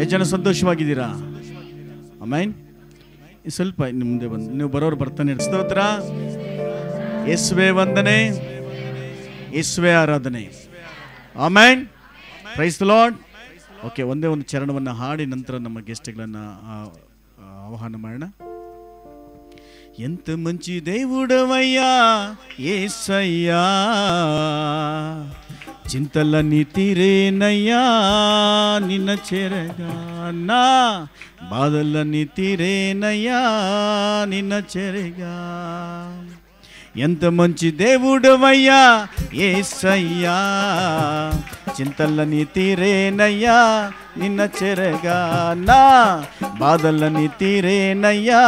ಎಷ್ಟು ಜನ ಸಂತೋಷವಾಗಿದ್ದೀರಾ? ಆಮೆನ್. ಸ್ವಲ್ಪ ಮುಂದೆ ಬಂದು ನೀವು ಬರೋರು ಬರ್ತಾನೆ. ಸ್ತೋತ್ರ. ಯೇಸುವೇ ವಂದನೆ, ಯೇಸುವೇ ಆರಾಧನೆ. Amen. Praise the lord. Okay, ಒಂದೇ ಒಂದು ಚರಣವನ್ನು ಹಾಡಿ ನಂತರ ನಮ್ಮ ಗೆಸ್ಟ್ಗಳನ್ನು ಆಹ್ವಾನ ಮಾಡೋಣ. ఎంత మంచి దేవుడవయ్యా యేసయ్యా, చింతలన్నీ తీరేనయ్యా నిన్న చేరగా, నా బాధలన్నీ తీరేనయ్యా నిన్న చేరగా. ఎంత మంచి దేవుడవయ్యా యేసయ్యా, చింతలన్నీ తీరేనయ్యా నిన్న చెరగా, నా బాధలన్నీ తీరేనయ్యా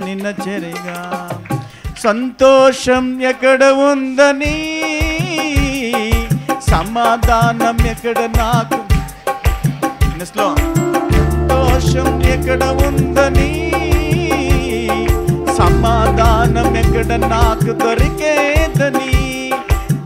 నిన్న చెరగా. సంతోషం ఎక్కడ ఉందని, సమాధానం ఎక్కడ నాకు, సంతోషం ఎక్కడ ఉందని, సమాధానం ఎక్కడ నాకు దొరికేదని.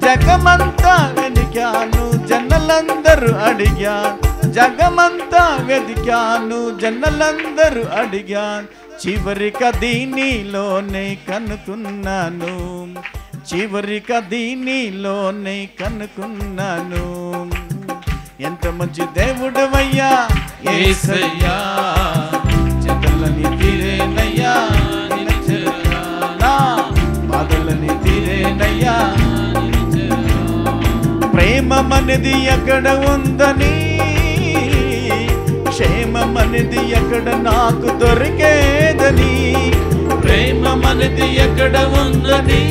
జగమంతా వెతికాను జనులందరూ అడిగాను, జగమంతా వెతికాను జనులందరూ అడిగాను. చివరిక దీనిలోనే కనుక్కున్నాను, చివరిక దీనిలోనే కనుక్కున్నాను. ఎంత మంచి దేవుడవయ్యా యేసయ్యా, చింతలన్నీ తీరేనయ్యా నిన్న చెరగా, నా బాధలన్నీ తీరేనయ్యా. ప్రేమమనేది ఎక్కడ ఉందని, క్షేమమనేది ఎక్కడ నాకు దొరికేదని. ప్రేమమనేది ఎక్కడ ఉందని,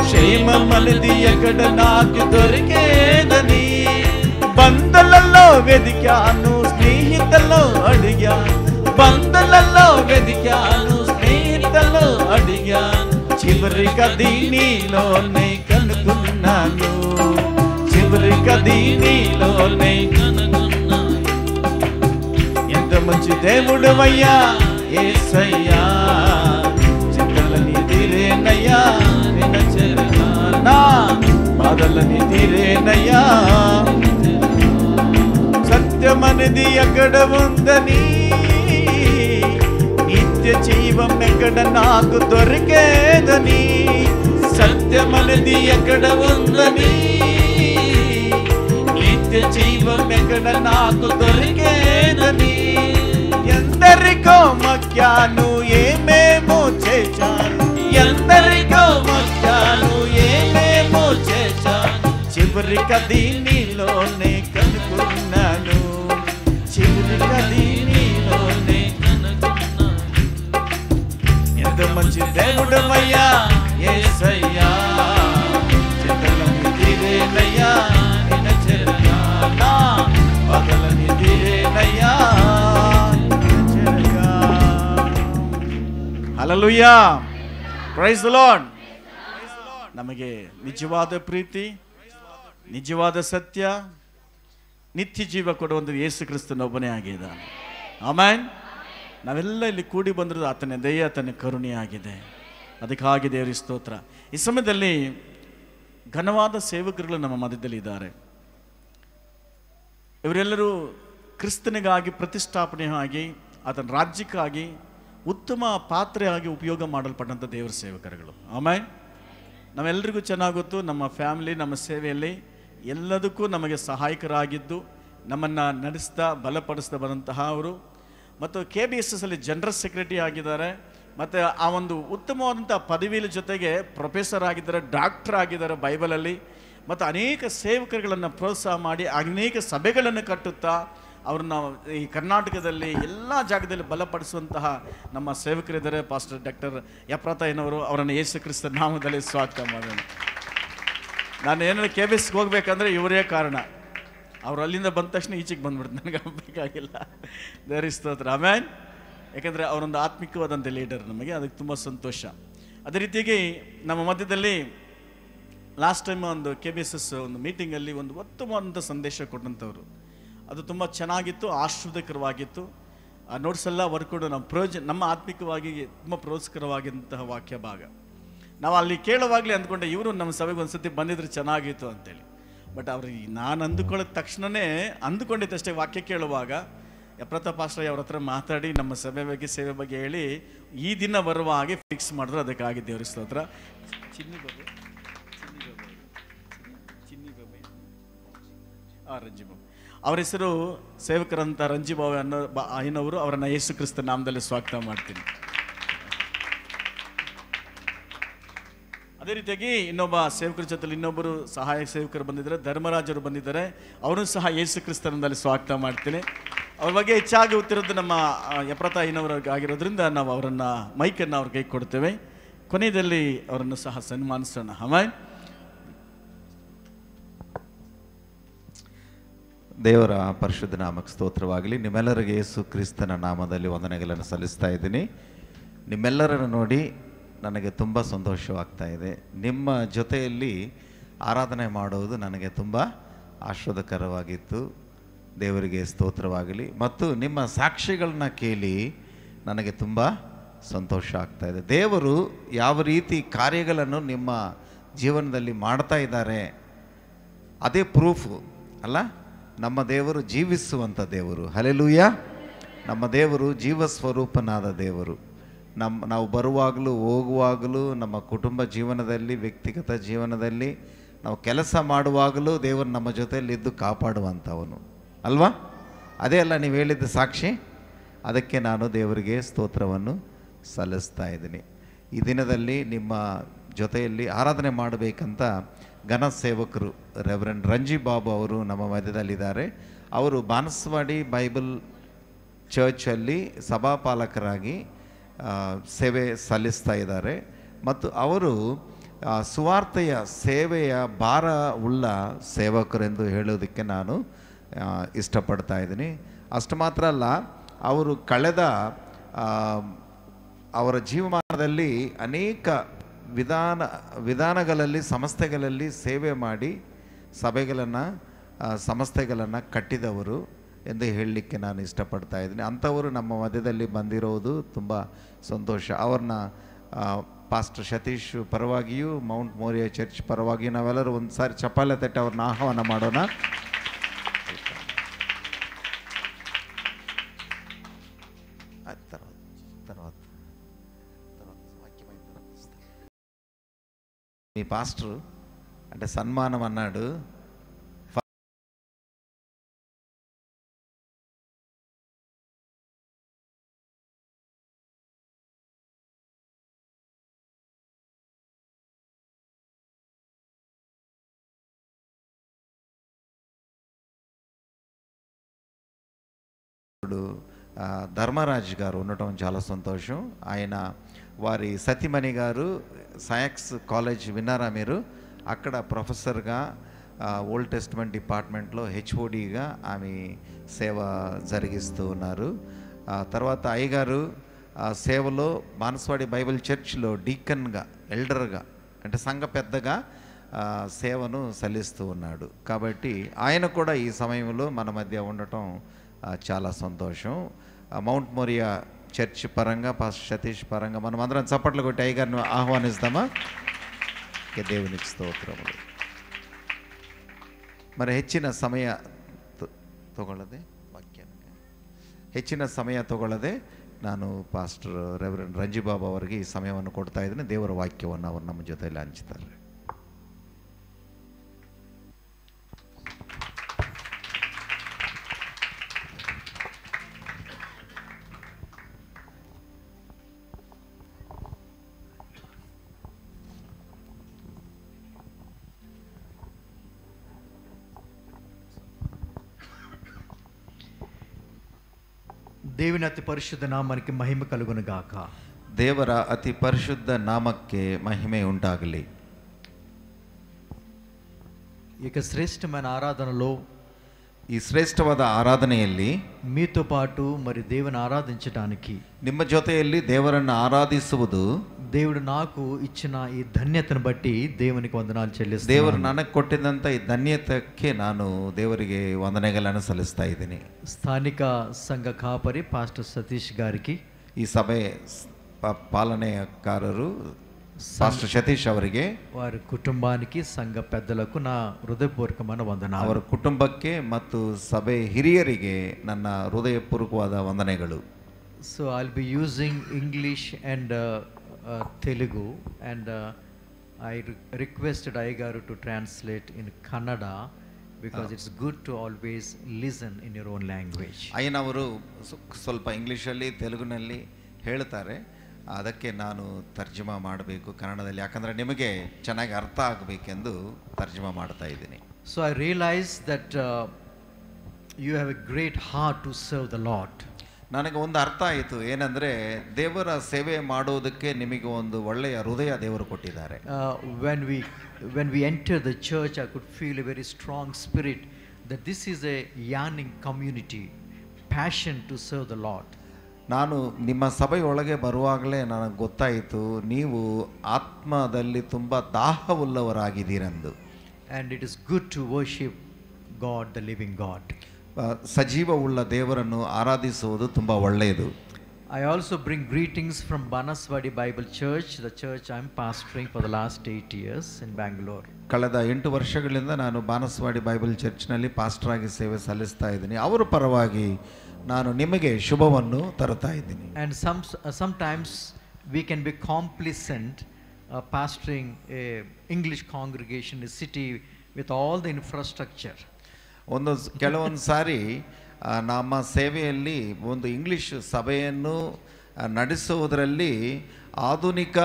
క్షేమమనేది ఎక్కడ నాకు దొరికేదని. బంధులలో వెతికాను స్నేహితుల్లో అడిగాను, బంధులలో వెతికాను స్నేహితుల్లో అడిగాను. చివరిక దీనిలోనే కనుక్కున్నాను, చివరిక దీనిలోనే కనుక్కున్నాను. ఎంత మంచి దేవుడవయ్యా యేసయ్యా, చింతలన్నీ తీరేనయ్యా నిన్న చెరగా, నా బాధలన్నీ తీరేనయ్యా. సత్యమనేది ఎక్కడ ఉందని, నిత్య జీవం ఎక్కడ నాకు దొరికేదని. సత్యమనేది ఎక్కడ ఉందని, నిత్య జీవం ఎక్కడ నాకు దొరికేదని. ఎందరికో మొక్కాను ఏమేమో చేశాను, ఎందరికో మొక్కాను ఏమేమో చేశాను. చివరిక దీనిలోనే కనుక్కున్నాను, చివరిక దీనిలోనే కనుక్కున్నాను. ఎంత మంచి దేవుడవయ్యా యేసయ్యా, చింతలన్నీ తీరేనయ్యా నిన్న చెరగా, నా బాధలన్నీ తీరేనయ్యా నిన్న చెరగా. హల్లెలూయా. Praise the Lord. ನಮಗೆ ನಿಜವಾದ ಪ್ರೀತಿ, ನಿಜವಾದ ಸತ್ಯ, ನಿತ್ಯ ಜೀವ ಕೊಡುವಂಥ ಯೇಸು ಕ್ರಿಸ್ತನೊಬ್ಬನೇ ಆಗಿದ್ದಾನೆ. ಆಮೆನ್. ನಾವೆಲ್ಲ ಇಲ್ಲಿ ಕೂಡಿ ಬಂದಿರೋದು ಆತನ ದಯೆ, ಆತನ ಕರುಣೆ ಆಗಿದೆ. ಅದಕ್ಕಾಗಿ ದೇವರಿಗೆ ಸ್ತೋತ್ರ. ಈ ಸಮಯದಲ್ಲಿ ಘನವಾದ ಸೇವಕರುಗಳು ನಮ್ಮ ಮಧ್ಯದಲ್ಲಿ ಇದ್ದಾರೆ. ಇವರೆಲ್ಲರೂ ಕ್ರಿಸ್ತನಿಗಾಗಿ ಪ್ರತಿಷ್ಠಾಪನೆ ಆಗಿ ಆತನ ರಾಜ್ಯಕ್ಕಾಗಿ ಉತ್ತಮ ಪಾತ್ರೆಯಾಗಿ ಉಪಯೋಗ ಮಾಡಲ್ಪಟ್ಟಂಥ ದೇವರ ಸೇವಕರುಗಳು. ಆಮೆನ್. ನಾವೆಲ್ಲರಿಗೂ ಚೆನ್ನಾಗಿ ಗೊತ್ತು, ನಮ್ಮ ಫ್ಯಾಮಿಲಿ ನಮ್ಮ ಸೇವೆಯಲ್ಲಿ ಎಲ್ಲದಕ್ಕೂ ನಮಗೆ ಸಹಾಯಕರಾಗಿದ್ದು ನಮ್ಮನ್ನು ನಡೆಸ್ತಾ ಬಲಪಡಿಸ್ತಾ ಬಂದಂತಹ ಅವರು, ಮತ್ತು KBSS ಅಲ್ಲಿ ಜನರಲ್ ಸೆಕ್ರೆಟರಿ ಆಗಿದ್ದಾರೆ, ಮತ್ತು ಆ ಒಂದು ಉತ್ತಮವಾದಂಥ ಪದವಿಯ ಜೊತೆಗೆ ಪ್ರೊಫೆಸರ್ ಆಗಿದ್ದಾರೆ, ಡಾಕ್ಟರ್ ಆಗಿದ್ದಾರೆ ಬೈಬಲಲ್ಲಿ, ಮತ್ತು ಅನೇಕ ಸೇವಕರುಗಳನ್ನು ಪ್ರೋತ್ಸಾಹ ಮಾಡಿ ಅನೇಕ ಸಭೆಗಳನ್ನು ಕಟ್ಟುತ್ತಾ ಅವ್ರನ್ನ ಈ ಕರ್ನಾಟಕದಲ್ಲಿ ಎಲ್ಲ ಜಾಗದಲ್ಲಿ ಬಲಪಡಿಸುವಂತಹ ನಮ್ಮ ಸೇವಕರಿದ್ದಾರೆ. ಪಾಸ್ಟರ್ ಡಾಕ್ಟರ್ ಯಪ್ರಾತಯ್ಯನವರು, ಅವರನ್ನು ಯೇಸು ಕ್ರಿಸ್ತ ನಾಮದಲ್ಲಿ ಸ್ವಾಗತ ಮಾಡೋಣ. ನಾನು ಏನಾದ್ರು KBSಗೆ ಹೋಗ್ಬೇಕಂದ್ರೆ ಇವರೇ ಕಾರಣ. ಅವ್ರು ಅಲ್ಲಿಂದ ಬಂದ ತಕ್ಷಣ ಈಚೆಗೆ ಬಂದ್ಬಿಡ್ತು, ನನಗೆ ಆಗಬೇಕಾಗಿಲ್ಲ. ದೇವರಿಗೆ ಸ್ತೋತ್ರ. ಆಮೆನ್. ಯಾಕೆಂದರೆ ಅವರೊಂದು ಆತ್ಮಿಕವಾದಂಥ ಲೀಡರ್, ನಮಗೆ ಅದಕ್ಕೆ ತುಂಬ ಸಂತೋಷ. ಅದೇ ರೀತಿಯಾಗಿ ನಮ್ಮ ಮಧ್ಯದಲ್ಲಿ ಲಾಸ್ಟ್ ಟೈಮ್ ಒಂದು KBSS ಒಂದು ಮೀಟಿಂಗಲ್ಲಿ ಒಂದು ಉತ್ತಮವಾದಂಥ ಸಂದೇಶ ಕೊಟ್ಟಂಥವ್ರು. ಅದು ತುಂಬ ಚೆನ್ನಾಗಿತ್ತು, ಆಶೀರ್ವಾದಕರವಾಗಿತ್ತು. ಆ ನೋಟ್ಸ್ ಎಲ್ಲ ವರ್ಕೊಂಡು ನಮ್ಮ ಆತ್ಮಿಕವಾಗಿ ತುಂಬ ಪ್ರೋತ್ಸಾಹಕರವಾಗಿದ್ದಂತಹ ವಾಕ್ಯ ಭಾಗ. ನಾವು ಅಲ್ಲಿ ಕೇಳುವಾಗಲೇ ಅಂದ್ಕೊಂಡೆ, ಇವರು ನಮ್ಮ ಸಭೆಗೆ ಒಂದು ಸತಿ ಬಂದಿದ್ರೆ ಚೆನ್ನಾಗಿತ್ತು ಅಂತೇಳಿ. ಬಟ್ ಅವ್ರಿಗೆ ನಾನು ಅಂದುಕೊಳ್ಳೋದ ತಕ್ಷಣವೇ ಅಂದುಕೊಂಡಿದ್ದಷ್ಟೇ ವಾಕ್ಯ ಕೇಳುವಾಗ ಎಪ್ರತಾ ಪಾಸ್ಟರ್ ಅವ್ರ ಹತ್ರ ಮಾತಾಡಿ ನಮ್ಮ ಸಭೆ ಬಗ್ಗೆ ಸೇವೆ ಬಗ್ಗೆ ಹೇಳಿ ಈ ದಿನ ಬರುವ ಹಾಗೆ ಫಿಕ್ಸ್ ಮಾಡಿದ್ರು. ಅದಕ್ಕಾಗಿ ದೇವ್ರ ಸ್ತೋತ್ರ. ರಂಜಿಬಾಬು ಅವ್ರ ಹೆಸರು ಸೇವಕರಂತ ರಂಜಿಬಾಬು ಅನ್ನೋ ಅಯ್ಯನವರು. ಅವರನ್ನು ಯೇಸು ಕ್ರಿಸ್ತ ನಾಮದಲ್ಲಿ ಸ್ವಾಗತ ಮಾಡ್ತೀನಿ. ಅದೇ ರೀತಿಯಾಗಿ ಇನ್ನೊಬ್ಬ ಸೇವಕರ ಜೊತೆಲಿ ಇನ್ನೊಬ್ಬರು ಸಹಾಯಕ ಸೇವಕರು ಬಂದಿದ್ದಾರೆ, ಧರ್ಮರಾಜರು ಬಂದಿದ್ದಾರೆ. ಅವರನ್ನು ಸಹ ಯೇಸು ಕ್ರಿಸ್ತನದಲ್ಲಿ ಸ್ವಾಗತ ಮಾಡ್ತೀನಿ. ಅವ್ರ ಬಗ್ಗೆ ಹೆಚ್ಚಾಗಿ ಗೊತ್ತಿರೋದು ನಮ್ಮ ಎಪ್ರತಾ ಆಗಿರೋದ್ರಿಂದ ನಾವು ಅವರನ್ನು ಮೈಕನ್ನು ಅವ್ರ ಕೈ ಕೊಡ್ತೇವೆ. ಕೊನೆಯಲ್ಲಿ ಅವರನ್ನು ಸಹ ಸನ್ಮಾನಿಸೋಣ. ಆಮೇಲೆ ದೇವರ ಪರಿಶುದ್ಧ ನಾಮಕ್ಕೆ ಸ್ತೋತ್ರವಾಗಲಿ. ನಿಮ್ಮೆಲ್ಲರಿಗೆ ಯೇಸು ಕ್ರಿಸ್ತನ ನಾಮದಲ್ಲಿ ವಂದನೆಗಳನ್ನು ಸಲ್ಲಿಸ್ತಾ ಇದ್ದೀನಿ. ನಿಮ್ಮೆಲ್ಲರನ್ನು ನೋಡಿ ನನಗೆ ತುಂಬ ಸಂತೋಷವಾಗ್ತಾ ಇದೆ. ನಿಮ್ಮ ಜೊತೆಯಲ್ಲಿ ಆರಾಧನೆ ಮಾಡುವುದು ನನಗೆ ತುಂಬ ಆಶೀರ್ವಾದಕರವಾಗಿತ್ತು. ದೇವರಿಗೆ ಸ್ತೋತ್ರವಾಗಲಿ. ಮತ್ತು ನಿಮ್ಮ ಸಾಕ್ಷಿಗಳನ್ನ ಕೇಳಿ ನನಗೆ ತುಂಬ ಸಂತೋಷ ಆಗ್ತಾ ಇದೆ. ದೇವರು ಯಾವ ರೀತಿ ಕಾರ್ಯಗಳನ್ನು ನಿಮ್ಮ ಜೀವನದಲ್ಲಿ ಮಾಡ್ತಾ ಇದ್ದಾರೆ ಅದೇ ಪ್ರೂಫು ಅಲ್ಲ. ನಮ್ಮ ದೇವರು ಜೀವಿಸುವಂಥ ದೇವರು. ಹಲ್ಲೆಲೂಯಾ. ನಮ್ಮ ದೇವರು ಜೀವಸ್ವರೂಪನಾದ ದೇವರು. ನಾವು ಬರುವಾಗಲೂ ಹೋಗುವಾಗಲೂ, ನಮ್ಮ ಕುಟುಂಬ ಜೀವನದಲ್ಲಿ, ವ್ಯಕ್ತಿಗತ ಜೀವನದಲ್ಲಿ, ನಾವು ಕೆಲಸ ಮಾಡುವಾಗಲೂ ದೇವರು ನಮ್ಮ ಜೊತೆಯಲ್ಲಿ ಇದ್ದು ಕಾಪಾಡುವಂಥವನು ಅಲ್ವಾ? ಅದೇ ಅಲ್ಲ ನೀವು ಹೇಳಿದ್ದ ಸಾಕ್ಷಿ. ಅದಕ್ಕೆ ನಾನು ದೇವರಿಗೆ ಸ್ತೋತ್ರವನ್ನು ಸಲ್ಲಿಸ್ತಾ ಇದ್ದೀನಿ. ಈ ದಿನದಲ್ಲಿ ನಿಮ್ಮ ಜೊತೆಯಲ್ಲಿ ಆರಾಧನೆ ಮಾಡಬೇಕಂತ ಘನ ಸೇವಕರು ರೆವರೆಂಡ್ ರಂಜಿಬಾಬು ಅವರು ನಮ್ಮ ಮಧ್ಯದಲ್ಲಿದ್ದಾರೆ. ಅವರು ಬಾನಸವಾಡಿ ಬೈಬಲ್ ಚರ್ಚಲ್ಲಿ ಸಭಾಪಾಲಕರಾಗಿ ಸೇವೆ ಸಲ್ಲಿಸ್ತಾ ಇದ್ದಾರೆ. ಮತ್ತು ಅವರು ಸುವಾರ್ತೆಯ ಸೇವೆಯ ಭಾರ ಉಳ್ಳ ಸೇವಕರೆಂದು ಹೇಳೋದಕ್ಕೆ ನಾನು ಇಷ್ಟಪಡ್ತಾ ಇದ್ದೀನಿ. ಅಷ್ಟು ಮಾತ್ರ ಅಲ್ಲ, ಅವರು ಕಳೆದ ಅವರ ಜೀವಮಾನದಲ್ಲಿ ಅನೇಕ ವಿಧಾನಗಳಲ್ಲಿ ಸಂಸ್ಥೆಗಳಲ್ಲಿ ಸೇವೆ ಮಾಡಿ ಸಭೆಗಳನ್ನು ಸಂಸ್ಥೆಗಳನ್ನು ಕಟ್ಟಿದವರು ಎಂದು ಹೇಳಲಿಕ್ಕೆ ನಾನು ಇಷ್ಟಪಡ್ತಾ ಇದ್ದೀನಿ. ಅಂಥವರು ನಮ್ಮ ಮಧ್ಯದಲ್ಲಿ ಬಂದಿರೋದು ತುಂಬ ಸಂತೋಷ. ಅವ್ರನ್ನ ಪಾಸ್ಟರ್ ಸತೀಶ್ ಪರವಾಗಿಯೂ ಮೌಂಟ್ ಮೋರಿಯಾ ಚರ್ಚ್ ಪರವಾಗಿಯೂ ನಾವೆಲ್ಲರೂ ಒಂದು ಸಾರಿ ಚಪ್ಪಾಳೆ ತಟ್ಟಿ ಅವ್ರನ್ನ ಆಹ್ವಾನ ಮಾಡೋಣ. మీ పాస్టర్ అంటే సన్మానం అన్నాడు. ధర్మరాజ్ గారు ఉండటం చాలా సంతోషం. ఆయన వారి సతీమణి గారు సయాక్స్ కాలేజ్ విన్నారా మీరు? అక్కడ ప్రొఫెసర్గా ఓల్డ్ టెస్ట్మెంట్ డిపార్ట్మెంట్లో హెచ్ఓడిగా ఆమె సేవ జరిగిస్తూ ఉన్నారు. తర్వాత అయ్యగారు సేవలో బానసవాడి బైబిల్ చర్చ్లో డీకన్గా, ఎల్డర్గా అంటే సంఘ పెద్దగా సేవను సల్లిస్తూ ఉన్నాడు. కాబట్టి ఆయన కూడా ఈ సమయంలో మన మధ్య ఉండటం చాలా సంతోషం. మౌంట్ మోరియా చర్చ్ పరంగా పాస్టర్ సతీష్ పరంగా మనం అందరం చప్పట్లు కొట్టి అయ్యగారిని ఆహ్వానిస్తామా? దేవునికి ಸ್ತೋತ್ರములు. మరి ಹೆಚ್ಚಿನ ಸಮಯ ತಗೊಳ್ಳದೆ ವಾಕ್ಯಕ್ಕೆ ಹೆಚ್ಚಿನ ಸಮಯ ತಗೊಳ್ಳದೆ ನಾನು ಪಾಸ್ಟರ್ ರೆವರೆಂಡ್ ರಂಜಿಬಾಬು ಅವರಿಗೆ ಈ ಸಮಯವನ್ನು ಕೊಡ್ತಾ ಇದ್ದೀನಿ. ದೇವರ ವಾಕ್ಯವನ್ನು ಅವರು ನಮ್ಮ ಜೊತೆಯಲ್ಲಿ ಹಂಚ್ತಾರೆ. దేవుని అతి పరిశుద్ధ నామానికి మహిమ కలుగును గాక. ದೇವರ ಅತಿ ಪರಿಶುದ್ಧ ನಾಮಕ್ಕೆ ಮಹಿಮೆ ಉಂಟಾಗಲಿ. ఇక శ్రేష్టమైన ఆరాధనలో, ಈ ಶ್ರೇಷ್ಠವಾದ ಆರಾಧನೆಯಲ್ಲಿ మీతో పాటు మరి దేవుని ఆరాధించడానికి, ನಿಮ್ಮ ಜೊತೆಯಲ್ಲಿ ದೇವರನ್ನು ಆರಾಧಿಸುವುದು, దేవుడు నాకు ఇచ్చిన ఈ ధన్యతను బట్టి దేవునికి వందనాలు చెల్లిస్తున్నాను. ದೇವರು ನನಗೆ ಕೊಟ್ಟಿದ್ದಂಥ ಈ ಧನ್ಯತೆಗೆ ನಾನು ದೇವರಿಗೆ ವಂದನೆಗಳನ್ನು ಸಲ್ಲಿಸ್ತಾ ಇದ್ದೀನಿ. స్థానిక సంఘ కాపరి పాస్టర్ సతీష్ గారికి, ಈ ಸಭೆ ಪಾಲನೆಕಾರರು ಪಾಸ್ಟರ್ ಸತೀಶ್ ಅವರಿಗೆ, వారి కుటుంబానికి సంఘ పెద్దలకు నా హృదయపూర్వకమైన వందనాలు. ಅವರ ಕುಟುಂಬಕ್ಕೆ ಮತ್ತು ಸಭೆ ಹಿರಿಯರಿಗೆ ನನ್ನ ಹೃದಯಪೂರ್ವಕವಾದ ವಂದನೆಗಳು. So I'll be using English and Telugu, and I requested Ayagaru to translate in Kannada because it's good to always listen in your own language. ಅಯ್ಯನವರು ಸ್ವಲ್ಪ ಇಂಗ್ಲೀಷಲ್ಲಿ ತೆಲುಗಿನಲ್ಲಿ ಹೇಳ್ತಾರೆ, ಅದಕ್ಕೆ ನಾನು ತರ್ಜುಮಾ ಮಾಡಬೇಕು ಕನ್ನಡದಲ್ಲಿ, ಯಾಕಂದರೆ ನಿಮಗೆ ಚೆನ್ನಾಗಿ ಅರ್ಥ ಆಗಬೇಕೆಂದು ತರ್ಜುಮಾ ಮಾಡ್ತಾ ಇದ್ದೀನಿ. So I realized that you have a great heart to serve the Lord. ನನಗೆ ಒಂದು ಅರ್ಥ ಆಯಿತು, ಏನಂದರೆ ದೇವರ ಸೇವೆ ಮಾಡೋದಕ್ಕೆ ನಿಮಗೆ ಒಂದು ಒಳ್ಳೆಯ ಹೃದಯ ದೇವರು ಕೊಟ್ಟಿದ್ದಾರೆ. When we enter the church, I could feel a very strong spirit that this is a yearning community, passion to serve the Lord. ನಾನು ನಿಮ್ಮ ಸಭೆಯೊಳಗೆ ಬರುವಾಗಲೇ ನನಗೆ ಗೊತ್ತಾಯಿತು, ನೀವು ಆತ್ಮದಲ್ಲಿ ತುಂಬ ದಾಹವುಳ್ಳವರಾಗಿದ್ದೀರೆಂದು. And it is good to worship God, the living God. ಸಜೀವವುಳ್ಳ ದೇವರನ್ನು ಆರಾಧಿಸುವುದು ತುಂಬ ಒಳ್ಳೆಯದು. I also bring greetings from Banaswadi Bible Church, the church I'm pastoring for the last 8 years in Bangalore. ಕಳೆದ 8 ವರ್ಷಗಳಿಂದ ನಾನು ಬಾನಸವಾಡಿ ಬೈಬಲ್ ಚರ್ಚ್ನಲ್ಲಿ ಪಾಸ್ಟರ್ ಆಗಿ ಸೇವೆ ಸಲ್ಲಿಸ್ತಾ ಇದ್ದೀನಿ. ಅವರ ಪರವಾಗಿ ನಾನು ನಿಮಗೆ ಶುಭವನ್ನು ತರುತ್ತಾ ಇದ್ದೀನಿ. And sometimes we can be complacent pastoring a English congregation in a city with all the infrastructure. ಕೆಲವೊಂದು ಸಾರಿ ನಮ್ಮ ಸೇವೆಯಲ್ಲಿ ಒಂದು ಇಂಗ್ಲಿಷ್ ಸಭೆಯನ್ನು ನಡೆಸುವುದರಲ್ಲಿ ಆಧುನಿಕ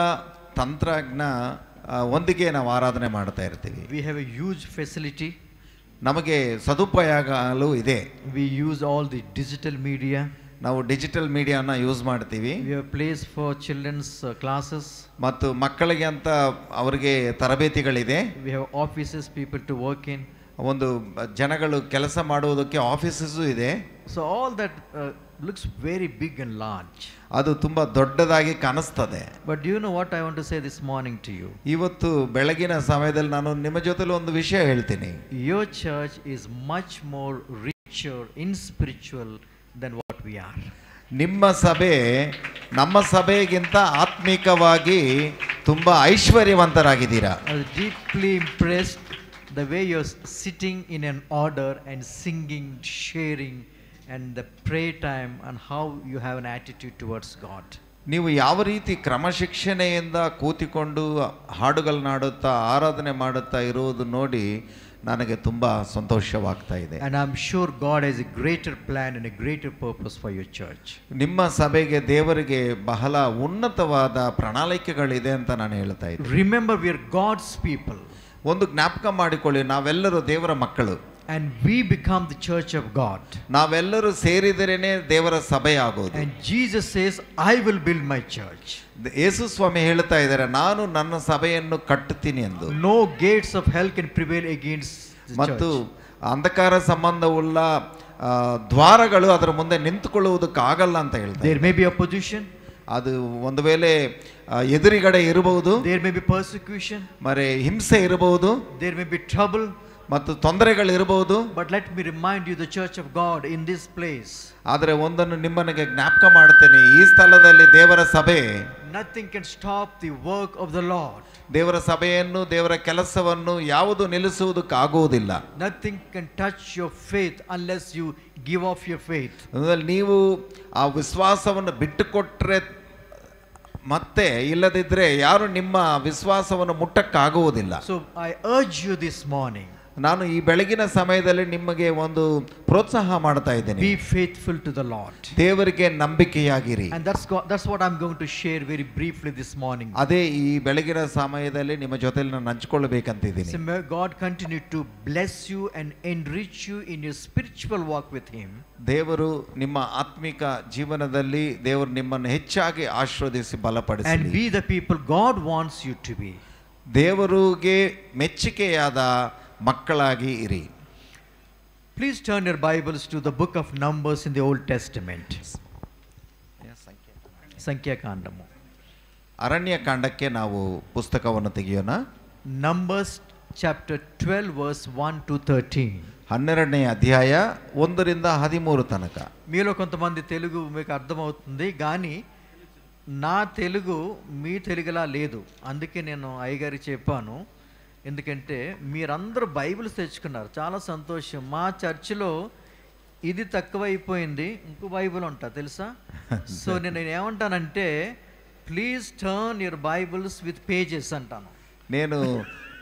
ತಂತ್ರಜ್ಞ ಒಂದಿಗೆ ನಾವು ಆರಾಧನೆ ಮಾಡ್ತಾ ಇರ್ತೀವಿ. We have a huge facility. ನಮಗೆ ಸದುಪಯೋಗಗಳು ಇದೆ. We use all the digital media. ನಾವು ಡಿಜಿಟಲ್ ಮೀಡಿಯಾನ ಯೂಸ್ ಮಾಡ್ತೀವಿ. We have place for children's classes. ಮತ್ತು ಮಕ್ಕಳಿಗೆ ಅಂತ ಅವರಿಗೆ ತರಬೇತಿಗಳಿದೆ. We have offices people to work in. ಒಂದು ಜನಗಳು ಕೆಲಸ ಮಾಡುವುದಕ್ಕೆ ಆಫೀಸಸ್ಸು ಇದೆ. So all that looks very big and large. ಅದು ತುಂಬ ದೊಡ್ಡದಾಗಿ ಕಾಣಿಸ್ತದೆ. But do you know what I want to say this morning to you? ಇವತ್ತು ಬೆಳಗಿನ ಸಮಯದಲ್ಲಿ ನಾನು ನಿಮ್ಮ ಜೊತೆಲಿ ಒಂದು ವಿಷಯ ಹೇಳ್ತೀನಿ. Your church is much more richer in spiritual than what we are. ನಿಮ್ಮ ಸಭೆ ನಮ್ಮ ಸಭೆಗಿಂತ ಆತ್ಮಿಕವಾಗಿ ತುಂಬ ಐಶ್ವರ್ಯವಂತರಾಗಿದ್ದೀರಾ. I was deeply impressed the way you're sitting in an order and singing, sharing, and the prayer time, and how you have an attitude towards God. ನೀವು ಯಾವ ರೀತಿ ಕ್ರಮಶಿಕ್ಷಣೆಯಿಂದ ಕೂತಿಕೊಂಡು ಹಾಡುಗಳನ್ನಾಡುತ್ತಾ ಆರಾಧನೆ ಮಾಡುತ್ತಾ ಇರುವುದು ನೋಡಿ ನನಗೆ ತುಂಬ ಸಂತೋಷವಾಗ್ತಾ ಇದೆ. And I'm sure God has a greater plan and a greater purpose for your church. ನಿಮ್ಮ ಸಭೆಗೆ ದೇವರಿಗೆ ಬಹಳ ಉನ್ನತವಾದ ಪ್ರಣಾಳಿಕೆಗಳಿದೆ ಅಂತ ನಾನು ಹೇಳ್ತಾ ಇದ್ದೀನಿ. Remember, we are God's people. ಒಂದು ಜ್ಞಾಪಕ ಮಾಡಿಕೊಳ್ಳಿ, ನಾವೆಲ್ಲರೂ ದೇವರ ಮಕ್ಕಳು. And we become the church of God. ನಾವೆಲ್ಲರೂ ಸೇರಿದರೇನೆ ದೇವರ ಸಭೆ ಆಗೋದು. And Jesus says, I will build my church. ಯೇಸು ಸ್ವಾಮಿ ಹೇಳ್ತಾ ಇದ್ದಾರೆ, ನಾನು ನನ್ನ ಸಭೆಯನ್ನು ಕಟ್ಟುತ್ತೀನಿ ಎಂದು. No gates of hell can prevail against the ಮತ್ತು church. ಅಂಧಕಾರ ಸಂಬಂಧವುಳ್ಳ ದ್ವಾರಗಳು ಅದರ ಮುಂದೆ ನಿಂತುಕೊಳ್ಳುವುದಕ್ಕಾಗಲ್ಲ ಅಂತ ಹೇಳ್ತಾರೆ. There may be opposition. ಅದು ಒಂದು ವೇಳೆ ಎದುರುಗಡೆ ಇರಬಹುದು. There may be persecution. ಮರೆ ಹಿಂಸೆ ಇರಬಹುದು. There may be trouble. ಮತ್ತು ತೊಂದರೆಗಳು ಇರಬಹುದು. But let me remind you, the church of God in this place. ಆದರೆ ಒಂದನ್ನು ನಿಮ್ಮನಿಗೆ ಜ್ಞಾಪಕ ಮಾಡುತ್ತೇನೆ, ಈ ಸ್ಥಳದಲ್ಲಿ ದೇವರ ಸಭೆ. Nothing can stop the work of the Lord. ದೇವರ ಸಭೆಯನ್ನು ದೇವರ ಕೆಲಸವನ್ನು ಯಾವುದು ನಿಲ್ಲಿಸುವುದಕ್ಕಾಗುವುದಿಲ್ಲ. Nothing can touch your faith unless you give off your faith. ನೀವು ಆ ವಿಶ್ವಾಸವನ್ನು ಬಿಟ್ಟುಕೊಟ್ರೆ ಮತ್ತೆ ಇಲ್ಲದಿದ್ರೆ ಯಾರು ನಿಮ್ಮ ವಿಶ್ವಾಸವನ್ನು ಮುಟ್ಟಕ್ಕಾಗುವುದಿಲ್ಲ. So I urge you this morning, ನಾನು ಈ ಬೆಳಗಿನ ಸಮಯದಲ್ಲಿ ನಿಮಗೆ ಒಂದು ಪ್ರೋತ್ಸಾಹ ಮಾಡ್ತಾ ಇದ್ದೇನೆ. be faithful to the Lord. ದೇವರಿಗೆ ನಂಬಿಕೆಯಾಗಿರಿ. And that's what I'm going to share very briefly this morning. ಅದೇ ಈ ಬೆಳಗಿನ ಸಮಯದಲ್ಲಿ ನಿಮ್ಮ ಜೊತೆಲಿ ನಾನು ಹಂಚಿಕೊಳ್ಳಬೇಕಂತಿದ್ದೀನಿ. So may God continue to bless you and enrich you in your spiritual walk with Him. ದೇವರು ನಿಮ್ಮ ಆತ್ಮಿಕ ಜೀವನದಲ್ಲಿ ದೇವರು ನಿಮ್ಮನ್ನು ಹೆಚ್ಚಾಗಿ ಆಶೀರ್ವದಿಸಿ ಬಲಪಡಿಸಲಿ. And be the people God wants you to be. ದೇವರಿಗೆ ಮೆಚ್ಚುಗೆಯಾದ ಮಕ್ಕಳಾಗಿ ಇರಿ. Please turn your Bibles to the book of Numbers in the Old Testament. ಸಂಖ್ಯಾಕಾಂಡಮು. ಅರಣ್ಯಕಾಂಡಕ್ಕೆ ನಾವು ಪುಸ್ತಕವನ್ನು ತೆಗೆಯೋಣ. Numbers chapter 12 verse 1 to 13. 12ನೇ అధ్యాయ 1 ರಿಂದ 13 తనక. మీలో కొంతమంది తెలుగు మీకు అర్థమవుతుంది, కానీ నా తెలుగు మీ తెలుగులా లేదు, అందుకే నేను అయ్యగారికి చెప్పాను. ఎందుకంటే మీరందరూ బైబిల్స్ తెచ్చుకున్నారు, చాలా సంతోషం. మా చర్చిలో ఇది తక్కువైపోయింది, ఇంకో బైబిల్ ఉంటా తెలుసా. సో నేను ఏమంటానంటే please turn your Bibles with pages ಅಂತಾನು.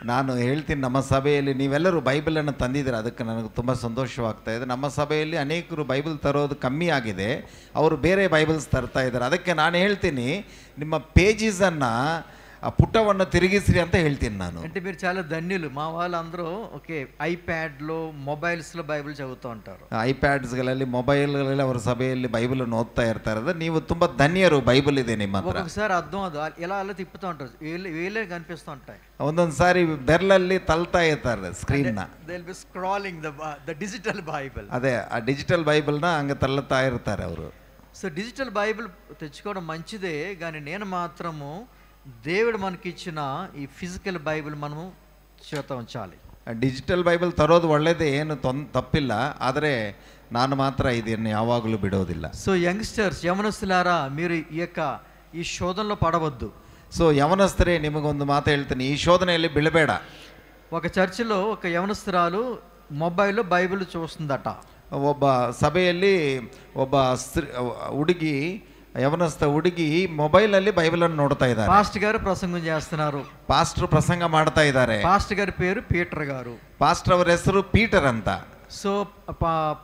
ನಾನು ಹೇಳ್ತೀನಿ, ನಮ್ಮ ಸಭೆಯಲ್ಲಿ ನೀವೆಲ್ಲರೂ ಬೈಬಲನ್ನು ತಂದಿದ್ದೀರ, ಅದಕ್ಕೆ ನನಗೆ ತುಂಬ ಸಂತೋಷವಾಗ್ತಾ ಇದೆ. ನಮ್ಮ ಸಭೆಯಲ್ಲಿ ಅನೇಕರು ಬೈಬಲ್ ತರೋದು ಕಮ್ಮಿ ಆಗಿದೆ, ಅವರು ಬೇರೆ ಬೈಬಲ್ಸ್ ತರ್ತಾ ಇದ್ದಾರೆ. ಅದಕ್ಕೆ ನಾನು ಹೇಳ್ತೀನಿ, ನಿಮ್ಮ ಪೇಜಸನ್ನು ఆ పుట్టವನ್ನು తిరిగిసిరి ಅಂತ ಹೇಳ್ತೀನಿ ನಾನು. అంటే మీరు చాలా ధన్యులు. మా వాళ్ళందరూ ఓకే ಐಪ್ಯಾಡ್లో ಮೊಬೈಲ್ಸ್లో ಬೈಬಲ್ ಚದುవుతూ ఉంటారు. ಐಪ್ಯಾಡ್ಸ್ಗಳಲ್ಲಿ ಮೊಬೈಲ್ಗಳಲ್ಲಿ ಅವರ ಸಭೆಯಲ್ಲಿ ಬೈಬಲನ್ನು ಓದ್ತಾ ಇರ್ತಾರೆ. ನೀವು ತುಂಬ ಧನ್ಯರು, ಬೈಬಲ್ ಇದೆ ನಿಮ್ಮ ಹತ್ರ. ఒకసారి అర్థం అది ఎలా అలా తిప్పుతూ ఉంటారు, వేలే కనిపిస్తూ ఉంటాయి. ಒಂದೊಂದು ಸಾರಿ ಬೆರಳಲ್ಲಿ ತಳ್ತಾ ಇರ್ತಾರೆ ಸ್ಕ್ರೀನ್ನ. They will be scrolling the digital Bible. ಅದೇ ಆ ಡಿಜಿಟಲ್ ಬೈಬಲ್ನ ಹಂಗೆ ತಳ್ಳುತ್ತಾ ಇರ್ತಾರೆ ಅವರು. సో డిజిటల్ బైబిల్ తెచ్చుకోవడం మంచిదే, కానీ నేను మాత్రము దేవుడు మనకిచ్చిన ఈ ఫిజికల్ బైబిల్ మనము చేత ఉంచాలి. ಡಿಜಿಟಲ್ ಬೈಬಲ್ ತರೋದು ಒಳ್ಳೆಯದೇ, ಏನು ತಪ್ಪಿಲ್ಲ, ಆದರೆ ನಾನು ಮಾತ್ರ ಇದನ್ನು ಯಾವಾಗಲೂ ಬಿಡೋದಿಲ್ಲ. సో యంగ్స్టర్స్, యవనస్తులారా, మీరు ఈ శోధనలో పడవద్దు. సో యవనస్తురే, నిమಗೊಂದು ಮಾತು ಹೇಳ್ತೀನಿ, ಈ ಶೋಧನೆಯಲ್ಲಿ ಬೀಳಬೇಡ. ఒక చర్చిలో ఒక యవనస్తురాలు మొబైల్లో బైబిల్ చూస్తుందట. ಒಬ್ಬ ಸಭೆಯಲ್ಲಿ ಒಬ್ಬ ಹುಡುಗಿ, యవనస్త ಹುಡುಗಿ ಮೊಬೈಲಲ್ಲಿ బైబిల్ని ನೋಡ್ತಾ ಇದ್ದಾರೆ. పాస్టర్ గారు ప్రసంగం చేస్తున్నారు, ಪಾಸ್ಟರ್ ಪ್ರಸಂಗ ಮಾಡ್ತಾ ಇದ್ದಾರೆ. పాస్టర్ గారి పేరు పీటర్ గారు. ಪಾಸ್ಟರ್ ಅವರ ಹೆಸರು ಪೀಟರ್ ಅಂತ. సో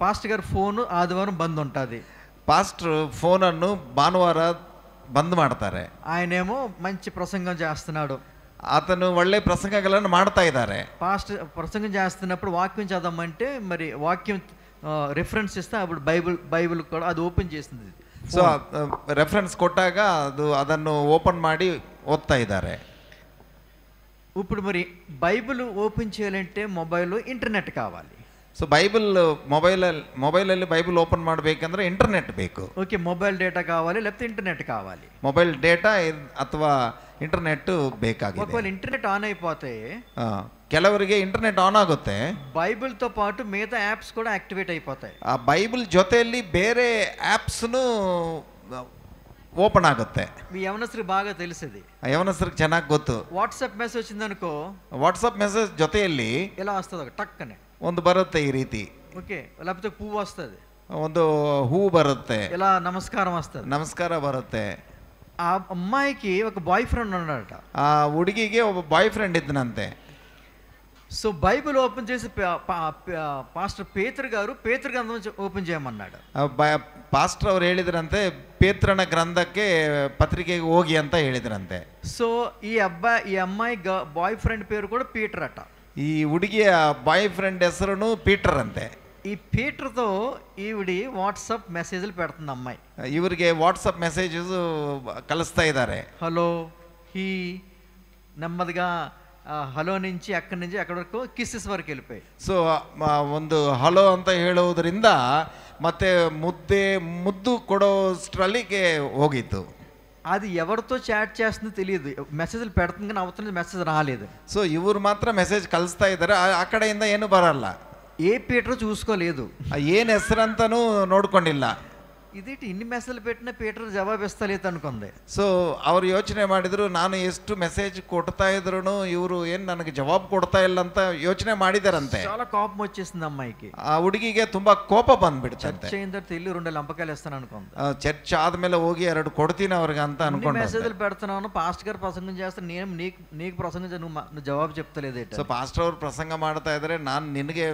పాస్టర్ గారి ఫోన్ ఆదివారం బంద్ ఉంటుంది. ಪಾಸ್ಟರ್ ಫೋನನ್ನು ಭಾನುವಾರ ಬಂದ್ ಮಾಡ್ತಾರೆ. ఆయనేమో మంచి ప్రసంగం చేస్తున్నాడు, ಆತನು ಒಳ್ಳೆ ಪ್ರಸಂಗಗಳನ್ನು ಮಾಡ್ತಾ ಇದ್ದಾರೆ. పాస్టర్ ప్రసంగం చేస్తున్నప్పుడు వాక్యం చదవమంటే మరి వాక్యం రిఫరెన్స్ ఇస్తే అప్పుడు బైబిల్ కూడా అది ఓపెన్ చేసింది. ಸೊ ರೆಫರೆನ್ಸ್ ಕೊಟ್ಟಾಗ ಅದನ್ನು ಓಪನ್ ಮಾಡಿ ಓದ್ತಾ ಇದ್ದಾರೆ. ఇప్పుడు మరి బైబిల్ ఓపెన్ చేయాలంటే మొబైల్లో ఇంటర్నెట్ కావాలి. ಸೊ ಮೊಬೈಲಲ್ಲಿ ಬೈಬಲ್ ಓಪನ್ ಮಾಡಬೇಕಂದ್ರೆ ಇಂಟರ್ನೆಟ್ ಬೇಕು. ఓకే, మొబైల్ డేటా కావాలి, లేకపోతే ఇంటర్నెట్ కావాలి. ಮೊಬೈಲ್ ಡೇಟಾ ಅಥವಾ ಇಂಟರ್ನೆಟ್ ಬೇಕಾಗಿದೆ. ఒకవేళ ఇంటర్నెట్ ఆన్ అయిపోతే ಕೆಲವರಿಗೆ ಇಂಟರ್ನೆಟ್ ಆನ್ ಆಗುತ್ತೆ, బైబిల్తో పాటు మిగతా యాప్స్ కూడా యాక్టివేట్ అయిపోతాయి. ಆ ಬೈಬಲ್ ಜೊತೆಯಲ್ಲಿ ಬೇರೆ ಆ್ಯಪ್ಸ್ನು ಓಪನ್ ಆಗುತ್ತೆ. మీ యవనస్తులకు బాగా తెలిసేది, యవనస్తులకు ಚೆನ್ನಾಗಿ ಗೊತ್ತು. వాట్సాప్ ಮೆಸೇಜ್ వచ్చిందనుకో, ವಾಟ್ಸಪ್ ಮೆಸೇಜ್ ಜೊತೆಯಲ್ಲಿ ఎలా వస్తుంది, టక్కనే ಒಂದು ಬರುತ್ತೆ ಈ ರೀತಿ. ఓకే, లేకపోతే పువ్వు వస్తుంది, ಒಂದು ಹೂವು ಬರುತ್ತೆ, ఇలా నమస్కారం వస్తుంది, ನಮಸ್ಕಾರ ಬರುತ್ತೆ. ఆ అమ్మాయికి ఒక బాయ్ ఫ్రెండ్ ఉన్నాడట. ಆ ಹುಡುಗಿಗೆ ಒಬ್ಬ boy friend ಇದ್ದನಂತೆ. So Bible open చేసి పాస్టర్ పేతురు గ్రంథం ఓపెన్ చేయమన్నాడు. ಪಾಸ್ಟರ್ ಅವ್ರು ಹೇಳಿದ್ರಂತೆ, ಪೇತ್ರನ ಗ್ರಂಥಕ್ಕೆ ಪತ್ರಿಕೆಗೆ ಹೋಗಿ ಅಂತ ಹೇಳಿದ್ರಂತೆ. సో ఈ అమ్మాయి బాయ్ ఫ్రెండ్ పేరు కూడా పీటర్ అట. ఈ ಹುಡುಗಿಯ ಬಾಯ್ ಫ್ರೆಂಡ್ ಹೆಸರು ಪೀಟರ್ ಅಂತೆ. ఈ పీటర్తో ఈవిడి వాట్సాప్ మెసేజ్లు పెడుతుంది అమ్మాయి. ಇವರಿಗೆ ವಾಟ್ಸಪ್ ಮೆಸೇಜಸ್ ಕಳಿಸ್ತಾ ಇದ್ದಾರೆ. హలో, హీ, నెమ్మదిగా హలో నుంచి అక్కడి నుంచి అక్కడి వరకు కిస్సెస్ వరకు వెళ్ళిపోయి. ಸೊ ಒಂದು ಹಲೋ ಅಂತ ಹೇಳುವುದರಿಂದ ಮತ್ತೆ ಮುದ್ದು ಕೊಡೋಷ್ಟರಲ್ಲಿಗೆ ಹೋಗಿತ್ತು. అది ఎవరితో చాట్ చేస్తుందో తెలియదు, మెసేజ్లు పెడుతుంది కానీ అవతల మెసేజ్ రాలేదు. ಸೊ ಇವರು ಮಾತ್ರ ಮೆಸೇಜ್ ಕಳಿಸ್ತಾ ಇದ್ದಾರೆ, ಆ ಕಡೆಯಿಂದ ಏನು ಬರಲ್ಲ. ఏ పీటర్ చూసుకోలేదు, ಏನು ಹೆಸರಂತನೂ ನೋಡ್ಕೊಂಡಿಲ್ಲ. ಇದೇಂಟಿ ಇన్ని ಮೆಸೇಜ್ పెట్టినా పీటర్ జవాబు ఇస్తలేదు అనుకుంది. ಸೊ ಅವ್ರು ಯೋಚನೆ ಮಾಡಿದ್ರು, ನಾನು ಎಷ್ಟು ಮೆಸೇಜ್ ಕೊಡ್ತಾ ಇದ್ರು ಇವರು ಏನು ನನಗೆ ಜವಾಬ್ ಕೊಡ್ತಾ ಇಲ್ಲ ಅಂತ ಯೋಚನೆ ಮಾಡಿದಾರಂತೆ. చాలా కోపం వచ్చేసింది అమ్మాయికి. ಆ ಹುಡುಗಿಗೆ ತುಂಬಾ ಕೋಪ ಬಂದ್ಬಿಡ್ತಂತೆ. చర్చ అయిన తర్వాత వెళ్ళి 2 లంపకాయలు ఇస్తాను అనుకుంది. ಚರ್ಚ್ ಆದ್ಮೇಲೆ ಹೋಗಿ 2 ಕೊಡ್ತೀನಿ ಅವ್ರಿಗೆ ಅಂತ ಅನ್ಕೊಂಡು మెసేజ్లు పెడుతున్నాను, పాస్టర్ గారు ప్రసంగం చేస్తే నేను నీకు ప్రసంగం నువ్వు జవాబు చెప్తలేదేట. ಸೊ ಪಾಸ್ಟರ್ ಅವ್ರು ಪ್ರಸಂಗ ಮಾಡ್ತಾ ಇದ್ರೆ ನಾನು ನಿನಗೆ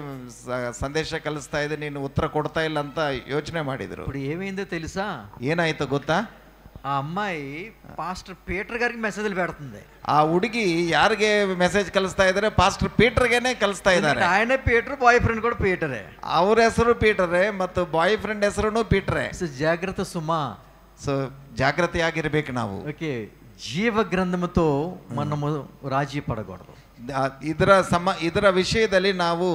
ಸಂದೇಶ ಕಳಿಸ್ತಾ ಇದ್ದೆ, ನೀನು ಉತ್ತರ ಕೊಡ್ತಾ ಇಲ್ಲ ಅಂತ ಯೋಚನೆ ಮಾಡಿದ್ರು. ఇప్పుడు ఏమైందో తెలుసా, ಏನಾಯ್ತು ಗೊತ್ತಾ, ఆ అమ్మాయి పాస్టర్ పీటర్ గారికి మెసేజ్లు పెడుతుంది. ಆ ಹುಡುಗಿ ಯಾರಿಗೆ ಮೆಸೇಜ್ ಕಳಿಸ್ತಾ ಇದ್ದಾರೆ, ಪಾಸ್ಟರ್ ಪೀಟರ್ಗೆನೆ ಕಳಿಸ್ತಾ ಇದ್ದಾರೆ. ఆయన పీటర్, బాయ్ ఫ్రెండ్ కూడా పీటరే. ಅವ್ರ ಹೆಸರು ಪೀಟರೇ ಮತ್ತು ಬಾಯ್ ಫ್ರೆಂಡ್ ಹೆಸರು ಪೀಟರೇ. సో జాగ్రత్త సుమా. ಸೊ ಜಾಗೃತಿಯಾಗಿರ್ಬೇಕು ನಾವು. ఓకే, జీవ గ్రంథముతో మనము రాజీ పడకూడదు. ಇದರ ವಿಷಯದಲ್ಲಿ ನಾವು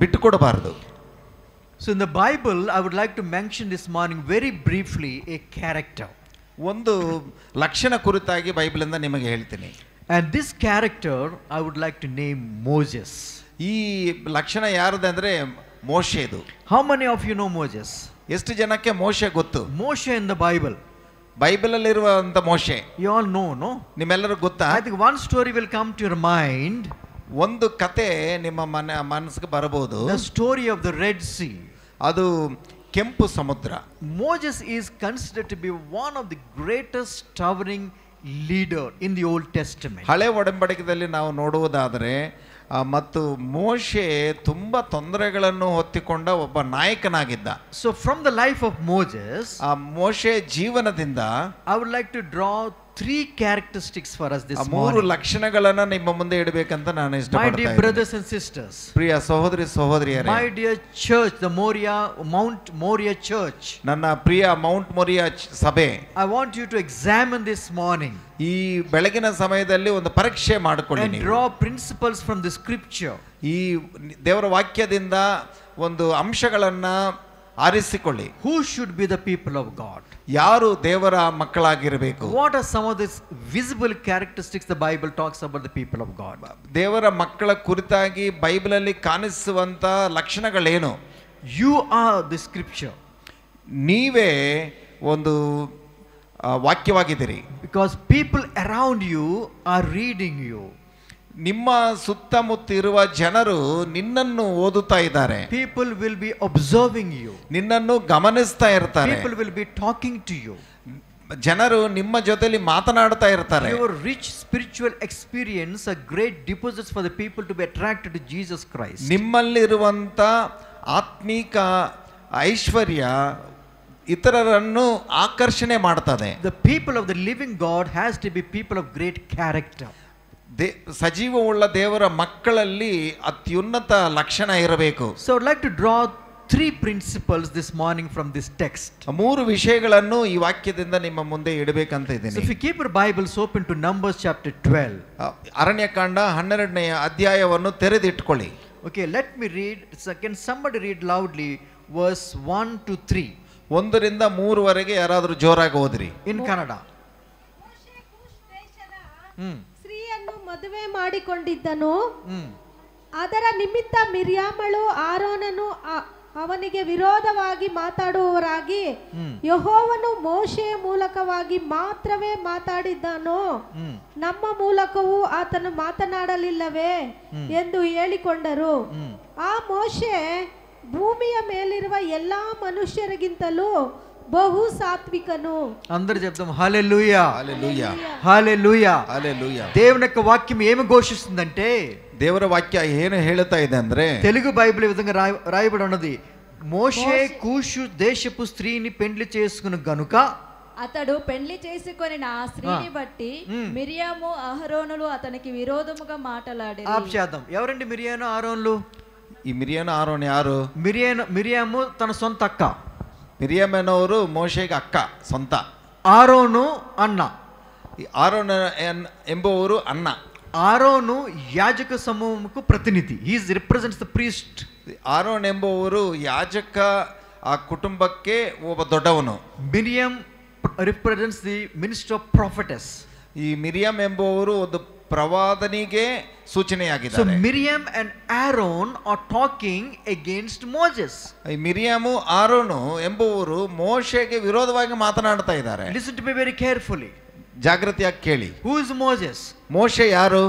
ಬಿಟ್ಟುಕೊಡಬಾರದು. So in the Bible, I would like to mention this morning very briefly a character. ಒಂದು ಲಕ್ಷಣ ಕುರಿತಾಗಿ ಬೈಬಲಿಂದ ನಿಮಗೆ ಹೇಳ್ತೀನಿ. And this character I would like to name Moses. ಈ ಲಕ್ಷಣ ಯಾರದು ಅಂದರೆ ಮೋಶೆದು. How many of you know Moses? ಎಷ್ಟು ಜನಕ್ಕೆ ಮೋಶೆ ಗೊತ್ತು? Moshe in the Bible. ಬೈಬಲಲ್ಲಿರುವಂಥ ಮೋಶೆ You all know, no? ನಿಮ್ಮೆಲ್ಲರಿಗೂ ಗೊತ್ತಾ? I think one story will come to your mind. ಒಂದು ಕತೆ ನಿಮ್ಮ ಮನಸ್ಸಿಗೆ ಬರಬಹುದು. The story of the Red Sea. ಅದು ಕೆಂಪು ಸಮುದ್ರ. Moses is considered to be one of the greatest towering leader in the Old Testament. ಹಳೆ ಒಡಂಬಡಿಕೆಯಲ್ಲಿ ನಾವು ನೋಡುವುದಾದರೆ ಮತ್ತು ಮೋಶೆ ತುಂಬಾ ತೊಂದರೆಗಳನ್ನು ಹೊತ್ತಿಕೊಂಡ ಒಬ್ಬ ನಾಯಕನಾಗಿದ್ದ. So from the life of Moses, ಆ ಮೋಶೆ ಜೀವನದಿಂದ I would like to draw 3 characteristics for us this ಮೂರು morning. ಲಕ್ಷಣಗಳನ್ನ ನಿಮ್ಮ ಮುಂದೆ ಇಡಬೇಕಂತ ನಾನು My ಇಷ್ಟಪಡ್ತಾ dear ಇದ್ದೀನಿ. brothers and sisters, ಪ್ರಿಯ ಸಹೋದರಿ ಸಹೋದರಿಯರೇ, my dear church, the Mount Moriah Church, ನನ್ನ ಪ್ರಿಯ ಮೌಂಟ್ ಮೊರಿಯಾ ಸಭೆ, I want you to examine this morning ಈ ಬೆಳಗಿನ ಸಮಯದಲ್ಲಿ ಒಂದು ಪರೀಕ್ಷೆ ಮಾಡಿಕೊಳ್ಳಿ. and ನೀವು draw principles from the scripture. ಈ ದೇವರ ವಾಕ್ಯದಿಂದ ಒಂದು ಅಂಶಗಳನ್ನ ಆರಿಸಿಕೊಳ್ಳಿ. Who should be the people of God? ಯಾರು ದೇವರ ಮಕ್ಕಳಾಗಿರಬೇಕು? What are some of these visible characteristics the Bible talks about the people of God? ದೇವರ ಮಕ್ಕಳ ಕುರಿತಾಗಿ ಬೈಬಲಲ್ಲಿ ಕಾಣಿಸುವಂತ ಲಕ್ಷಣಗಳೇನು? You are the scripture. ನೀವೇ ಒಂದು ವಾಕ್ಯವಾಗಿದ್ದೀರಿ. Because people around you are reading you. ನಿಮ್ಮ ಸುತ್ತಮುತ್ತ ಇರುವ ಜನರು ನಿನ್ನನ್ನು ಓದುತ್ತಾ ಇದ್ದಾರೆ. People will be observing you. ನಿನ್ನನ್ನು ಗಮನಿಸ್ತಾ ಇರ್ತಾರೆ. People will be talking to you. ಜನರು ನಿಮ್ಮ ಜೊತೆಲಿ ಮಾತನಾಡ್ತಾ ಇರ್ತಾರೆ. Your rich spiritual experience are great deposits for the people to be attracted to Jesus Christ. ನಿಮ್ಮಲ್ಲಿರುವಂತ ಆತ್ಮೀಕ ಐಶ್ವರ್ಯ ಇತರರನ್ನು ಆಕರ್ಷಣೆ ಮಾಡ್ತದೆ. The people of the living God has to be people of great character. ಸಜೀವವುಳ್ಳ ದೇವರ ಮಕ್ಕಳಲ್ಲಿ ಅತ್ಯುನ್ನತ ಲಕ್ಷಣ ಇರಬೇಕು. So I'd like to draw 3 principles this morning from this text. ಮೂರು ವಿಷಯಗಳನ್ನು ಈ ವಾಕ್ಯದಿಂದ ನಿಮ್ಮ ಮುಂದೆ ಇಡಬೇಕಂತ So ಇದ್ದೀನಿ. if you keep your Bibles open to Numbers chapter 12. Aranya Kanda 12ನೇ ಅಧ್ಯಾಯವನ್ನು ತೆರೆದಿಟ್ಕೊಳ್ಳಿ. Okay, let me read. Can somebody read loudly verse 1 to 3 1ರಿಂದ 3ವರೆಗೆ ಯಾರಾದರೂ ಜೋರಾಗಿ ಓದ್ರಿ. in Kannada. ಸ್ತ್ರೀಯನ್ನು ಮದುವೆ ಮಾಡಿಕೊಂಡಿದ್ದನು. ಅದರ ನಿಮಿತ್ತ ಮಿರ್ಯಾಮಳು ಆರೋನನು ಅವನಿಗೆ ವಿರೋಧವಾಗಿ ಮಾತಾಡುವವರಾಗಿ ಯೆಹೋವನು ಮೋಶೆಯ ಮೂಲಕವಾಗಿ ಮಾತ್ರವೇ ಮಾತಾಡಿದ್ದನು, ನಮ್ಮ ಮೂಲಕವೂ ಆತನು ಮಾತನಾಡಲಿಲ್ಲವೇ ಎಂದು ಹೇಳಿಕೊಂಡರು. ಆ ಮೋಶೆ ಭೂಮಿಯ ಮೇಲಿರುವ ಎಲ್ಲಾ ಮನುಷ್ಯರಿಗಿಂತಲೂ ಬಹು ಸಾತ್ವಿಕನು. అందరూ చెప్దాం హల్లెలూయా హల్లెలూయా హల్లెలూయా హల్లెలూయా. దేవుని యొక్క వాక్యం ఏమి ఘోషిస్తుందంటే, ದೇವರ ವಾಕ್ಯ ಏನು ಹೇಳುತ್ತಾ ಇದೆ ಅಂದ್ರೆ, తెలుగు బైబిల్ ఈ విధంగా రాయబడి ఉన్నది, మోషే కూషు దేశపు స్త్రీని పెండ్లి చేసుకుని గనుక అతడు పెళ్లి చేసుకొని ఆ స్త్రీని బట్టి మిరియాము అహరోనులు అతనికి విరోధముగా మాట్లాడారు. ఆప్ చేద్దాం. ఎవరండి మిరియాను ఆరోన్లు? ಈ ಮಿರಿಯಾನ ಆರೋನ್ ಯಾರು? మిరియాము తన సొంత అక్క. ಮಿರಿಯಮ್ಮನವರು ಮೋಶೆಗೆ ಅಕ್ಕ ಸ್ವಂತ. ಆರೋನು ಅಣ್ಣ. ಆರೋನ್ ಎಂಬುವರು ಅಣ್ಣ. ಆರೋನು ಯಾಜಕ ಸಮೂಹಕ್ಕೆ ಪ್ರತಿನಿಧಿ. he represents the priest. Aaron ಎಂಬುವರು ಯಾಜಕ ಆ ಕುಟುಂಬಕ್ಕೆ ಒಬ್ಬ ದೊಡ್ಡವನು. Miriam represents the minister of prophetess. ಈ ಮಿರಿಯಂ ಎಂಬುವರು ಒಂದು ಪ್ರವಾದನಿಗೆ ಸೂಚನೆಯಾಗಿದ್ದಾರೆ. So Miriam and Aaron are talking against Moses. ಈ ಮಿರಿಯಮು ಆರೋನು ಎಂಬುವರು ಮೋಶೆಗೆ ವಿರೋಧವಾಗಿ ಮಾತನಾಡ್ತಾ ಇದ್ದಾರೆ. Listen to me very carefully. ಜಾಗೃತಿಯಾಗಿ ಕೇಳಿ. Who is Moses? ಮೋಶೆ ಯಾರು?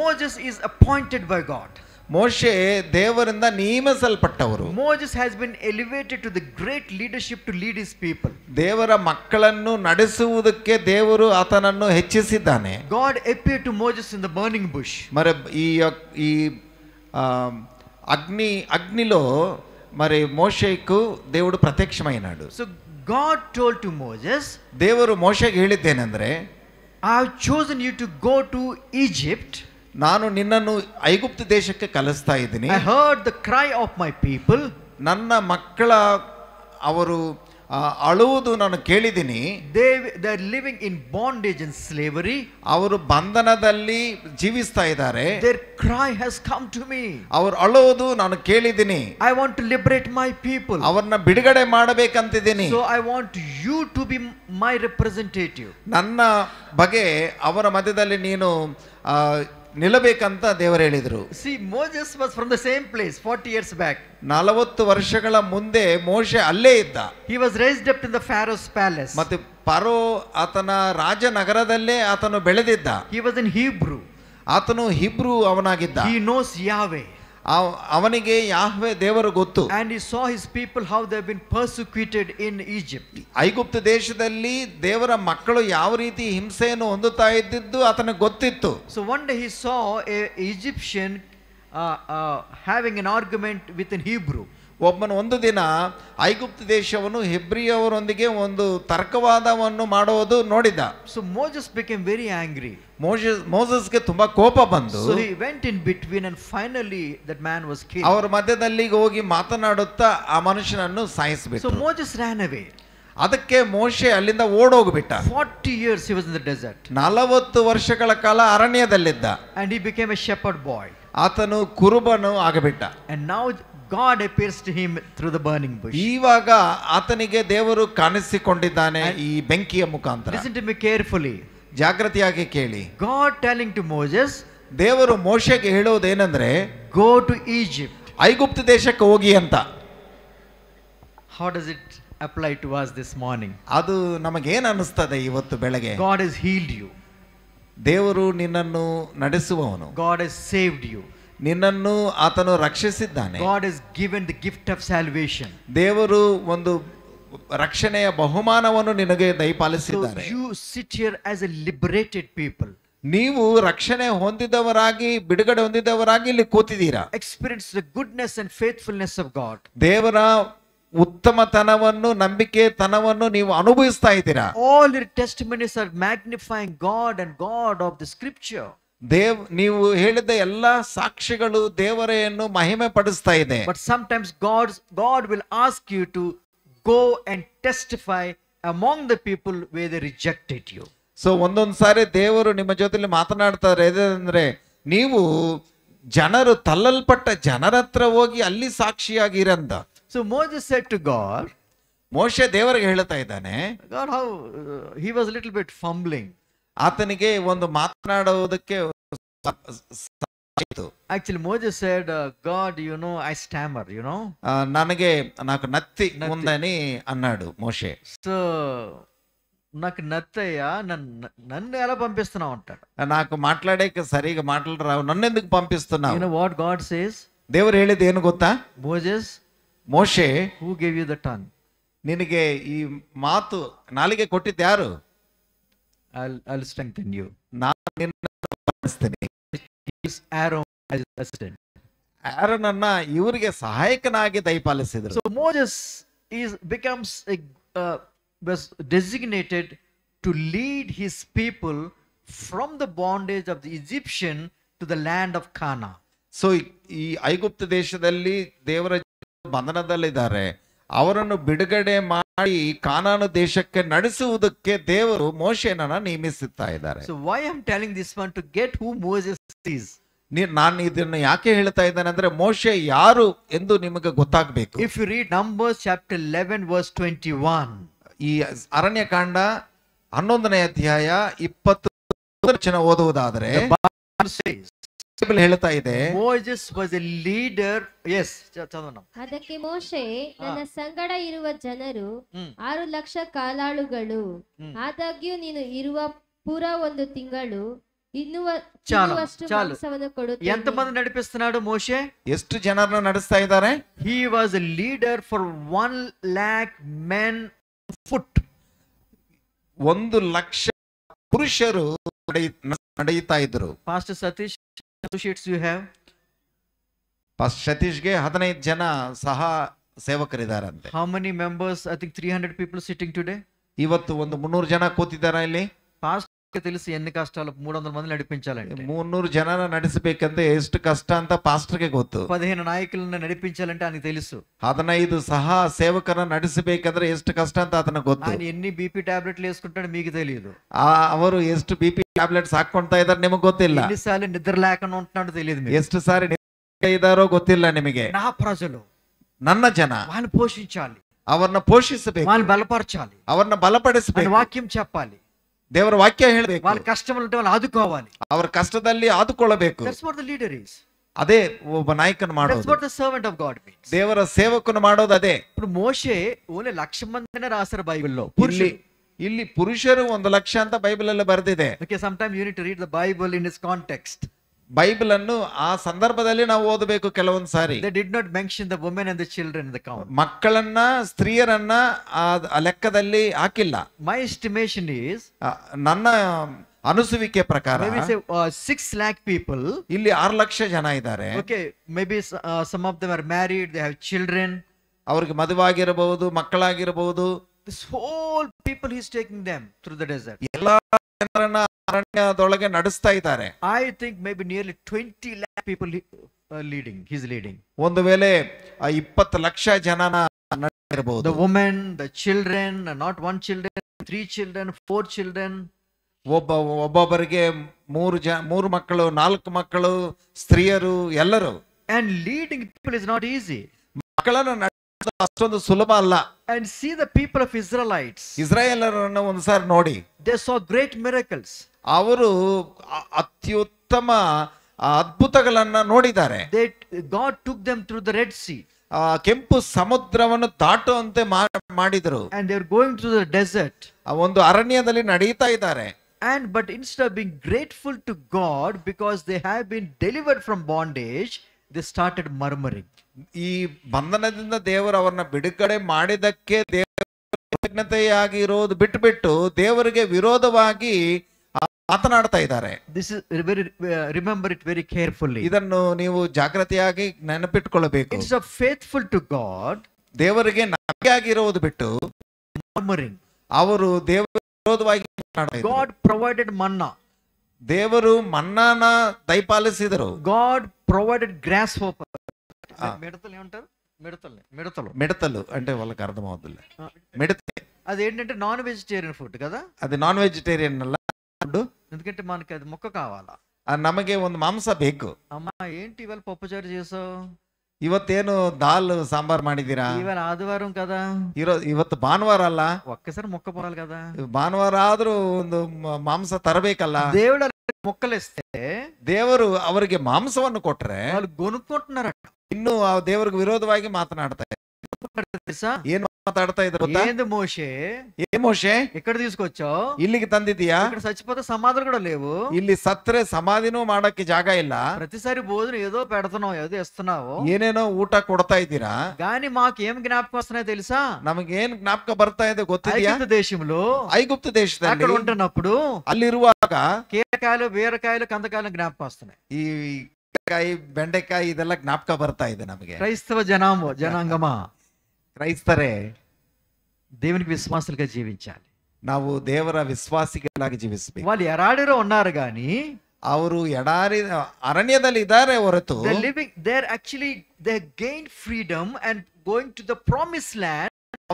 Moses is appointed by God. ಮೋಶೆ ದೇವರಿಂದ ನೇಮಿಸಲ್ಪಟ್ಟವರು. Moses has been elevated to the great leadership to lead his people. ದೇವರ ಮಕ್ಕಳನ್ನು ನಡೆಸುವುದಕ್ಕೆ ದೇವರು ಆತನನ್ನು ಹೆಚ್ಚಿಸಿದ್ದಾನೆ. God appeared to Moses in the burning bush. మరి ఈ అగ్నిలో మరి మోషేకు దేవుడు ప్రత్యక్షమైనాడు. So God told to Moses, ದೇವರು ಮೋಶೆಗೆ ಹೇಳಿದ್ದೇನೆಂದ್ರೆ, I have chosen you to go to Egypt. ನಾನು ನಿನ್ನನ್ನು ಐಗುಪ್ತ ದೇಶಕ್ಕೆ ಕಳಿಸ್ತಾ ಇದ್ದೀನಿ. I heard the cry of my people. ನನ್ನ ಮಕ್ಕಳ ಅವರು ಅಳುವುದು ನಾನು ಕೇಳಿದ್ದೀನಿ. They are living in bondage and slavery. ಅವರು ಬಂಧನದಲ್ಲಿ ಜೀವಿಸ್ತಾ ಇದ್ದಾರೆ. Their cry has come to me. ಅವರು ಅಳುವುದು ನಾನು ಕೇಳಿದ್ದೀನಿ. I want to liberate my people. ಅವರನ್ನ ಬಿಡುಗಡೆ ಮಾಡಬೇಕಂತಿದ್ದೀನಿ. So I want you to be my representative. ನನ್ನ ಬಗ್ಗೆ ಅವರ ಮಧ್ಯದಲ್ಲಿ ನೀನು ನಿಲ್ಲಬೇಕಂತ ದೇವರು ಹೇಳಿದರು. See, Moses was from the same place 40 years back. 40 ವರ್ಷಗಳ ಮುಂದೆ ಮೋಶೆ ಅಲ್ಲೇ ಇದ್ದ. He was raised up in the Pharaoh's palace. ಮತ್ತೆ ಫರೋ ಆತನ ರಾಜನಗರದಲ್ಲೇ ಆತನು ಬೆಳೆದಿದ್ದ. He was in Hebrew. ಆತನು ಹಿಬ್ರೂ ಅವನಾಗಿದ್ದ. He knows Yahweh. ಅವನಿಗೆ ಯಾಹ್ವೆ ದೇವರು ಗೊತ್ತು. And he saw his people how they have been persecuted in Egypt. ಐಗುಪ್ತ ದೇಶದಲ್ಲಿ ದೇವರ ಮಕ್ಕಳು ಯಾವ ರೀತಿ ಹಿಂಸೆಯನ್ನು ಹೊಂದುತ್ತಾ ಇದ್ದಿದ್ದು ಆತನಿಗೆ ಗೊತ್ತಿತ್ತು. So one day he saw a Egyptian having an argument with an Hebrew. ಒಬ್ಬನು ಒಂದು ದಿನ ಐಗುಪ್ತ ದೇಶವನ್ನು ಹೆಬ್ರಿಯವರೊಂದಿಗೆ ಒಂದು ತರ್ಕವಾದವನ್ನು ಮಾಡುವುದು ನೋಡಿದ. So Moses became very angry. ಮೋಸಸ್ಗೆ ತುಂಬಾ ಕೋಪ ಬಂದು, So he went in between and finally that man was killed. ಅವರ ಮಧ್ಯದಲ್ಲಿ ಹೋಗಿ ಮಾತನಾಡುತ್ತಾ ಆ ಮನುಷ್ಯನನ್ನು ಸಾಯಿಸಿಬಿಟ್ರು. So Moses ran away. ಅದಕ್ಕೆ ಮೋಶೆ ಅಲ್ಲಿಂದ ಓಡೋಗ್ಬಿಟ್ಟ. 40 years he was in the desert. 40 ವರ್ಷಗಳ ಕಾಲ ಅರಣ್ಯದಲ್ಲಿದ್ದ. And he became a shepherd boy. ಆತನು ಕುರುಬನು ಆಗಬಿಟ್ಟ. And now God appears to him through the burning bush. ಇವಾಗ ಆತನಿಗೆ ದೇವರು ಕಾಣಿಸಿಕೊಂಡಿದ್ದಾನೆ ಈ ಬೆಂಕಿಯ ಮುಖಾಂತರ. Listen to me carefully. ಜಾಗೃತಿಯಾಗಿ ಕೇಳಿ. God telling to Moses, ದೇವರು ಮೋಶೆಗೆ ಹೇಳೋದೇನೆಂದ್ರೆ, go to Egypt. ಐಗುಪ್ತ ದೇಶಕ್ಕೆ ಹೋಗಿ ಅಂತ. How does it apply to us this morning? ಅದು ನಮಗೇನು ಅನಿಸ್ತದೆ ಇವತ್ತು ಬೆಳಗ್ಗೆ? God has healed you. ದೇವರು ನಿನ್ನನ್ನು ನಡೆಸುವವನು. God has saved you. ನಿನ್ನನ್ನು ಆತನು ರಕ್ಷಿಸಿದ್ದಾನೆ. God has given the gift of salvation. ದೇವರು ಒಂದು ರಕ್ಷಣೆಯ ಬಹುಮಾನವನ್ನು ನಿನಗೆ So ದಯಪಾಲಿಸಿದ್ದಾನೆ. you sit here as a liberated people. ನೀವು ರಕ್ಷಣೆ ಹೊಂದಿದವರಾಗಿ, ಬಿಡುಗಡೆ ಹೊಂದಿದವರಾಗಿ ಇಲ್ಲಿ ಕೂತಿದ್ದೀರಾ. Experience the goodness and faithfulness of God. ದೇವರ ಉತ್ತಮತನವನ್ನು, ನಂಬಿಕೆತನವನ್ನು ನೀವು ಅನುಭವಿಸ್ತಾ ಇದ್ದೀರಾ. All your testimonies are magnifying God and God of the scripture. ನೀವು ಹೇಳಿದ ಎಲ್ಲಾ ಸಾಕ್ಷಿಗಳು ದೇವರೆಯನ್ನು ಮಹಿಮೆ ಪಡಿಸ್ತಾ ಇದೆ. But sometimes God will ask you to go and testify among the people where they rejected you. So ಒಂದೊಂದು ಸಾರಿ ದೇವರು ನಿಮ್ಮ ಜೊತೆಲಿ ಮಾತನಾಡ್ತಾರೆ ಅಂದ್ರೆ, ನೀವು ಜನರು ತಳ್ಳಲ್ಪಟ್ಟ ಜನರ ಹತ್ರ ಹೋಗಿ ಅಲ್ಲಿ ಸಾಕ್ಷಿಯಾಗಿರಂದ. So Moses said to God, ಮೋಶೆ ದೇವರಿಗೆ ಹೇಳ್ತಾ ಇದ್ದಾನೆ, God, how he was a little bit fumbling. ಆತನಿಗೆ ಒಂದು ಮಾತನಾಡುವುದಕ್ಕೆ Actually Moses said, God, you know, I stammer, you know. ನನಗೆ నాకు నత్తి ఉందని అన్నాడు మోషే. So నాకు నత్తయ్యా, నన్ను ఎలా పంపిస్తున్నావు అంటాడు. నాకు మాట్లాడేకి సరిగా మాటలు రావు, నన్ను ఎందుకు పంపిస్తున్నావు? You know what God says? ದೇವರು ಹೇಳಿದ ಏನು ಗೊತ್ತಾ? Moses, ಮೋಶೆ, who gave you the tongue? ನಿನಗೆ ಈ ಮಾತು ನಾಲಿಗೆ ಕೊಟ್ಟಿದ್ದು ಯಾರು? I'll strengthen you. ನಾನು ನಿನ್ನನ್ನು ಬಲಪಡಿಸ್ತೇನೆ. Aaron as assistant. ಆರೋನನ್ನ ಇವರಿಗೆ ಸಹಾಯಕನಾಗಿ ದಯಪಾಲಿಸಿದರು. So Moses was designated to lead his people from the bondage of the Egyptian to the land of Canaan. So ಈ ಐಗುಪ್ತ ದೇಶದಲ್ಲಿ ದೇವರ ಬಂಧನದಲ್ಲಿದ್ದಾರೆ, ಅವರನ್ನು ಬಿಡುಗಡೆ ಮಾಡಿ ಕಾನಾನು ದೇಶಕ್ಕೆ ನಡೆಸುವುದಕ್ಕೆ ದೇವರು ಮೋಶೆನನ್ನ ನೇಮಿಸುತ್ತಾ ಇದ್ದಾರೆ. So why I'm telling this one, to get who Moses is. ನಾನು ಇದನ್ನು ಯಾಕೆ ಹೇಳ್ತಾ ಇದ್ದೇನೆ ಅಂದ್ರೆ, ಮೋಶೆ ಯಾರು ಎಂದು ನಿಮಗೆ ಗೊತ್ತಾಗಬೇಕು. If you read Numbers chapter 11 verse 21, ಈ ಅರಣ್ಯಕಾಂಡ 11ನೇ ಅಧ್ಯಾಯ 20 ವಚನ ಓದುವುದಾದರೆ, ಬೈಬಲ್ ಹೇಳ್ತಾ ಇದೆ, Moses was a leader. Yes, ಚದೋಣ. ಅದಕ್ಕೆ ಮೋಶೆ, ನನ್ನ ಸಂಗಡ ಇರುವ ಜನರು 6 ಲಕ್ಷ ಕಾಲಾಳುಗಳು, ಆದಾಗ್ಯೂ ನೀನು ಇರುವ ಪೂರ 1 ತಿಂಗಳು ತಿನ್ನುವಷ್ಟು ಮಾಂಸವನ್ನು ಕೊಡುತ್ತೇನೆ. ఎంతమంది నడిపిస్తున్నాడు మోషే? ಎಷ್ಟು ಜನರನ್ನು ನಡೆಸ್ತಾ ಇದ್ದಾರೆ? He was a leader for 1 lakh men foot. 1 lakh ಪುರುಷರು ನಡೆಯುತ್ತಾ ಇದ್ರು. Pastor Satish, associates you have? Pastor ಸತೀಶ್ಗೆ 15 ಜನ ಸಹ ಸೇವಕರಿದ್ದಾರಂತೆ. How many members? I think 300 people sitting today. ಇವತ್ತು ಒಂದು 300 ಜನ ಕೂತಿದ್ದಾರೆ ಇಲ್ಲಿ. Pastor తెలిసి ఎన్ని కష్టాలు 300 మంది నడిపించాలంటే, 300 ಜನನ ನಡೆಸಬೇಕಂದ್ರೆ ಎಷ್ಟು ಕಷ್ಟ ಅಂತ ಪಾಸ್ಟರ್ಗೆ ಗೊತ್ತು. 15 ನಾಯకులను నడిపించాలంటే ఆయనకు తెలుసు. 15 ಸಹ ಸೇವಕರನ್ನ ನಡೆಸಬೇಕಂದ್ರೆ ಎಷ್ಟು ಕಷ್ಟ ಅಂತ ಆತನಿಗೆ ಗೊತ್ತು. ఆయన ఎన్ని బీపీ టాబ్లెట్లు వేసుకుంటాడో మీకు తెలియదు. ಅವರು ಎಷ್ಟು ಬಿಪಿ ಟ್ಯಾಬ್ಲೆಟ್ಸ್ ಹಾಕೊಂತಾ ಇದ್ದಾರೆ ನಿಮಗೆ ಗೊತ್ತಿಲ್ಲ. ఎన్నిసార్లు నిద్ర లేకుండా ఉంటున్నాడో తెలియదు మీకు. ಎಷ್ಟು ಸಾರಿ ನಿದ್ರೆ ಇದ್ದಾರೋ ಗೊತ್ತಿಲ್ಲ ನಿಮಗೆ. నా ప్రజలు, ನನ್ನ ಜನ, వాళ్ళని పోషించాలి, ಅವರನ್ನ ಪೋಷಿಸಬೇಕು, వాళ్ళని బలపరచాలి, ಅವರನ್ನ ಬಲಪಡಿಸಬೇಕು, వాక్యం చెప్పాలి. ದೇವರ ವಾಕ್ಯ ಹೇಳಬೇಕು. వాళ్ళ కష్టంలో ఉంటే వాళ్ళు ఆదుకోవాలి. ಅವರ ಕಷ್ಟದಲ್ಲಿ ಆದುಕೊಳ್ಳಬೇಕು. That's what the leader is. ಅದೇ ಒಬ್ಬ ನಾಯಕನ That's ಮಾಡೋದು. what the servant of God means. ದೇವರ ಸೇವಕನು ಮಾಡೋದು ಅದೇ. ఇప్పుడు మోషే ఓన్లీ 1,00,000 మందినే రాశారు బైబిల్లో. ಇಲ್ಲಿ ಪುರುಷರು 1,00,000 ಅಂತ ಬೈಬಲ್ ಅಲ್ಲಿ ಬರೆದಿದೆ. Okay, sometimes you need to read the Bible in its context. Bible ಅನ್ನು ಆ ಸಂದರ್ಭದಲ್ಲಿ ನಾವು ಓದಬೇಕು ಕೆಲವೊಂದು ಸಾರಿ. They did not mention the women and the children in the count. ಮಕ್ಕಳನ್ನ ಸ್ತ್ರೀಯರನ್ನ ಆ ಲೆಕ್ಕದಲ್ಲಿ ಹಾಕಿಲ್ಲ. My estimation is ನನ್ನ ಅನುಸುವಿಕೆ ಪ್ರಕಾರ maybe say 6 lakh people. ಇಲ್ಲಿ 6 ಲಕ್ಷ ಜನ ಇದ್ದಾರೆ. Okay, maybe some of them are married, they have children. ಅವ್ರಿಗೆ ಮದುವಾಗಿರಬಹುದು, ಮಕ್ಕಳಾಗಿರಬಹುದು. This whole people he's taking them through the desert. ಎಲ್ಲಾ ಜನರನ್ನ ಅರಣ್ಯದೊಳಗೆ ನಡೆಸ್ತಾ ಇದ್ದಾರೆ. I think maybe nearly 20 lakh people he's leading. ಒಂದು ವೇಳೆ 20 ಲಕ್ಷ ಜನನ ನಡೆಸಬಹುದು. The women, the children, not one children, 3 children, 4 children. ಒಬ್ಬೊಬ್ಬರಿಗೆ 3 ಮಕ್ಕಳು, 4 ಮಕ್ಕಳು, ಸ್ತ್ರೀಯರು ಎಲ್ಲರೂ. And leading people is not easy. ಮಕ್ಕಳನ್ನು ನಡೆಸೋದು ಅಷ್ಟೊಂದು ಸುಲಭ ಅಲ್ಲ. And see the people of Israelites. ಇಸ್ರಾಯೇಲರನ್ನು ಒಂದ್ಸಾರಿ ನೋಡಿ. They saw great miracles. ಅವರು ಅತ್ಯುತ್ತಮ ಅದ್ಭುತಗಳನ್ನ ನೋಡಿದ್ದಾರೆ. God took them through the Red Sea. ಕೆಂಪು ಸಮುದ್ರವನ್ನು ದಾಟುವಂತೆ ಮಾಡಿದರು. And they are going through the desert. ಒಂದು ಅರಣ್ಯದಲ್ಲಿ ನಡೀತಾ ಇದ್ದಾರೆ. But instead of being grateful to God because they have been delivered from bondage, they started murmuring. ಈ ಬಂಧನದಿಂದ ದೇವರು ಅವರನ್ನ ಬಿಡುಗಡೆ ಮಾಡಿದಕ್ಕೆ ಕೃತಜ್ಞತೆಯಾಗಿ ಇರೋದು ಬಿಟ್ಟು ದೇವರಿಗೆ ವಿರೋಧವಾಗಿ ಮಾತನಾಡ್ತಾ ಇದ್ದಾರೆ. This is remember it very carefully. ಇದನ್ನು ನೀವು ಜಾಗೃತಿಯಾಗಿ ನೆನಪಿಟ್ಕೊಳ್ಳಬೇಕು. Instead of faithful to God, ದೇವರಿಗೆ ನಂಬಿಕೆಯಾಗಿರುವುದು ಬಿಟ್ಟು murmuring. ಅವರು ದೇವರ ವಿರೋಧವಾಗಿ ಮಾತನಾಡ್ತಾ ಇದ್ದಾರೆ. God provided manna. ದೇವರು ಮನ್ನಾನ ದಯಪಾಲಿಸಿದರು. God provided grasshopper. ಮಿಡತಲು అంటే వాళ్ళకి అర్థం అవుతుంది. మిడతే అదేంటంటే నాన్ వెజిటేరియన్ ఫుడ్ కదా. అది ನಾನ್ ವೆಜಿಟೇರಿಯನ್ ಅಲ್ಲ ಫುಡ್. ఎందుకంటే మనకి అది మొక్క కావాలా. ನಮಗೆ ಒಂದು ಮಾಂಸ ಬೇಕು. ಅಮ್ಮ ఏంటి ఇవాళ పప్పుచారు చేసావు? ಇವತ್ತೇನು ದಾಲ್ ಸಾಂಬಾರ್ ಮಾಡಿದೀರಾ? ఇవాళ ఆదివారం కదా. ಇವತ್ತು ಭಾನುವಾರ ಅಲ್ಲ. ఒక్కసారి మొక్క పోవాలి కదా. ಭಾನುವಾರ ಆದ್ರೂ ಒಂದು ಮಾಂಸ ತರಬೇಕಲ್ಲ. దేవుడు మొక్కలిస్తే ದೇವರು ಅವರಿಗೆ ಮಾಂಸವನ್ನು ಕೊಟ್ರೆ వాళ్ళు కొనుక్కుంటున్నారట. ಇನ್ನು ಆ ದೇವರಿಗೆ ವಿರೋಧವಾಗಿ ಮಾತನಾಡ್ತಾರೆ. ಏನ್ ಮಾತಾಡ್ತಾ ಇದ್ರು ಗೊತ್ತಾ? ఏంది మోషే, ఏ మోషే ఎక్కడ తీసుకొచ్చావు? ఇల్లికి ತಂದಿದ್ದೀಯಾ? ఇక్కడ చచ్చిపోతే సమాధులు కూడా లేవు. ಇಲ್ಲಿ ಸತ್ರೆ ಸಮಾಧಿನೂ ಮಾಡಕ್ಕೆ ಜಾಗ ಇಲ್ಲ. ప్రతిసారి భోజనం ఏదో పెడుతున్నావు, ఏదో ఇస్తున్నావు, ಏನೇನೋ ಊಟ ಕೊಡ್ತಾ ಇದ್ದೀರಾ. గాని మాకు ఏం జ్ఞాపకం వస్తున్నాయో తెలుసా? ನಮಗೇನ್ ಜ್ಞಾಪಕ ಬರ್ತಾ ಇದೆ ಗೊತ್ತಿದೆಯಾ? ఐగుప్తు దేశంలో, ಐಗುಪ್ತ ದೇಶದಲ್ಲಿ అక్కడ ఉంటున్నప్పుడు ಅಲ್ಲಿರುವಾಗ కీరకాయలు, బీరకాయలు, కందకాయలు జ్ఞాపకం వస్తున్నాయి. ಈ ಕಾಯಿ, ಬೆಂಡೆಕಾಯಿ ಇದೆಲ್ಲ ಜ್ಞಾಪಕ ಬರ್ತಾ ಇದೆ ನಮಗೆ. క్రైస్తవ జనాంగమా, ಕ್ರೈಸ್ತರೇ, దేవునికి విశ్వాసులుగా జీవించాలి. ನಾವು ದೇವರ ವಿಶ್ವಾಸಿಗಳಾಗಿ ಜೀವಿಸಬೇಕು. వాళ్ళు ఎడారిలో ఉన్నారు గాని ಅವರು ಎಡಾರಿ ಅರಣ್ಯದಲ್ಲಿ ಇದ್ದಾರೆ ಹೊರತು they gained freedom and going to the promised land.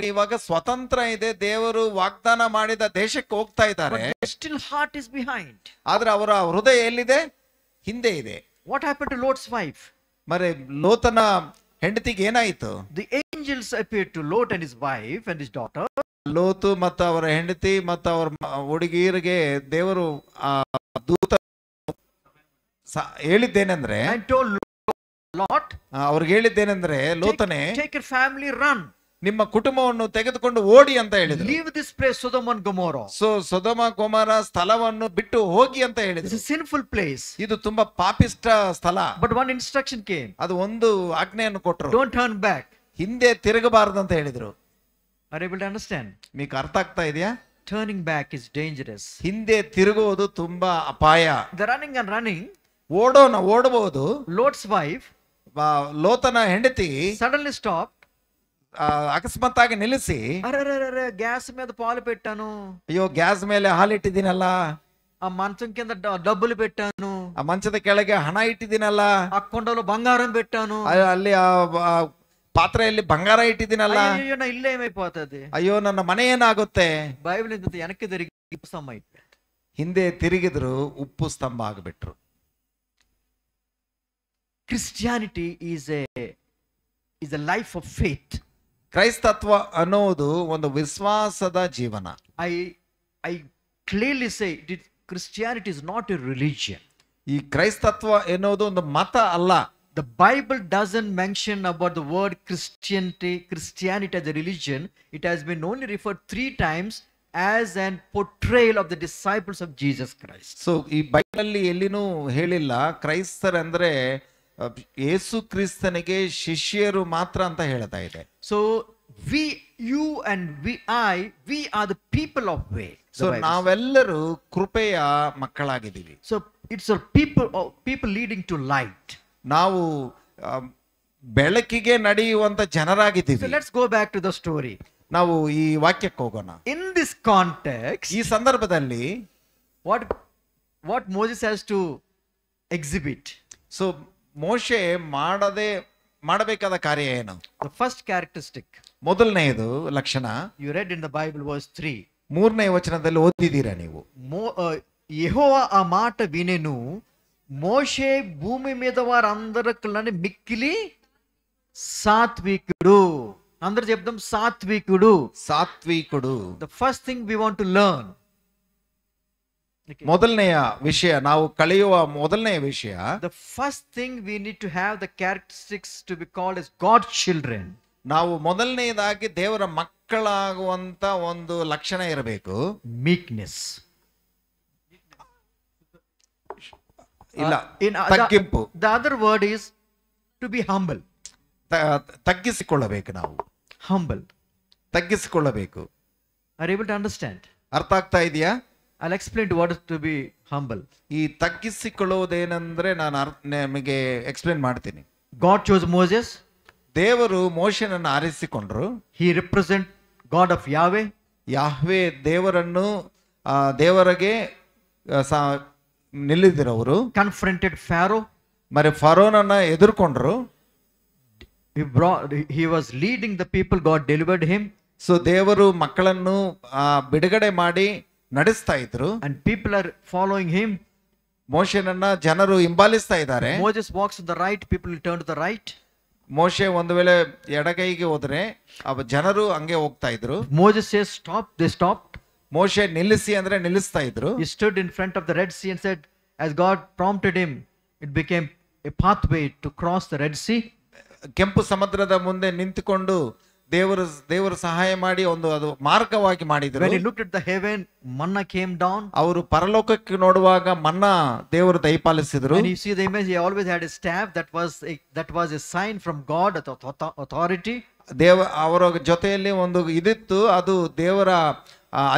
ಇವಾಗ ಸ್ವತಂತ್ರ ಇದೆ, ದೇವರು ವಾಗ್ದಾನ ಮಾಡಿದ ದೇಶಕ್ಕೆ ಹೋಗ್ತಾ ಇದ್ದಾರೆ. Still heart is behind. ಆದ್ರೆ ಅವರ ಹೃದಯ ಎಲ್ಲಿದೆ? ಹಿಂದೆ ಇದೆ. What happened to Lot's wife? ಮರೆ ಲೋತನ ಹೆಂಡತಿಗೆ ಏನಾಯಿತು? The angels appeared to Lot and his wife and his daughter. ಲೋತು ಮತ್ತು ಅವರ ಹೆಂಡತಿ ಮತ್ತು ಅವರ ಹುಡುಗಿಯರಿಗೆ ದೇವರು ದೂತ ಹೇಳಿದ್ದೇನೆಂದ್ರೆ, and told Lot, ಅವ್ರಿಗೆ ಹೇಳಿದ್ದೇನೆಂದ್ರೆ, ಲೋತನೇ, take your family, run. ನಿಮ್ಮ ಕುಟುಂಬವನ್ನು ತೆಗೆದುಕೊಂಡು ಓಡಿ ಅಂತ ಹೇಳಿದ್ರು. Leave this place, Sodom and Gomorrah. ಸೊದೋಮ ಗೊಮೋರ ಸ್ಥಳವನ್ನು ಬಿಟ್ಟು ಹೋಗಿ ಅಂತ ಹೇಳಿದ್ರು. It's a sinful place. ಇದು ತುಂಬಾ ಪಾಪಿಷ್ಟ ಸ್ಥಳ. But one instruction came. ಅದು ಒಂದು ಆಜ್ಞೆಯನ್ನು ಕೊಟ್ಟರು. Don't turn back. ಹಿಂದೆ ತಿರುಗಬಾರದು ಅಂತ ಹೇಳಿದ್ರು. Are you able to understand? మీకు ಅರ್ಥ ಆಗ್ತಾ ಇದೆಯಾ? Turning back is dangerous. ಹಿಂದೆ ತಿರುಗುವುದು ತುಂಬಾ ಅಪಾಯ. The running and running. ಓಡಬಹುದು. Lot's wife, ಲೋತನ ಹೆಂಡತಿ suddenly stopped. ಅಕಸ್ಮಾತ್ ಆಗಿ ನಿಲ್ಲಿಸಿ, అరే గ్యాస్ మీద పాలు పెట్టాను, ಅಯ್ಯೋ ಗ್ಯಾಸ್ ಮೇಲೆ ಹಾಲಿಟ್ಟಿದ್ದೀನಲ್ಲ, ఆ మంచం కింద డబ్బులు పెట్టాను, ಆ ಮಂಚದ ಕೆಳಗೆ ಹಣ ಇಟ್ಟಿದ್ದೀನಲ್ಲ, ఆ కుండలో బంగారం పెట్టాను, ಅಲ್ಲಿ ಆ ಪಾತ್ರೆಯಲ್ಲಿ ಬಂಗಾರ ಇಟ್ಟಿದ್ದೀನಲ್ಲ, అయ్యో నా ఇల్లు ఏమైపోతుంది, ಅಯ್ಯೋ ನನ್ನ ಮನೆ ಏನಾಗುತ್ತೆ? బైబిల్ ఇంత వెనక్కి తిరిగి ಹಿಂದೆ ತಿರುಗಿದ್ರು ಉಪ್ಪು ಸ್ತಂಭ ಆಗಿಬಿಟ್ರು. Christianity is a life of faith. ಕ್ರೈಸ್ತತ್ವ ಅನ್ನೋದು ಒಂದು ವಿಶ್ವಾಸದ ಜೀವನ. I clearly say Christianity is not a religion. ಈ ಕ್ರೈಸ್ತತ್ವ ಎನ್ನುವುದು ಒಂದು ಮತ ಅಲ್ಲ. The Bible doesn't mention about the word Christianity as a religion. It has been only referred 3 times as an portrayal of the disciples of Jesus Christ. So ಈ ಬೈಬಲಲ್ಲಿ ಎಲ್ಲಿನೂ ಹೇಳಿಲ್ಲ ಕ್ರೈಸ್ತರಂದ್ರೆ ಯೇಸು ಕ್ರಿಸ್ತನಿಗೆ ಶಿಷ್ಯರು ಮಾತ್ರ ಅಂತ ಹೇಳ್ತಾ ಇದೆ. So you and we are the people of way. So ನಾವೆಲ್ಲರೂ ಕೃಪೆಯ ಮಕ್ಕಳಾಗಿದ್ದೀವಿ. So it's a people leading to light. ನಾವು ಬೆಳಕಿಗೆ ನಡೆಯುವಂತ ಜನರಾಗಿದ್ದೀವಿ. So let's go back to the story. ನಾವು ಈ ವಾಕ್ಯಕ್ಕೆ ಹೋಗೋಣ. In this context, ಈ ಸಂದರ್ಭದಲ್ಲಿ what Moses has to exhibit? So ಮೋಶೆ ಮಾಡಬೇಕಾದ ಕಾರ್ಯ ಏನು? The first characteristic, ಮೊದಲನೆಯದು ಲಕ್ಷಣ, you read in the Bible verse 3. 3ನೇ ವಚನದಲ್ಲಿ ಓದಿದ್ದೀರಾ ನೀವು. యెహోవా ఆ మాట వినెను, మోషే భూమి మీద వారందరికన్నా మిక్కిలి సాత్వికుడు. అందరూ చెప్దాం సాత్వికుడు. ಸಾತ್ವಿಕುಡು. The first thing we want to learn, ಮೊದಲನೆಯ ವಿಷಯ, ನಾವು ಕಳೆಯುವ ಮೊದಲನೆಯ ವಿಷಯ, the first thing we need to have the characteristics to be called as God's children. ನಾವು ಮೊದಲನೆಯದಾಗಿ ದೇವರ ಮಕ್ಕಳಾಗುವಂತ ಒಂದು ಲಕ್ಷಣ ಇರಬೇಕು. Meekness. ಇಲ್ಲ, ತಗ್ಗಿಂಪು. The other word is to be humble. ತಗ್ಗಿಸಿಕೊಳ್ಳಬೇಕು. ನಾವು Humble. ತಗ್ಗಿಸಿಕೊಳ್ಳಬೇಕು. Are you able to understand? ಅರ್ಥ ಆಗ್ತಾ ಇದೆಯಾ? I'll explain to what is to be humble. ಈ ತಗ್ಗಿಸಿಕೊಳ್ಳುವುದೇನೆಂದ್ರೆ ನಾನು ನಿಮಗೆ ಎಕ್ಸ್ಪ್ಲೇನ್ ಮಾಡ್ತೀನಿ. God chose Moses. ದೇವರು ಮೋಶೆನನ್ನು ಆರಿಸಿಕೊಂಡ್ರು. He represent God of Yahweh. ಯಾಹ್ವೆ ದೇವರನ್ನು ದೇವರಿಗೆ ನಿಲ್ಲಿದಿರೋರು. Confronted Pharaoh. మరి ಫರೋನನ್ನ ಎದುರ್ಕೊಂಡ್ರು. He was leading the people. God delivered him. So ದೇವರು ಮಕ್ಕಳನ್ನು ಬಿಡುಗಡೆ ಮಾಡಿ ನಡೆಸ್ತಾ ಇದ್ರು. And people are following him. ಮೋಶೆನನ್ನ ಜನರು ಹಿಂಬಾಲಿಸ್ತಾ ಇದ್ದಾರೆ. Moses walks to the right, people will turn to the right. ಮೋಶೆ ಒಂದು ವೇಳೆ ಎಡಗೈಗೆ ಹೋದ್ರೆ ಜನರು ಹಂಗೆ ಹೋಗ್ತಾ ಇದ್ರು. Moses says stop, they stopped. ಮೋಶೆ ನಿಲ್ಲಿಸಿ ಅಂದ್ರೆ ನಿಲ್ಲಿಸ್ತಾ ಇದ್ರು. He stood in front of the Red Sea and said, as God prompted him, it became a pathway to cross the Red Sea. ಕೆಂಪು ಸಮುದ್ರದ ಮುಂದೆ ನಿಂತುಕೊಂಡು ದೇವರು ಸಹಾಯ ಮಾಡಿ ಅದು ಮಾರ್ಗವಾಗಿ ಮಾಡಿದ್ರು. When he looked at the heaven, manna came down. ಅವರು ಪರಲೋಕಕ್ಕೆ ನೋಡುವಾಗ ಮನ್ನಾ ದೇವರು ದಯಪಾಲಿಸಿದ್ರು. And you see the image, he always had a staff that was a sign from God, authority. ಅವರ ಜೊತೆಯಲ್ಲಿ ಒಂದು ಇದಿತ್ತು, ಅದು ದೇವರ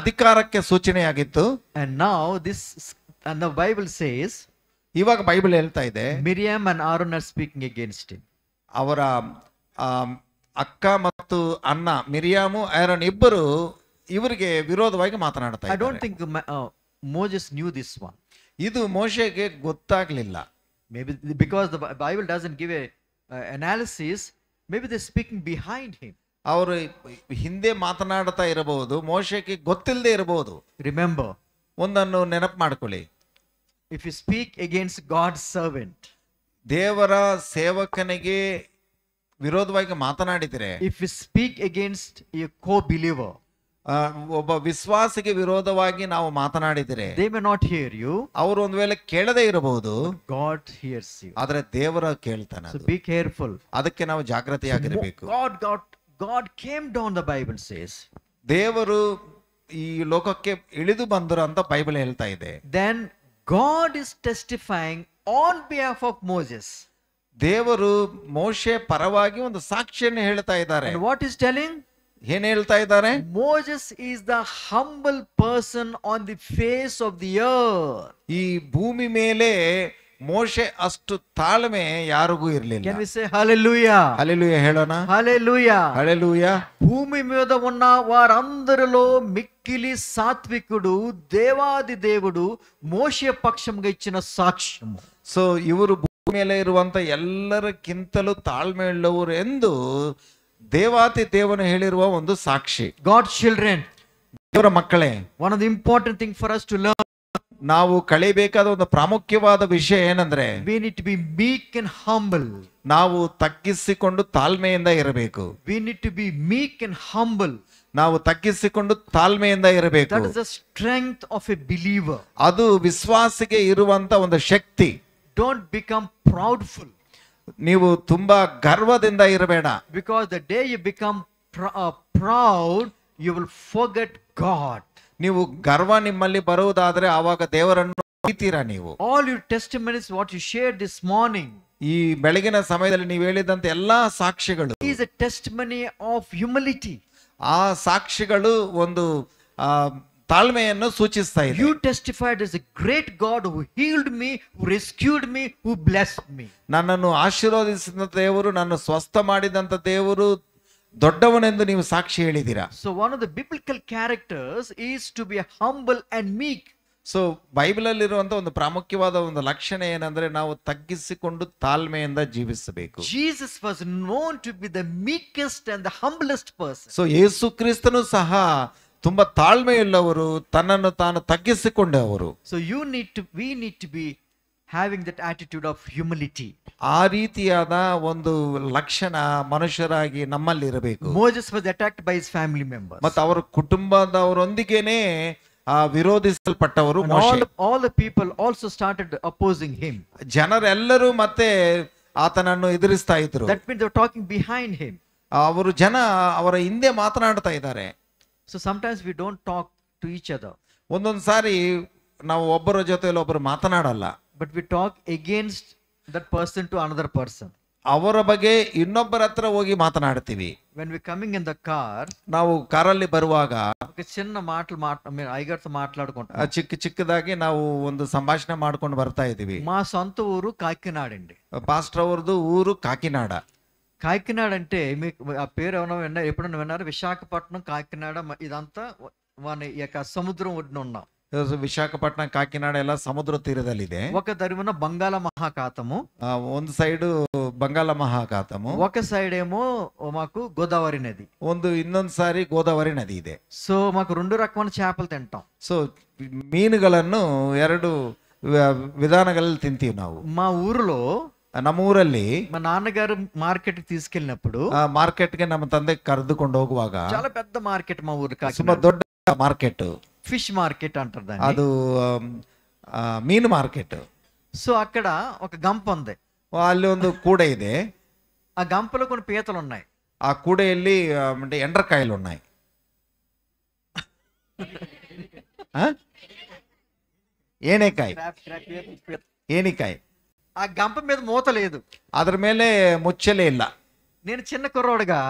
ಅಧಿಕಾರಕ್ಕೆ ಸೂಚನೆಯಾಗಿತ್ತು. And now the Bible says, ಇವಾಗ ಬೈಬಲ್ ಹೇಳ್ತಾ ಇದೆ, Miriam and Aaron are speaking against him. ಅವರ ಅಕ್ಕ ಮತ್ತು ಅಣ್ಣ ಮಿರಿಯಾಮು ಆರೋನ್ ಇಬ್ಬರು ಇವರಿಗೆ ವಿರೋಧವಾಗಿ ಮಾತನಾಡ್ತಾ I ಇದ್ದಾರೆ. don't think Moses knew this one. ಇದು ಮೋಶೆಗೆ ಗೊತ್ತಾಗ್ಲಿಲ್ಲ. Maybe because the Bible doesn't give a analysis, maybe they're speaking behind him. ಅವರು ಹಿಂದೆ ಮಾತನಾಡ್ತಾ ಇರಬಹುದು, ಮೋಶೆಗೆ ಗೊತ್ತಿಲ್ಲದೆ ಇರಬಹುದು. Remember, ಒಂದನ್ನು ನೆನಪು ಮಾಡ್ಕೊಳ್ಳಿ, if you speak against God's servant, ದೇವರ ಸೇವಕನಿಗೆ ವಿರೋಧವಾಗಿ ಮಾತನಾಡಿದರೆ, if you speak against a co-believer, ಒಬ್ಬ ವಿಶ್ವಾಸಿಗೆ ವಿರೋಧವಾಗಿ ನಾವು ಮಾತನಾಡಿದರೆ, they may not hear you, ಅವರು ಒಂದು ವೇಳೆ ಕೇಳದೇ ಇರಬಹುದು, God hears you. ಆದ್ರೆ ದೇವರ ಕೇಳ್ತಾನೆ. So be careful. ಅದಕ್ಕೆ ನಾವು ಜಾಗೃತಿಯಾಗಿರಬೇಕು. God came down, the Bible says. ದೇವರು ಈ ಲೋಕಕ್ಕೆ ಇಳಿದು ಬಂದರು ಅಂತ ಬೈಬಲ್ ಹೇಳ್ತಾ ಇದೆ. Then God is testifying on behalf of Moses. ದೇವರು ಮೋಶೆ ಪರವಾಗಿ ಒಂದು ಸಾಕ್ಷಿಯನ್ನು ಹೇಳ್ತಾ ಇದ್ದಾರೆ. And what is telling? ಏನ್ ಹೇಳ್ತಾ ಇದ್ದಾರೆ? Moses is the humble person on the face of the earth. ಈ ಭೂಮಿ ಮೇಲೆ ಮೋಶೆ ಅಷ್ಟು ತಾಳ್ಮೆ ಯಾರಿಗೂ ಇರಲಿಲ್ಲ. Can we say hallelujah? Hallelujah ಹೇಳೋಣ. Hallelujah. ಹಲ್ಲೆಲೂಯಾ. భూమి మీద ఉన్న వారందరిలో మిక్కిలి సాత్వికుడు దేవాది దేవుడు మోషే పక్షంగా ఇచ్చిన సాక్ష్యము. ಸೊ ಇವರು ಭೂಮಿ ಮೇಲೆ ಇರುವಂತ ಎಲ್ಲರಕ್ಕಿಂತಲೂ ತಾಳ್ಮೆ ಉಳ್ಳವರು ಎಂದು ದೇವಾತಿ ದೇವನು ಹೇಳಿರುವ ಒಂದು ಸಾಕ್ಷಿ. God's children, ದೇವರ ಮಕ್ಕಳೇ, one of the important thing for us to learn, ನಾವು ಕಲಿಬೇಕಾದ ಒಂದು ಪ್ರಾಮುಖ್ಯವಾದ ವಿಷಯ ಏನಂದ್ರೆ, we need to be meek and humble. ನಾವು ತಗ್ಗಿಸಿಕೊಂಡು ತಾಳ್ಮೆಯಿಂದ ಇರಬೇಕು. We need to be meek and humble. ನಾವು ತಗ್ಗಿಸಿಕೊಂಡು ತಾಳ್ಮೆಯಿಂದ ಇರಬೇಕು. That is the strength of a believer. ಅದು ವಿಶ್ವಾಸಿಗೆ ಇರುವಂತ ಒಂದು ಶಕ್ತಿ. Don't become proudful. ನೀವು ತುಂಬಾ ಗರ್ವದಿಂದ ಇರಬೇಡ. Because the day you become proud, you will forget God. ನೀವು ಗರ್ವ ನಿಮ್ಮಲ್ಲಿ ಬರುವುದಾದ್ರೆ ಆವಾಗ ದೇವರನ್ನು ಮರೆತೀರಾ ನೀವು. All your testimonies, what you shared this morning, ಈ ಬೆಳಗಿನ ಸಮಯದಲ್ಲಿ ನೀವು ಹೇಳಿದಂತ ಎಲ್ಲಾ ಸಾಕ್ಷ್ಯಗಳು is a testimony of humility. ಆ ಸಾಕ್ಷಿಗಳು ಒಂದು ತಾಳ್ಮೆಯನ್ನು ಸೂಚಿಸ್ತಾ ಇದೆ. You testified as a great God who healed me, who rescued me, who blessed me. ನನ್ನನ್ನು ಆಶೀರ್ವದಿಸಿದ ದೇವರು, ನನ್ನ ಸ್ವಸ್ಥ ಮಾಡಿದಂತ ದೇವರು ದೊಡ್ಡವನೆಂದು ನೀವು ಸಾಕ್ಷಿ ಹೇಳಿದ್ದೀರಾ. So one of the biblical characters is to be humble and meek. So Bible ಅಲ್ಲಿರುವಂತ ಒಂದು ಪ್ರಾಮುಖ್ಯವಾದ ಒಂದು ಲಕ್ಷಣ ಏನಂದ್ರೆ ನಾವು ತಗ್ಗಿಸಿಕೊಂಡು ತಾಳ್ಮೆಯಿಂದ ಜೀವಿಸಬೇಕು. Jesus was known to be the meekest and the humblest person. So ಯೇಸು ಕ್ರಿಸ್ತನು ಸಹ ತುಂಬಾ ತಾಳ್ಮೆಯುಳ್ಳವರು, ತನ್ನನ್ನು ತಾನು ತಗ್ಗಿಸಿಕೊಂಡವರು. So we need to be having that attitude of humility. ಆ ರೀತಿಯಾದ ಒಂದು ಲಕ್ಷಣ ಮನುಷ್ಯರಾಗಿ ನಮ್ಮಲ್ಲಿ ಇರಬೇಕು. Moses was attacked by his family members. ಮತ್ತು ಅವರ ಕುಟುಂಬದವರೊಂದಿಗೇನೆ ವಿರೋಧಿಸಲ್ಪಟ್ಟವರು ಮೋಶೆ. All the people also started opposing him. ಜನರೆಲ್ಲರೂ ಮತ್ತೆ ಆತನನ್ನು ಎದುರಿಸ್ತಾ ಇದ್ರು. That means they were talking behind him. ಅವರು ಅವರ ಹಿಂದೆ ಮಾತನಾಡ್ತಾ ಇದ್ದಾರೆ. So sometimes we don't talk to each other. ಒಂದೊಂದು ಸಾರಿ ನಾವು ಒಬ್ಬರ ಜೊತೆಯಲ್ಲಿ ಒಬ್ಬರು ಮಾತನಾಡಲ್ಲ. But we talk against that person to another person. ಅವರ ಬಗ್ಗೆ ಇನ್ನೊಬ್ಬರ ಹತ್ರ ಹೋಗಿ ಮಾತನಾಡ್ತೀವಿ. When we coming in the car, ನಾವು ಕಾರಲ್ಲಿ ಬರುವಾಗ చిన్న మాటలు ఐగర్తో మాట్లాడుకుంటాం. ಚಿಕ್ಕದಾಗಿ ನಾವು ಒಂದು ಸಂಭಾಷಣೆ ಮಾಡ್ಕೊಂಡು ಬರ್ತಾ ಇದೀವಿ. మా సొంత ఊరు కాకినాడ అండి. ಪಾಸ್ಟರ್ ಅವ್ರದ್ದು ಊರು ಕಾಕಿನಾಡ. కాకినాడ అంటే మీకు ఆ పేరు ఏమైనా ఎప్పుడన్నా విన్నారా? విశాఖపట్నం కాకినాడ ఇదంతా మన యొక్క సముద్రం ఒడ్డున ఉన్నాం. ವಿಶಾಖಪಟ್ಟಣ ಕಾಕಿನಾಡ ಎಲ್ಲ ಸಮುದ್ರ ತೀರದಲ್ಲಿದೆ. ఒక దరిమున బంగాళ మహాఖాతము, ಒಂದು ಸೈಡ್ ಬಂಗಾಳ ಮಹಾಖಾತము, ఒక సైడ్ ఏమో మాకు గోదావరి నది, ಇನ್ನೊಂದು ಸಾರಿ ಗೋದಾವರಿ ನದಿ ಇದೆ. సో మాకు రెండు రకమైన చేపలు తింటాం. ಸೊ ಮೀನುಗಳನ್ನು ಎರಡು ವಿಧಾನಗಳಲ್ಲಿ ತಿಂತೀವಿ ನಾವು. మా ఊరిలో ನಮ್ಮ ಊರಲ್ಲಿ మా నాన్నగారు మార్కెట్ తీసుకెళ్ళినప్పుడు, ಮಾರ್ಕೆಟ್ಗೆ ನಮ್ಮ ತಂದೆ ಕರೆದುಕೊಂಡು ಹೋಗುವಾಗ, చాలా పెద్ద మార్కెట్ మా ఊరు, ತುಂಬಾ ದೊಡ್ಡ ಮಾರ್ಕೆಟ್, ఫిష్ మార్కెట్ అంటారు దాన్ని. ಅದು ಮೀನು ಮಾರ್ಕೆಟ್. సో అక్కడ ఒక గంప ఉంది. ಅಲ್ಲಿ ಒಂದು ಕೂಡೆ ಇದೆ. ఆ గంపలో కొన్ని పీతలు ఉన్నాయి. ఆ కూಡೆಯಲ್ಲಿ ఎండ్రకాయలు ఉన్నాయి. ಏನೆಕಾಯಿ, ಏನಿಕಾಯಿ. ఆ గంప మీద మూత లేదు, ಅದ್ರ ಮೇಲೆ ಮುಚ್ಚಲೇ ಇಲ್ಲ. నేను చిన్న కుర్రోడుగా,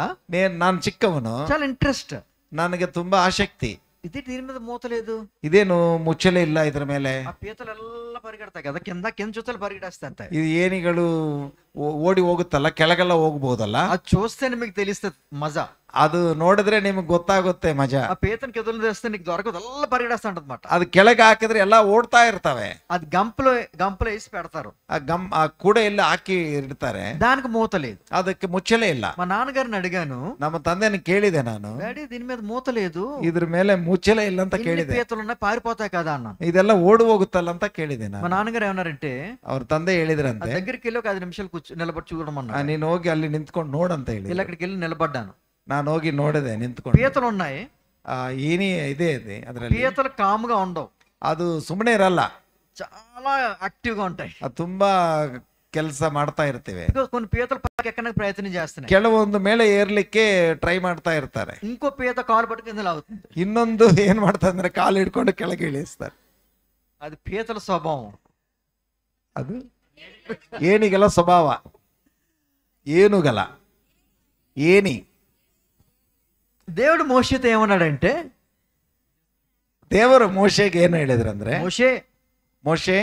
ನಾನು చిಕ್ಕವನು, చాలా ఇంట్రెస్ట్, ನನಗೆ ತುಂಬಾ ಆಸಕ್ತಿ. ఇది దీని మీద మూత లేదు, ಇದೇನು ಮುಚ್ಚಲೇ ಇಲ್ಲ ಇದ್ರ ಮೇಲೆ. ఆ పీతలు ಎಲ್ಲ పరిగెడతాయి కదా, కింద చూతలు పరిగెడేస్తాయి. ಇದು ಏನಿಗಳು ಓಡಿ ಹೋಗುತ್ತಲ್ಲ, ಕೆಳಗೆಲ್ಲ ಹೋಗ್ಬಹುದಲ್ಲ. అది చూస్తేనే మీకు తెలుస్తుంది మజా. ಅದು ನೋಡಿದ್ರೆ ನಿಮ್ಗೆ ಗೊತ್ತಾಗುತ್ತೆ ಮಜಾ. ఆ పీతను కెదులు తెస్తే నీకు దొరకదు, ಎಲ್ಲ పరిగెడేస్తా ఉంటదన్నమాట. ಅದು ಕೆಳಗೆ ಹಾಕಿದ್ರೆ ಎಲ್ಲ ಓಡ್ತಾ ಇರ್ತವೆ. అది గంపలో వేసి పెడతారు, ಆ ಕೂಡೆಯಲ್ಲಿ ಹಾಕಿ ಇಡ್ತಾರೆ. దానికి మూత లేదు, ಅದಕ್ಕೆ ಮುಚ್ಚಲೇ ಇಲ್ಲ. మా నాన్నగారిని అడిగాను, ನಮ್ಮ ತಂದೆನ ಕೇಳಿದೆ ನಾನು, డాడీ దీని మీద మూత లేదు, ಇದ್ರ ಮೇಲೆ ಮುಚ್ಚಲೇ ಇಲ್ಲ ಅಂತ ಕೇಳಿದೆ. పీతలు ఉన్నాయి, పారిపోతాయి కదా అన్నాను. ಇದೆಲ್ಲ ಓಡಿ ಹೋಗುತ್ತಲ್ಲ ಅಂತ ಕೇಳಿದೆ ನಾನು. మా నాన్నగారు ఏమన్నారంటే, ಅವ್ರ ತಂದೆ ಹೇಳಿದ್ರಂತೆ, దగ్గరికి వెళ్ళి ఒక 5 నిమిషాలు నిలబడి చూడమన్నా. ನೀನ್ ಹೋಗಿ ಅಲ್ಲಿ ನಿಂತ್ಕೊಂಡು ನೋಡಂತ ಹೇಳಿ. ఇలా అక్కడికి వెళ్ళి నిలబడ్డాను. ನಾನು ಹೋಗಿ ನೋಡಿದೆ ನಿಂತ್ಕೊಂಡು. పీతలు ఉన్నాయి, ಏನಿ ಇದೆ ಅದ್ರಲ್ಲಿ. పీతలు కాముగా ఉండవు, ಅದು ಸುಮ್ಮನೆ ಇರಲ್ಲ, చాలా యాక్టివ్ గా ఉంటాయి. ಅದು ತುಂಬಾ ಕೆಲಸ ಮಾಡ್ತಾ ಇರ್ತೇವೆ. కొన్ని పీతలు పైకి ఎక్కడానికి ప్రయత్నం చేస్తున్నాయి, ಕೆಲವೊಂದು ಮೇಲೆ ಏರ್ಲಿಕ್ಕೆ ಟ್ರೈ ಮಾಡ್ತಾ ಇರ್ತಾರೆ. ఇంకో పీత కాలు పట్టుకుని లాగుతుంది, ಇನ್ನೊಂದು ಏನ್ ಮಾಡ್ತಾ ಅಂದ್ರೆ ಕಾಲು ಹಿಡ್ಕೊಂಡು ಕೆಳಗೆ ಇಳಿಸ್ತಾರೆ. అది పీతల స్వభావం. ಅದು ಏನಿಗೆಲ್ಲ ಸ್ವಭಾವ, ಏನುಗಲ ಏನಿ. దేవుడు మోషేతో ఏమన్నాడంటే, ದೇವರು ಮೋಶೆಗೆ ಏನು ಹೇಳಿದ್ರಂದ್ರೆ, ಮೋಶೆ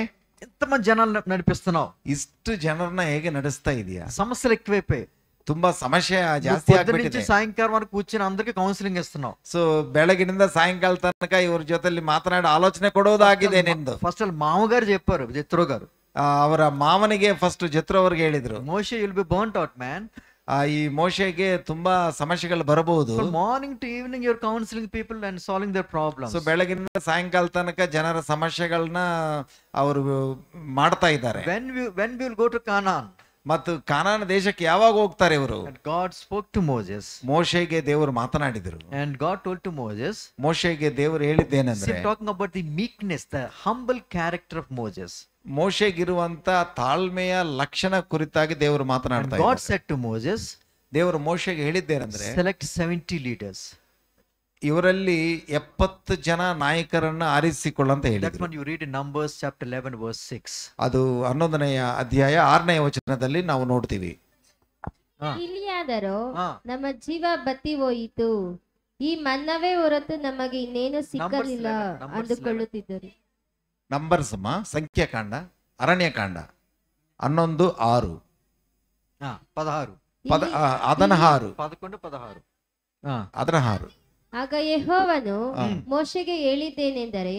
ఎంతమంది జనాలు నడిపిస్తున్నావు, ಇಷ್ಟು ಜನರನ್ನ ಹೇಗೆ ನಡೆಸ್ತಾ ಇದೀಯಾ, సమస్యలు ఎక్కువైపోయి, ತುಂಬಾ ಸಮಸ್ಯೆ ಜಾಸ್ತಿ ಆಗ್ಬಿಟ್ಟಿದೆ. సాయంకాలం వరకు కూర్చొని అందరికి కౌన్సిలింగ్ ఇస్తున్నావు. ಸೊ ಬೆಳಗಿನಿಂದ ಸಾಯಂಕಾಲ ತನಕ ಇವ್ರ ಜೊತೆಲಿ ಮಾತನಾಡಿ ಆಲೋಚನೆ ಕೊಡೋದಾಗಿದೆ ನಿಂದು. ఫస్ట్ మామగారు చెప్పారు, జెత్రో గారు, ಅವರ ಮಾವನಿಗೆ ಫಸ್ಟ್ ಜೆತ್ರೋ ಅವ್ರಿಗೆ ಹೇಳಿದ್ರು, మోషే will be burned out man. ಈ ಮೋಶೆಗೆ ತುಂಬಾ ಸಮಸ್ಯೆಗಳು ಬರಬಹುದು. Morning to evening your counselling people and solving their problems. So ಬೆಳಗಿನಿಂದ ಸಾಯಂಕಾಲ ತನಕ ಜನರ ಸಮಸ್ಯೆಗಳನ್ನ ಅವರು ಮಾಡ್ತಾ ಇದ್ದಾರೆ. when we will go to Canaan, ಮತ್ತು ಕಾನಾನ್ ದೇಶಕ್ಕೆ ಯಾವಾಗ ಹೋಗ್ತಾರೆ ಇವರು? And God spoke to Moses. ಮೋಶೆಗೆ ದೇವರು ಮಾತನಾಡಿದರು. And God told to Moses. ಮೋಶೆಗೆ ದೇವರು ಹೇಳಿದ್ದೇನೆಂದ್ರೆ, talking about the meekness, the humble character of Moses. ಮೋಶೆಗಿರುವಂತ ತಾಳ್ಮೆಯ ಲಕ್ಷಣ ಕುರಿತಾಗಿ ದೇವರು ಮಾತನಾಡ್ತಾ God ಇದ್ದಾರೆ. said to Moses, ದೇವರು ಮೋಶೆಗೆ ಹೇಳಿದ್ದೇನೆಂದ್ರೆ, select 70 leaders. ಇವರಲ್ಲಿ 70 ಜನ ನಾಯಕರನ್ನ ಆರಿಸಿಕೊಳ್ಳಂತ That ಹೇಳಿದ್ರು. one you read in Numbers chapter 11 verse 6. ಅದು 11ನೇ ಅಧ್ಯಾಯ 6ನೇ ವಚನದಲ್ಲಿ ನಾವು ನೋಡ್ತೀವಿ. ಇಲ್ಲಿಯಾದರೂ ನಮ್ಮ ಜೀವ ಬತ್ತಿ ಹೋಯಿತು, ಈ ಮನ್ನವೇ ಹೊರತು ನಮಗೆ ಇನ್ನೇನು ಸಿಕ್ಕಲಿಲ್ಲ ಅಂದುಕೊಳ್ಳುತ್ತಿದ್ದರು. ನಂಬರ್ಸ್ ಸಂಖ್ಯಾಕಾಂಡ, ಅರಣ್ಯಕಾಂಡ 11:6, 16, 16. ಆಗ ಯೆಹೋವನು ಮೋಶೆಗೆ ಹೇಳಿದ್ದೇನೆಂದರೆ,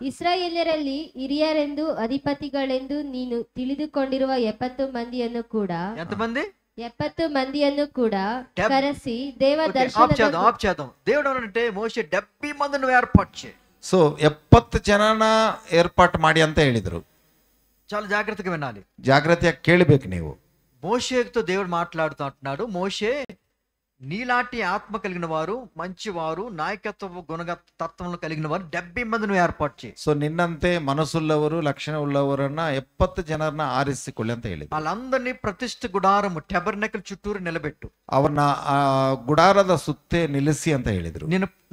ಇಸ್ರಾಯೇಲ್ಯರಲ್ಲಿ ಹಿರಿಯರೆಂದು ಅಧಿಪತಿಗಳೆಂದು ನೀನು ತಿಳಿದುಕೊಂಡಿರುವ 70 ಮಂದಿಯನ್ನು ಕೂಡ 70 ಮಂದಿಯನ್ನು ಕೂಡ ಕರೆಸಿ ದೇವ ದರ್ಶನ. దేవుడు అంటే మోషే 70 మందిని ఏర్పాటు చేయి. ಸೊ 70 ಜನನ ಏರ್ಪಾటు ಮಾಡಿ ಅಂತ ಹೇಳಿದ್ರು. చాలా జాగ్రత్తగా వినాలి, ಜಾಗ್ರತೆಯಾಗಿ ಕೇಳಬೇಕು ನೀವು. మోషేతో దేవుడు మాట్లాడుతూ అంటున్నాడు, మోషే నీలాంటి ఆత్మ కలిగిన వారు, మంచివారు, నాయకత్వ గుణతత్వంలో కలిగిన వారు 70 మందిని ఏర్పాటు చేయి. ಸೊ ನಿನ್ನಂತೆ ಮನಸ್ಸುಳ್ಳವರು, ಲಕ್ಷಣ ಉಳ್ಳವರನ್ನ 70 ಜನರನ್ನ ಆರಿಸಿಕೊಳ್ಳಿ ಅಂತ ಹೇಳಿದ್ರು. వాళ్ళందరినీ ప్రతిష్ఠ గుడారము టెబర్నకల్ చుట్టూరు నిలబెట్టు, ಅವ್ರನ್ನ ಆ ಗುಡಾರದ ಸುತ್ತೆ ನಿಲ್ಲಿಸಿ ಅಂತ ಹೇಳಿದ್ರು.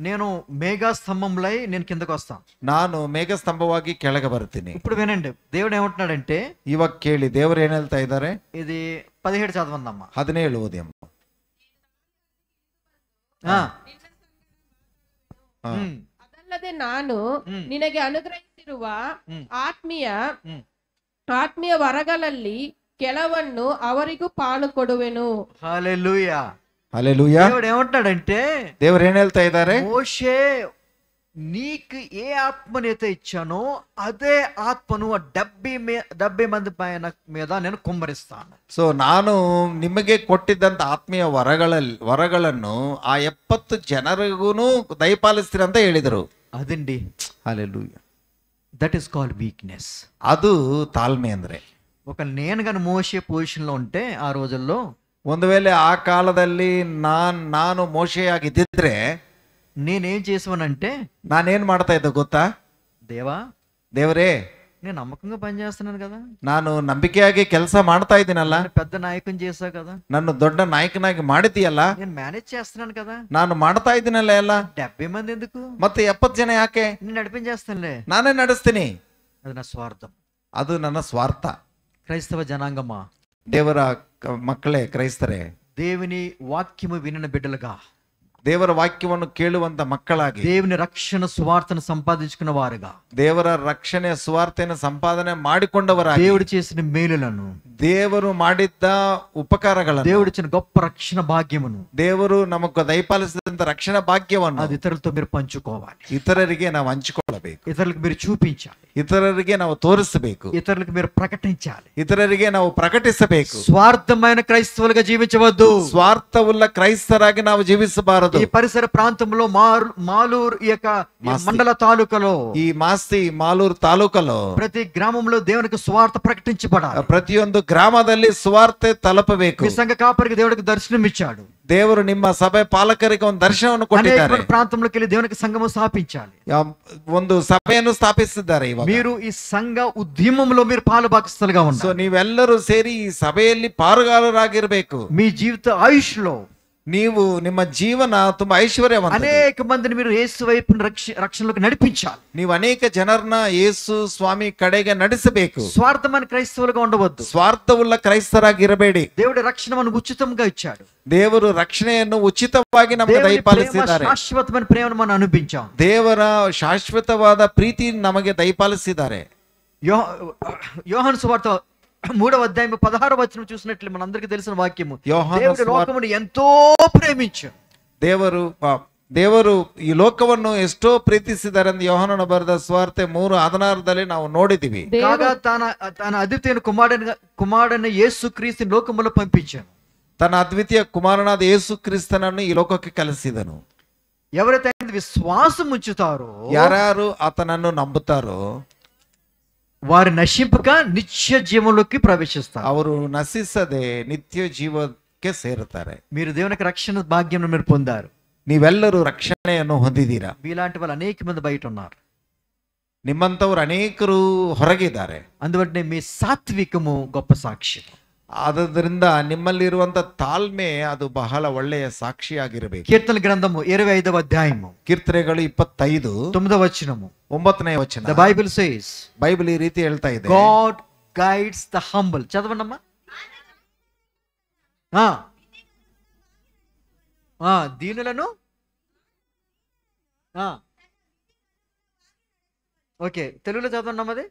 నేను మేఘా స్తంభంలై నేను కిందకు వస్తాను, ನಾನು ಮೇಘಸ್ತಂಭವಾಗಿ ಕೆಳಗೆ ಬರ್ತೀನಿ. ఇప్పుడు వినండి, దేవుడు ఏమంటున్నాడంటే, ಇವಾಗ ಕೇಳಿ ದೇವರು ಏನ್ ಹೇಳ್ತಾ ಇದ್ದಾರೆ. ఇది 17 చదవందమ్మా. 17 ಓದಿ ಅಮ್ಮ. ಅದಲ್ಲದೆ ನಾನು ನಿನಗೆ ಅನುಗ್ರಹಿಸಿರುವ ಆತ್ಮೀಯ ವರಗಳಲ್ಲಿ ಕೆಲವನ್ನು ಅವರಿಗೂ ಪಾಲು ಕೊಡುವೆನು. హల్లెలూయా, హల్లెలూయా. దేవుడు ఏమంటాడంటే, ದೇವರು ಏನ್ ಹೇಳ್ತಾ ಇದ್ದಾರೆ, మోషే నీకు ఏ ఆత్మనైతే ఇచ్చానో అదే ఆత్మను 70 మంది మీద నేను కుమ్మరిస్తాను. ಸೊ ನಾನು ನಿಮಗೆ ಕೊಟ್ಟಿದ್ದಂತ ಆತ್ಮೀಯ ವರಗಳನ್ನು ಆ 70 ಜನರಿಗೂ ದಯಪಾಲಿಸ್ತೀರಿ ಅಂತ ಹೇಳಿದರು. అదండి, hallelujah. That is called weakness. ಅದು ತಾಳ್ಮೆ ಅಂದ್ರೆ. ఒక నేను గాని మోషే పొజిషన్ లో ఉంటే ಆ రోజుల్లో, ಒಂದು ವೇಳೆ ಆ ಕಾಲದಲ್ಲಿ ನಾನು ಮೋಶೆಯಾಗಿದ್ದಿದ್ರೆ నేనేం చేసానంటే, ನಾನೇನ್ ಮಾಡ್ತಾ ಇದ್ದೆ ಗೊತ್ತಾ? ದೇವರೇ, నేను నమ్మకంగా పనిచేస్తున్నాను కదా, ನಾನು ನಂಬಿಕೆಯಾಗಿ ಕೆಲಸ ಮಾಡ್ತಾ ಇದ್ದೀನಲ್ಲ, పెద్ద నాయకుని చేసా కదా, ನನ್ನ ದೊಡ್ಡ ನಾಯಕನಾಗಿ ಮಾಡಿದೀಯಲ್ಲ, నేను మేనేజ్ చేస్తున్నాను కదా, ನಾನು ಮಾಡ್ತಾ ಇದ್ದೀನಲ್ಲ ಎಲ್ಲ, 70 మంది ఎందుకు, ಮತ್ತೆ 70 ಜನ ಯಾಕೆ, నేను నడిపించేస్తానులే, ನಾನೇ ನಡೆಸ್ತೀನಿ. అది నా స్వార్థం, ಅದು ನನ್ನ ಸ್ವಾರ್ಥ. క్రైస్తవ జనాంగమా, ದೇವರ ಮಕ್ಕಳೇ, ಕ್ರೈಸ್ತರೇ, దేవుని వాక్యము వినిన బిడ్డలుగా, ದೇವರ ವಾಕ್ಯವನ್ನು ಕೇಳುವಂತ ಮಕ್ಕಳಾಗಿ, దేవుని రక్షణ సువార్తను సంపాదించుకున్న వారుగా, ದೇವರ ರಕ್ಷಣೆ ಸುವಾರ್ತೆಯನ್ನು ಸಂಪಾದನೆ ಮಾಡಿಕೊಂಡವರಾಗಿ, దేవుడు చేసిన మేలులను, ದೇವರು ಮಾಡಿದ್ದ ಉಪಕಾರಗಳನ್ನು, దేవుడు ఇచ్చిన గొప్ప రక్షణ భాగ్యమును, ದೇವರು ನಮಗೆ ದಯಪಾಲಿಸಿದಂತ ರಕ್ಷಣಾ ಭಾಗ್ಯವನ್ನು అది ఇతరులతో మీరు పంచుకోవాలి. ಇತರರಿಗೆ ನಾವು ಹಂಚಿಕೊಳ್ಳಬೇಕು, ఇతరులకు మీరు చూపించాలి, ಇತರರಿಗೆ ನಾವು ತೋರಿಸಬೇಕು, ఇతరులకు మీరు ప్రకటించాలి, ಇತರರಿಗೆ ನಾವು ಪ್ರಕಟಿಸಬೇಕು. స్వార్థమైన క్రైస్తవులుగా జీవించవద్దు, ಸ್ವಾರ್ಥವುಳ್ಳ ಕ್ರೈಸ್ತರಾಗಿ ನಾವು ಜೀವಿಸಬಾರದು. ఈ పరిసర ప్రాంతంలో మాలూరు ఈ యొక్క మండల తాలూకాలో, ಈ ಮಾಸ್ತಿ ಮಾಲೂರು ತಾಲೂಕಲ್ಲೋ ప్రతి గ్రామంలో దేవునికి స్వార్థ ప్రకటించబడాలి. ಪ್ರತಿಯೊಂದು ಗ್ರಾಮದಲ್ಲಿ ಸುವಾರ್ತೆ ತಲುಪಬೇಕು. మీ సంఘ కాపరికి దేవుడికి దర్శనం ఇచ్చాడు, ದೇವರು ನಿಮ್ಮ ಸಭೆ ಪಾಲಕರಿಗೆ ಒಂದು ದರ್ಶನವನ್ನು ಕೊಟ್ಟಿದ್ದಾರೆ. ప్రాంతంలోకి వెళ్ళి దేవునికి సంఘము స్థాపించాలి, ಒಂದು ಸಭೆಯನ್ನು ಸ್ಥಾಪಿಸಿದ್ದಾರೆ. మీరు ಈ ಸಂಘ ಉದ್ಯಮంలో మీరు పాలుభాగస్తులుగా ఉన్నారు. ಸೊ ನೀವೆಲ್ಲರೂ ಸೇರಿ ಈ ಸಭೆಯಲ್ಲಿ ಪಾಲುಗಾರರಾಗಿರ್ಬೇಕು. మీ జీవిత ఆయుష్లో ನೀವು ನಿಮ್ಮ ಜೀವನ ತುಂಬಾ ಐಶ್ವರ್ಯವಂತ, అనేక మందిని మీరు యేసు వైపు రక్షణలోకి నడిపించాలి. ನೀವು ಅನೇಕ ಜನರನ್ನ ಯೇಸು ಸ್ವಾಮಿ ಕಡೆಗೆ ನಡೆಸಬೇಕು. స్వార్థమైన క్రైస్తవులుగా ఉండవద్దు, ಸ್ವಾರ್ಥವುಳ್ಳ ಕ್ರೈಸ್ತರಾಗಿರಬೇಡಿ. దేవుడి రక్షణ మనకు ఉచితంగా ఇచ్చాడు, ದೇವರು ರಕ್ಷಣೆಯನ್ನು ಉಚಿತವಾಗಿ ನಮಗೆ ದಯಪಾಲಿಸಿದ್ದಾರೆ. ಶಾಶ್ವತమైన ప్రేమను మనం అనుభవించాం, ದೇವರ ಶಾಶ್ವತವಾದ ಪ್ರೀತಿ ನಮಗೆ ದಯಪಾಲಿಸಿದ್ದಾರೆ. యోహాను సువార్త 3వ అధ్యాయం 16వ వచనం చూసినట్లు మనందరికీ తెలిసిన వాక్యము, దేవుడు లోకమును ఎంతో ప్రేమించాడు. ದೇವರು ಈ ಲೋಕವನ್ನು ಎಷ್ಟೋ ಪ್ರೀತಿಸಿದ್ದಾರೆ ಎಂದು ಯೋಹಾನನು ಬರೆದ ಸುವಾರ್ತೆ 3:16 ನಾವು ನೋಡಿದೀವಿ. కాగా తన అద్వితీయ కుమారుడైన యేసుక్రీస్తుని లోకములో పంపించాను. ತನ್ನ ಅದ್ವಿತೀಯ ಕುಮಾರನಾದ ಯೇಸು ಕ್ರಿಸ್ತನನ್ನು ಈ ಲೋಕಕ್ಕೆ ಕಳಿಸಿದನು. ఎవరైతే విశ్వాసం ఉంచుతారో, ಯಾರ್ಯಾರು ಆತನನ್ನು ನಂಬುತ್ತಾರೋ, వారు నశింపక నిత్య జీవంలోకి ప్రవేశిస్తారు. ಅವರು ನಶಿಸದೆ ನಿತ್ಯ ಜೀವಕ್ಕೆ ಸೇರುತ್ತಾರೆ. మీరు దేవునికి రక్షణ భాగ్యం మీరు పొందారు. ನೀವೆಲ್ಲರೂ ರಕ್ಷಣೆಯನ್ನು ಹೊಂದಿದ್ದೀರಾ. మీలాంటి వాళ్ళు అనేక మంది బయట ఉన్నారు. ನಿಮ್ಮಂಥವ್ರು ಅನೇಕರು ಹೊರಗಿದ್ದಾರೆ. అందువల్లనే మీ సాత్వికము గొప్ప సాక్ష్యం. ಆದ್ದರಿಂದ ನಿಮ್ಮಲ್ಲಿರುವಂತ ತಾಳ್ಮೆ ಅದು ಬಹಳ ಒಳ್ಳೆಯ ಸಾಕ್ಷಿಯಾಗಿರಬೇಕು. కీర్తన గ్రంథము 25వ అధ్యాయము ಕೀರ್ತನೆಗಳು 25 9వ వచనము. 9ನೇ ವಚನ. The Bible says, ಬೈಬಲ್ ಈ ರೀತಿ ಹೇಳ್ತಾ ಇದೆ, God guides the humble. చదవండమ్మా. దీనులను ఓకే, తెలుగులో చదవండి అది.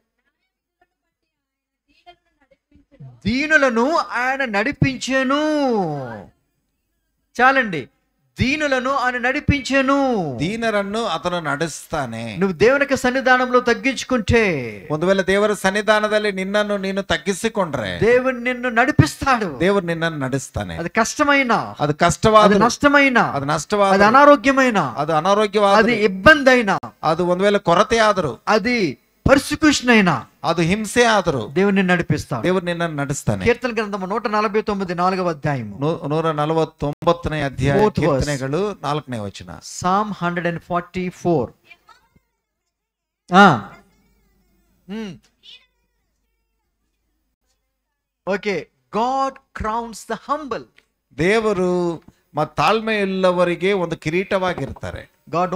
దీనులను ఆయన నడిపించెను. చాలండి. దీనులను ఆయన నడిపించెను. ದೀನರನ್ನು ಆತನು ನಡೆಸ್ತಾನೆ. నువ్వు దేవునికి సన్నిధానంలో తగ్గించుకుంటే, ಒಂದು ವೇಳೆ ದೇವರ ಸನ್ನಿಧಾನದಲ್ಲಿ ನಿನ್ನನ್ನು ನೀನು ತಗ್ಗಿಸಿಕೊಂಡ್ರೆ దేవుడు నిన్ను నడిపిస్తాడు. ದೇವರು ನಿನ್ನನ್ನು ನಡೆಸ್ತಾನೆ. అది కష్టమైన, ಅದು ಕಷ್ಟವಾದ, అది నష్టమైన, ಅದು ನಷ್ಟವಾದ, అది అనారోగ్యమైన, ಅದು ಅನಾರೋಗ್ಯವಾದ, అది ఇబ్బంది అయినా, ಅದು ಒಂದು ವೇಳೆ ಕೊರತೆ ಆದರೂ, అది పర్సిక్యూషన్ అయినా, ಅದು ಹಿಂಸೆ ಆದರೂ దేవుడు నిన్ను నడిపిస్తాడు. ದೇವರು ನಿನ್ನನ್ನು ನಡೆಸ್ತಾನೆ. కీర్తన గ్రంథము 149 4వ అధ్యాయము 149ನೇ ಅಧ್ಯಾಯ, ಕೀರ್ತನೆಗಳು 4ನೇ ವಚನ. Psalm 144. Okay, god crowns the humble. ದೇವರು ತಾಳ್ಮೆ ಇಲ್ಲವರಿಗೆ ಒಂದು ಕಿರೀಟವಾಗಿರ್ತಾರೆ. God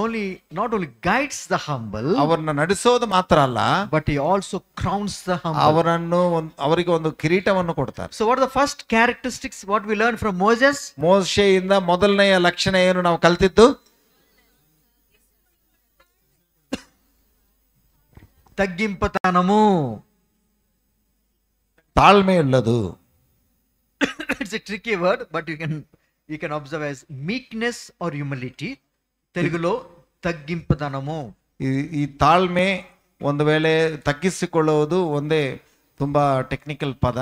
not only guides the humble, ಅವರನ್ನ ನಡೆಸೋದು ಮಾತ್ರ ಅಲ್ಲ, but he also crowns the humble. ಅವರಿಗೆ ಒಂದು ಕಿರೀಟವನ್ನು ಕೊಡ್ತಾರೆ. So what are the first characteristics what we learned from Moses? ಮೋಶೆಯಿಂದ ಮೊದಲನೆಯ ಲಕ್ಷಣ ಏನು ನಾವು ಕಲ್ತಿದ್ದು? ತಗ್ಗಿಂಪತನము, ತಾಳ್ಮೆ ಇಲ್ಲದು. It's a tricky word, but you can observe as meekness or humility. తెలుగులో తగ్గింపదనము. ಈ ತಾಳ್ಮೆ ಒಂದು ವೇಳೆ ತಗ್ಗಿಸಿಕೊಳ್ಳುವುದು ಒಂದೇ ತುಂಬಾ ಟೆಕ್ನಿಕಲ್ ಪದ.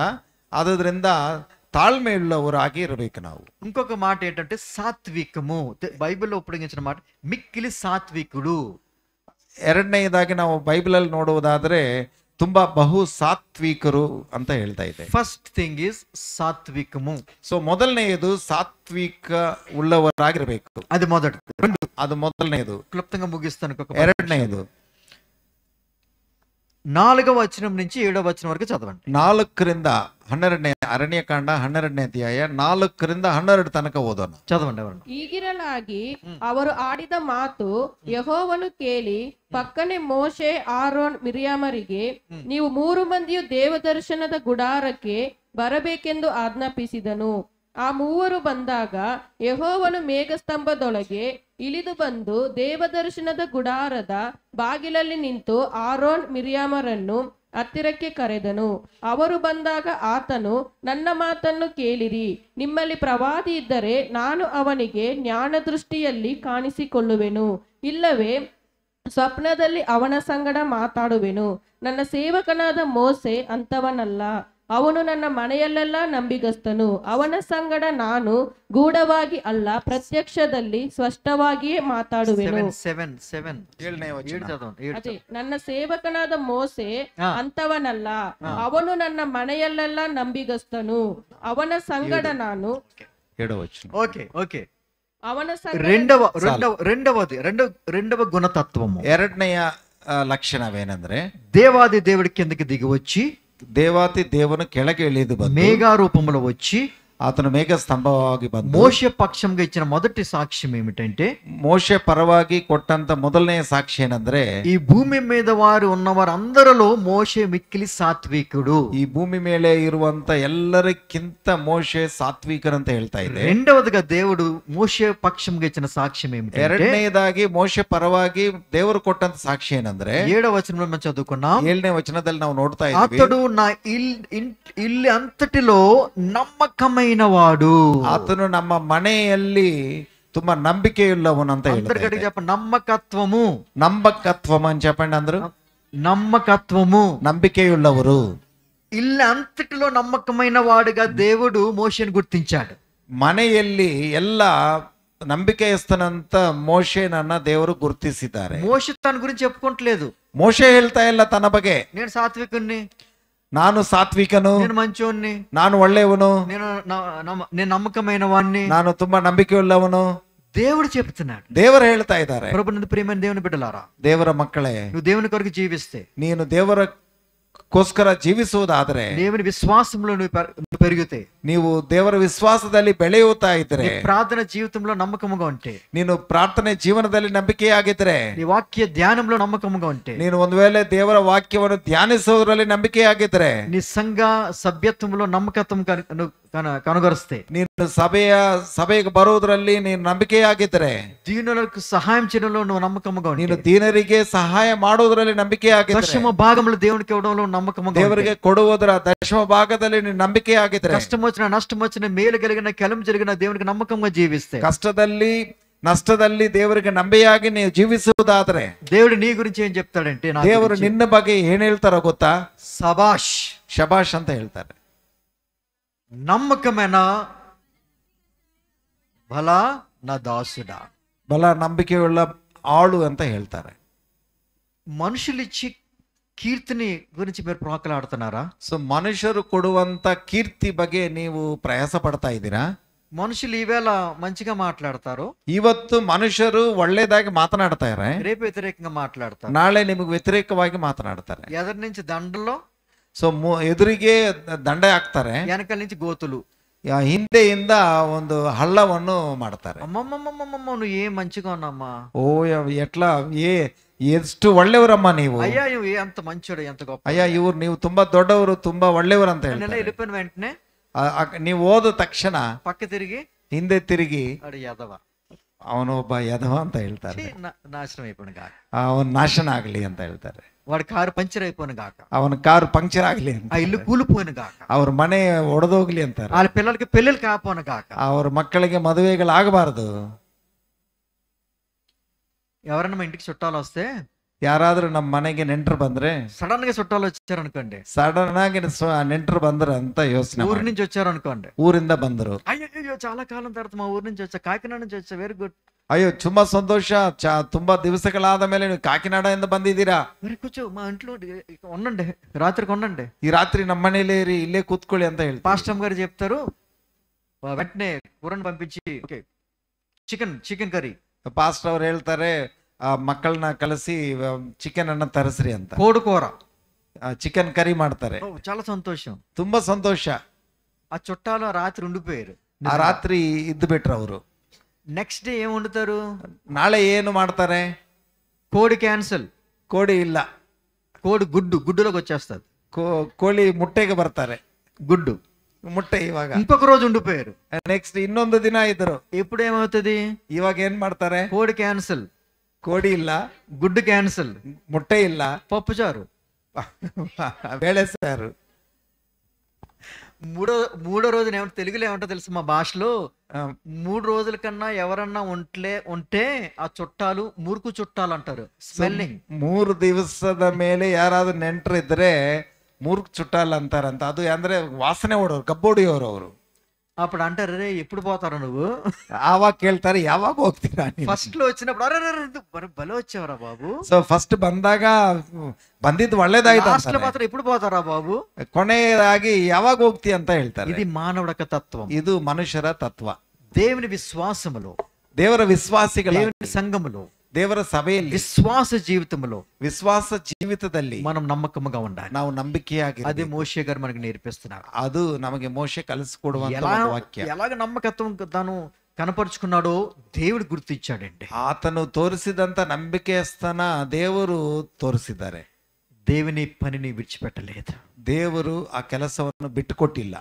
ಆದ್ರಿಂದ ತಾಳ್ಮೆ ಉಳ್ಳವರಾಗಿ ಇರಬೇಕು ನಾವು. ఇంకొక మాట ఏంటంటే సాత్వికము. బైబిల్లో ఉపయోగించిన మాట మిక్కిలి సాత్వికుడు. ಎರಡನೇದಾಗಿ ನಾವು ಬೈಬಲಲ್ಲಿ ನೋಡುವುದಾದ್ರೆ ತುಂಬಾ ಬಹು ಸಾತ್ವಿಕರು ಅಂತ ಹೇಳ್ತಾ ಇದೆ. ಫಸ್ಟ್ ಥಿಂಗ್ ಇಸ್ ಸಾತ್ವಿಕము. ಸೊ ಮೊದಲನೆಯದು ಸಾತ್ವಿಕ ಉಳ್ಳವರಾಗಿರ್ಬೇಕು. ಅದು ಮೊದಲು, ಅದು ಮೊದಲನೆಯದು. ಕ್ಲುಪ್తంగా ముగిస్తాను. ಎರಡನೆಯದು 4వ వచనం నుంచి 7వ వచనం వరకు చదవండి. 4ರಿಂದ 12ನೇ ಅರಣ್ಯಕಾಂಡ 12ನೇ ಅಧ್ಯಾಯ 4ರಿಂದ 12 ತನಕ ಓದೋಣ. చదవండి ఎవరు. ಹೀಗಿರಲಾಗಿ ಅವರು ಆಡಿದ ಮಾತು ಯೆಹೋವನು ಕೇಳಿ ಪಕ್ಕನೆ ಮೋಶೆ, ಆರೋನ್, ಮಿರಿಯಾಮರಿಗೆ, ನೀವು 3 ಮಂದಿಯು ದೇವದರ್ಶನದ ಗುಡಾರಕ್ಕೆ ಬರಬೇಕೆಂದು ಆಜ್ಞಾಪಿಸಿದನು. ಆ 3 ಬಂದಾಗ ಯೆಹೋವನು ಮೇಘಸ್ತಂಭದೊಳಗೆ ಇಳಿದು ಬಂದು ದೇವದರ್ಶನದ ಗುಡಾರದ ಬಾಗಿಲಲ್ಲಿ ನಿಂತು ಆರೋನ್, ಮಿರಿಯಾಮರನ್ನು ಹತ್ತಿರಕ್ಕೆ ಕರೆದನು. ಅವರು ಬಂದಾಗ ಆತನು, ನನ್ನ ಮಾತನ್ನು ಕೇಳಿರಿ, ನಿಮ್ಮಲ್ಲಿ ಪ್ರವಾದಿ ಇದ್ದರೆ ನಾನು ಅವನಿಗೆ ಜ್ಞಾನದೃಷ್ಟಿಯಲ್ಲಿ ಕಾಣಿಸಿಕೊಳ್ಳುವೆನು, ಇಲ್ಲವೇ ಸ್ವಪ್ನದಲ್ಲಿ ಅವನ ಸಂಗಡ ಮಾತಾಡುವೆನು. ನನ್ನ ಸೇವಕನಾದ ಮೋಸೆ ಅಂಥವನಲ್ಲ, ಅವನು ನನ್ನ ಮನೆಯಲ್ಲೆಲ್ಲ ನಂಬಿಗಸ್ತನು. ಅವನ ಸಂಗಡ ನಾನು ಗೂಢವಾಗಿ ಅಲ್ಲ, ಪ್ರತ್ಯಕ್ಷದಲ್ಲಿ ಸ್ಪಷ್ಟವಾಗಿಯೇ ಮಾತಾಡುವೆನು. ಅದೇ, ನನ್ನ ಸೇವಕನಾದ ಮೋಸೆ ಅಂಥವನಲ್ಲ, ಅವನು ನನ್ನ ಮನೆಯಲ್ಲೆಲ್ಲ ನಂಬಿಗಸ್ತನು. ಅವನ ಸಂಗಡ ನಾನು ಅವನ రెండవ గుణతత్వము. ಎರಡನೆಯ ಲಕ್ಷಣವೇನೆಂದ್ರೆ దేవాది దేవుడి కిందకి దిగి వచ్చి, ದೇವಾತಿ ದೇವನು ಕೆಳಗೆ ಇಳಿದು ಬಂದು మేఘారూపంలో వచ్చి ಆತನು ಮೇಘ ಸ್ತಂಭವಾಗಿ ಬಂದು మోషే పక్షంగా ఇచ్చిన మొదటి సాక్ష్యం ఏమిటంటే, ಮೋಶೆ ಪರವಾಗಿ ಕೊಟ್ಟಂತ ಮೊದಲನೆಯ ಸಾಕ್ಷಿ ಏನಂದ್ರೆ, ఈ భూమి మీద వారు ఉన్నవారందరిలో మోషే మిక్కిలి సాత్వికుడు. ಈ ಭೂಮಿ ಮೇಲೆ ಇರುವಂತ ಎಲ್ಲರಿಗಿಂತ ಮೋಶೆ ಸಾತ್ವಿಕರಂತ ಹೇಳ್ತಾ ಇದೆ. రెండవదిగా దేవుడు మోషే పక్షంగా ఇచ్చిన సాక్ష్యం ఏమిటంటే, ಎರಡನೇದಾಗಿ ಮೋಶೆ ಪರವಾಗಿ ದೇವರು ಕೊಟ್ಟಂತ ಸಾಕ್ಷಿ ಏನಂದ್ರೆ, 7వ వచనంలో మనం చదువుకున్నాం. 7ನೇ ವಚನದಲ್ಲಿ ನಾವು ನೋಡ್ತಾ ಇದ್ದೀವಿ, అతడు నా ఇల్లు అంతటిలో నమ్మకమైన వాడు. ಆತನು ನಮ್ಮ ಮನೆಯಲ್ಲಿ ತುಂಬಾ ನಂಬಿಕೆಯುಳ್ಳವನು ಅಂತ అందరికీ చెప్పండి, నమ్మకత్వము. ನಂಬಕತ್ವಂ అని చెప్పండి అందరూ. నమ్మకత్వము, ನಂಬಿಕೆಯುಳ್ಳವರು. ఇల్లు అంతటిలో నమ్మకమైన వాడుగా దేవుడు మోషేను గుర్తించాడు. ಮನೆಯಲ್ಲಿ ಎಲ್ಲ ನಂಬಿಕೆಯಸ್ತನಂತ ಮೋಶೆನನ್ನ ದೇವರು ಗುರುತಿಸಿದ್ದಾರೆ. మోషే తన గురించి చెప్పుకోవట్లేదు. ಮೋಶೆ ಹೇಳ್ತಾ ಇಲ್ಲ ತನ್ನ ಬಗ್ಗೆ, నేను సాత్వికుణ్ణి, ನಾನು ಸಾತ್ವಿಕನು, నేను మంచోణ్ణి, ನಾನು ಒಳ್ಳೆಯವನು, నేను నమ్మకమైన వాణ్ణి, ನಾನು ತುಂಬಾ ನಂಬಿಕೆಯುಳ್ಳವನು. దేవుడు చెప్తున్నాడు. ದೇವರು ಹೇಳ್ತಾ ಇದ್ದಾರೆ, ప్రభునందు ప్రియమైన దేవుని బిడ్డలారా, ದೇವರ ಮಕ್ಕಳೇ, నువ్వు దేవుని కొరకు జీవిస్తే, ನೀನು ದೇವರಕ್ಕೋಸ್ಕರ ಜೀವಿಸುವುದಾದ್ರೆ, దేవుని విశ్వాసంలో నువ్వు పెరిగితే, ನೀವು ದೇವರ ವಿಶ್ವಾಸದಲ್ಲಿ ಬೆಳೆಯುತ್ತಾ ಇದ್ರೆ, ప్రార్థన జీవితంలో నమ్మకముగా ఉంటే, ನೀನು ಪ್ರಾರ್ಥನೆ ಜೀವನದಲ್ಲಿ ನಂಬಿಕೆಯಾಗಿದ್ರೆ, నీ వాక్య ధ్యానంలో నమ్మకముగా ఉంటే, ನೀನು ಒಂದು ವೇಳೆ ದೇವರ ವಾಕ್ಯವನ್ನು ಧ್ಯಾನಿಸುವುದರಲ್ಲಿ ನಂಬಿಕೆಯಾಗಿದ್ರೆ, నీ సంఘ సభ్యత్వంలో నమ్మకత్వం కనుగరిస్తే, ನೀನು ಸಭೆಗೆ ಬರುವುದರಲ್ಲಿ ನೀನು ನಂಬಿಕೆಯಾಗಿದ್ರೆ, దీనులకు సహాయం చేయడంలో నువ్వు నమ్మకముగా ఉంటే, ನೀನು ದೀನರಿಗೆ ಸಹಾಯ ಮಾಡುವುದರಲ್ಲಿ ನಂಬಿಕೆಯಾಗಿದ್ರೆ, దశమ భాగంలో దేవునికి ఇవ్వడంలో నమ్మకముగా ದೇವರಿಗೆ ಕೊಡುವುದರ ದಶಮ ಭಾಗದಲ್ಲಿ ನೀನು ನಂಬಿಕೆಯಾಗಿದ್ರೆ, కష్టం వచ్చిన నష్టం వచ్చిన మేలు కలిగిన కెలం జరిగిన దేవునికి నమ్మకంగా జీవిస్తే, ಕಷ್ಟದಲ್ಲಿ ನಷ್ಟದಲ್ಲಿ ದೇವರಿಗೆ ನಂಬೆಯಾಗಿ ನೀವು ಜೀವಿಸುವುದಾದ್ರೆ, దేవుడు నీ గురించి ఏం చెప్తాడంటే, ದೇವರು ನಿನ್ನ ಬಗ್ಗೆ ಏನ್ ಹೇಳ್ತಾರೋ ಗೊತ್ತಾ? సబాష్, ಶಬಾಷ್ ಅಂತ ಹೇಳ್ತಾರೆ. నమ్మకమైన బల నా దాసుడా, ಬಲ ನಂಬಿಕೆಯುಳ್ಳ ಆಳು ಅಂತ ಹೇಳ್ತಾರೆ. మనుషులు ఇచ్చి కీర్తిని గురించి మీరు ప్రోకలాడుతున్నారా? ಸೊ ಮನುಷ್ಯರು ಕೊಡುವಂತ ಕೀರ್ತಿ ಬಗ್ಗೆ ನೀವು ಪ್ರಯಾಸ ಪಡ್ತಾ ಇದ್ದೀರಾ? మనుషులు ఈవేళ మంచిగా మాట్లాడతారు, ಇವತ್ತು ಮನುಷ್ಯರು ಒಳ್ಳೇದಾಗಿ ಮಾತನಾಡ್ತಾರೆ, రేపు వ్యతిరేకంగా మాట్లాడతారు, ನಾಳೆ ನಿಮಗೆ ವ್ಯತಿರೇಕವಾಗಿ ಮಾತನಾಡ್ತಾರೆ. ఎదరి నుంచి దండలో, ಸೊ ಎದುರಿಗೆ ದಂಡೆ ಹಾಕ್ತಾರೆ, వెనకాల నుంచి గోతులు, ಹಿಂದೆಯಿಂದ ಒಂದು ಹಳ್ಳವನ್ನು ಮಾಡ್ತಾರೆ. అమ్మమ్మమ్మమ్మమ్మ నువ్వు ఏం మంచిగా ఉన్నామ్మా, ಓ ಎಟ್లా ಎಷ್ಟು ಒಳ್ಳೆಯವರಮ್ಮ ನೀವು, అయ్యా నువ్వు అంత మంచోడు, ఎంత గొప్ప, ಅಯ್ಯ ಇವ್ರು ನೀವು ತುಂಬಾ ದೊಡ್ಡವರು, ತುಂಬಾ ಒಳ್ಳೆಯವರು ಅಂತ ಹೇಳ್ತಾರೆ. వెళ్ళిపోయిన వెంటనే ನೀವು ಓದ ತಕ್ಷಣ పక్క తిరిగి ಹಿಂದೆ ತಿರುಗಿ అడు ఎదవ, ಅವನು ಒಬ್ಬ ಯದವ ಅಂತ ಹೇಳ್ತಾರೆ, నాశనం అయిపోయిన గాక, ಅವನ್ ನಾಶನ ಆಗ್ಲಿ ಅಂತ ಹೇಳ್ತಾರೆ, వాడి కారు పంచర్ అయిపోయిన గాక, ಅವನ ಕಾರು ಪಂಕ್ಚರ್ ಆಗ್ಲಿ ಅಂತ, ఆ ఇల్లు కూలిపోయిన గాక, ಅವ್ರ ಮನೆ ಒಡೆದೋಗ್ಲಿ ಅಂತಾರೆ, వాళ్ళ పిల్లలకి పెళ్ళిళ్ళు కాపోయిన గాక, ಅವ್ರ ಮಕ್ಕಳಿಗೆ ಮದುವೆಗಳಾಗಬಾರದು. ఎవరైనా మా ఇంటికి చుట్టాలు వస్తే, ಯಾರಾದ್ರೂ ನಮ್ಮ ಮನೆಗೆ ನೆಂಟರು ಬಂದ್ರೆ, సడన్ గా చుట్టాలు వచ్చారు అనుకోండి, ಸಡನ್ ಆಗಿ ನೆಂಟರು ಬಂದ್ರ ಅಂತ ಯೋಚನೆ ఊరి ಮಾಡಿ. నుంచి వచ్చారు అనుకోండి, ಊರಿಂದ ಬಂದರು, అయ్యో చాలా కాలం తర్వాత మా ఊరి నుంచి వచ్చా, కాకినాడ నుంచి వచ్చా, వెరీ గుడ్, ಅಯ್ಯೋ ತುಂಬಾ ಸಂತೋಷ, ತುಂಬಾ ದಿವಸಗಳಾದ ಮೇಲೆ ನೀವು ಕಾಕಿನಾಡದಿಂದ ಬಂದಿದ್ದೀರಾ, మరి కూర్చో మా ఇంట్లో ఉండండి, రాత్రికి ఉండండి, ಈ ರಾತ್ರಿ ನಮ್ಮ ಮನೇಲಿ ಇಲ್ಲೇ ಕೂತ್ಕೊಳ್ಳಿ ಅಂತ ಹೇಳ್ತಾರೆ. పాస్టమ్ గారు చెప్తారు, వెంటనే కూరని పంపించి ఓకే చికెన్ కర్రీ, ಪಾಸ್ಟರ್ ಅವ್ರು ಹೇಳ್ತಾರೆ, ಮಕ್ಕಳನ್ನ ಕಳಿಸಿ ಚಿಕನ್ ಅನ್ನ ತರಿಸ್ರಿ ಅಂತ, కోడి కూర, ಚಿಕನ್ ಕರಿ ಮಾಡ್ತಾರೆ. చాలా సంతోషం. ತುಂಬಾ ಸಂತೋಷ. ఆ చుట్టాలు రాత్రి ఉండిపోయారు, ಆ ರಾತ್ರಿ ಇದ್ದು ಬಿಟ್ರು ಅವರು. నెక్స్ట్ డే ఏం వండుతారు? ನಾಳೆ ಏನು ಮಾಡ್ತಾರೆ? కోడి క్యాన్సల్, ಕೋಳಿ ಇಲ್ಲ, కోడి గుడ్డులోకి వచ్చేస్తుంది, ಕೋಳಿ ಮುಟ್ಟೆಗೆ ಬರ್ತಾರೆ, గుడ్డు ಮುಟ್ಟೆ. ಇವಾಗ ఇంకొక రోజు ఉండిపోయారు, ನೆಕ್ಸ್ಟ್ ಇನ್ನೊಂದು ದಿನ ಇದ್ರು, ఎప్పుడు ఏమవుతుంది? ಇವಾಗ ಏನ್ ಮಾಡ್ತಾರೆ? కోడి క్యాన్సల్, ಕೋಳಿ ಇಲ್ಲ, గుడ్డు క్యాన్సల్, ಮುಟ್ಟೆ ಇಲ್ಲ, పప్పుచారు, ಬೇಳೆ ಸಾರು. మూడో రోజున ఏమంటే, తెలుగులో ఏమంటో తెలుసు మా భాషలో, 3 రోజుల కన్నా ఎవరన్నా ఉంటే ఆ చుట్టాలు మురుకు చుట్టాలు అంటారు, స్మెల్లింగ్. 3 ದಿವಸದ ಮೇಲೆ ಯಾರಾದ್ರೂ ನೆಂಟರು ಇದ್ರೆ ಮೂರ್ಖ ಚುಟ್ಟಾಲ್ ಅಂತಾರಂತ. ಅದು ಅಂದ್ರೆ ವಾಸನೆ ಹೊಡೋರು, ಗಬ್ಬೊಡಿಯೋರು ಅವರು. అప్పుడు అంటారు, రే ఎప్పుడు పోతారు నువ్వు? ಆವಾಗ ಕೇಳ್ತಾರೆ, ಯಾವಾಗ ಹೋಗ್ತೀರಾ? ఫస్ట్ లో వచ్చినప్పుడు అరే బల వచ్చావరా బాబు. ಸೊ ಫಸ್ಟ್ ಬಂದಾಗ ಬಂದಿದ್ದು ಒಳ್ಳೇದಾಯ್ತು, లాస్ట్ లో మాత్రం ఎప్పుడు పోతారా బాబు? ಕೊನೆಯದಾಗಿ ಯಾವಾಗ ಹೋಗ್ತಿ ಅಂತ ಹೇಳ್ತಾರೆ. ఇది మానవుడక తత్వం, ಇದು ಮನುಷ್ಯರ ತತ್ವ. దేవుని విశ్వాసములో, ದೇವರ ವಿಶ್ವಾಸಿಗಳ, దేవుని సంఘములో, ದೇವರ ಸಭೆಯಲ್ಲಿ, విశ్వాస జీవితంలో, ವಿಶ್ವಾಸ ಜೀವಿತದಲ್ಲಿ మనం నమ్మకముగా ఉండాలి. ನಾವು ನಂಬಿಕೆಯಾಗಿ, అదే మోషే గారు మనకి నేర్పిస్తున్నారు. ಅದು ನಮಗೆ ಮೋಶೆ ಕಲಿಸಿಕೊಡುವಂತ ವಾಕ್ಯ. ఎలాగ నమ్మకత్వం తాను కనపరుచుకున్నాడో దేవుడు గుర్తించాడండి. ಆತನು ತೋರಿಸಿದಂತ ನಂಬಿಕೆಯಸ್ತನ ದೇವರು ತೋರಿಸಿದ್ದಾರೆ. దేవుని పనిని విడిచిపెట్టలేదు, ದೇವರು ಆ ಕೆಲಸವನ್ನು ಬಿಟ್ಟುಕೊಟ್ಟಿಲ್ಲ.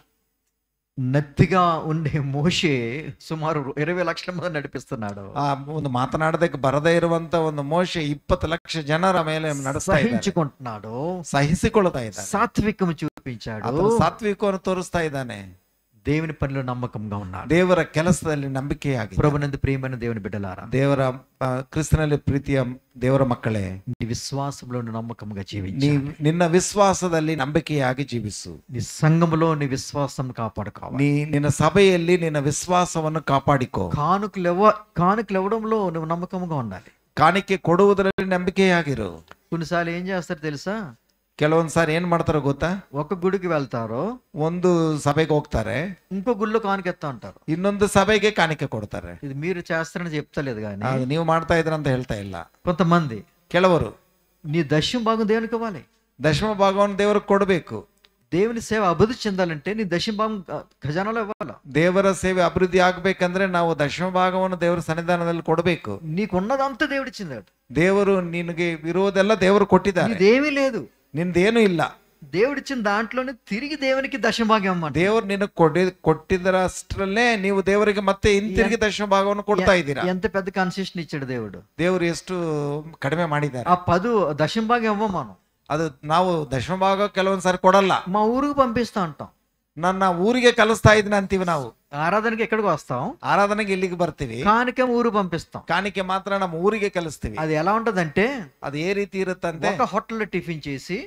నత్తిగా ఉండే మోషే సుమారు 20 లక్షల మంది నడిపిస్తున్నాడు. ಆ ಒಂದು ಮಾತನಾಡದಕ್ಕೆ ಬರದೇ ಇರುವಂತ ಒಂದು ಮೋಶೆ 20 ಲಕ್ಷ ಜನರ ಮೇಲೆ ನಡೆಸ್ತಾ ಇದ್ದಾನೆ, సహించుకుంటున్నాడు, ಸಹಿಸಿಕೊಳ್ಳುತ್ತಾ ಇದ್ದಾನೆ, సాత్వికం చూపించాడు, ಆತನು ಸಾತ್ವಿಕವನ್ನು ತೋರಿಸ್ತಾ ಇದ್ದಾನೆ. దేవుని పనిలో నమ్మకంగా ఉన్నాడు. ದೇವರ ಕೆಲಸದಲ್ಲಿ ನಂಬಿಕೆಯಾಗಿ. ప్రభునందు ప్రియమైన దేవుని బిడ్డలారా, ದೇವರ ಕ್ರಿಸ್ತನಲ್ಲಿ ಪ್ರೀತಿಯ ದೇವರ ಮಕ್ಕಳೇ, నీ విశ్వాసంలో నువ్వు నమ్మకంగా ನೀ జీవించు. ನಿನ್ನ ವಿಶ್ವಾಸದಲ್ಲಿ ನಂಬಿಕೆಯಾಗಿ ಜೀವಿಸು. నీ సంఘములో నీ విశ్వాసం కాపాడుకోవాలి. ನಿನ್ನ ಸಭೆಯಲ್ಲಿ ನಿನ್ನ ವಿಶ್ವಾಸವನ್ನು ಕಾಪಾಡಿಕೋ. కానుకలు ఇవ్వడంలో నువ్వు నమ్మకంగా ఉండాలి. ಕಾಣಿಕೆ ಕೊಡುವುದರಲ್ಲಿ ನಂಬಿಕೆಯಾಗಿರು. కొన్నిసార్లు ఏం చేస్తారు తెలుసా? ಕೆಲವೊಂದ್ಸಾರಿ ಏನ್ ಮಾಡ್ತಾರೋ ಗೊತ್ತಾ? ఒక గుడికి వెళ్తారో, ಒಂದು ಸಭೆಗೆ ಹೋಗ್ತಾರೆ, ఇంకో గుడిలో కానుకెత్తా ఉంటారు. ಇನ್ನೊಂದು ಸಭೆಗೆ ಕಾಣಿಕೆ ಕೊಡ್ತಾರೆ. ఇది మీరు చేస్తారని చెప్తలేదు కానీ ಅದು ನೀವು ಮಾಡ್ತಾ ಇದ್ರ ಅಂತ ಹೇಳ್ತಾ ಇಲ್ಲ. కొంతమంది ಕೆಲವರು నీ దశమ భాగం దేవునికి ఇవ్వాలి. ದಶಮ ಭಾಗವನ್ನು ದೇವರಿಗೆ ಕೊಡಬೇಕು. దేవుని సేవ అభివృద్ధి చెందాలంటే నీ దశమ భాగం ఖజానాలో ఇవ్వాలి. ದೇವರ ಸೇವೆ ಅಭಿವೃದ್ಧಿ ಆಗ್ಬೇಕಂದ್ರೆ ನಾವು ದಶಮ ಭಾಗವನ್ನು ದೇವರ ಸನ್ನಿಧಾನದಲ್ಲಿ ಕೊಡಬೇಕು. నీకున్నదంతా దేవుడిచ్చిందాడు. ದೇವರು ನಿನಗೆ ಇರುವುದೆಲ್ಲ ದೇವರು ಕೊಟ್ಟಿದ್ದಾರೆ. ఇదేమీ లేదు, ನಿಂದೇನು ಇಲ್ಲ. దేవుడిచ్చిన దాంట్లోనే తిరిగి దేవునికి దశమ భాగం అన్నమాట. ದೇವರು ನಿನಗೆ ಕೊಟ್ಟಿದ್ದರಷ್ಟರಲ್ಲೇ ನೀವು ದೇವರಿಗೆ ಮತ್ತೆ ಹಿಂತಿರುಗಿ ದಶಮ ಭಾಗವನ್ನು ಕೊಡ್ತಾ ಇದ್ದೀರಾ. ఎంత పెద్ద కన్సెషన్ ఇచ్చాడు దేవుడు. ದೇವರು ಎಷ್ಟು ಕಡಿಮೆ ಮಾಡಿದ್ದಾರೆ. ఆ 10 దశమ భాగం ఇవ్వం మనం. ಅದು ನಾವು ದಶಮ ಭಾಗ ಕೆಲವೊಂದ್ಸಾರಿ ಕೊಡಲ್ಲ. మా ఊరికి పంపిస్తా అంటాం. ನನ್ನ ಊರಿಗೆ ಕಲಿಸ್ತಾ ಇದ್ದೀನಿ ಅಂತೀವಿ. ನಾವು ఆరాధనకి ఎక్కడికి వస్తాం, ಆರಾಧನೆಗೆ ಇಲ್ಲಿಗೆ ಬರ್ತೀವಿ, కానికే ఊరు పంపిస్తాం. ಕಾಣಿಕೆ ಮಾತ್ರ ನಮ್ಮ ಊರಿಗೆ ಕಲಿಸ್ತೀವಿ. అది ఎలా ఉంటదంటే, ಅದು ఏ ರೀತಿ ಇರುತ್ತಂತೆ, ఒక హోటల్లో టిఫిన్ చేసి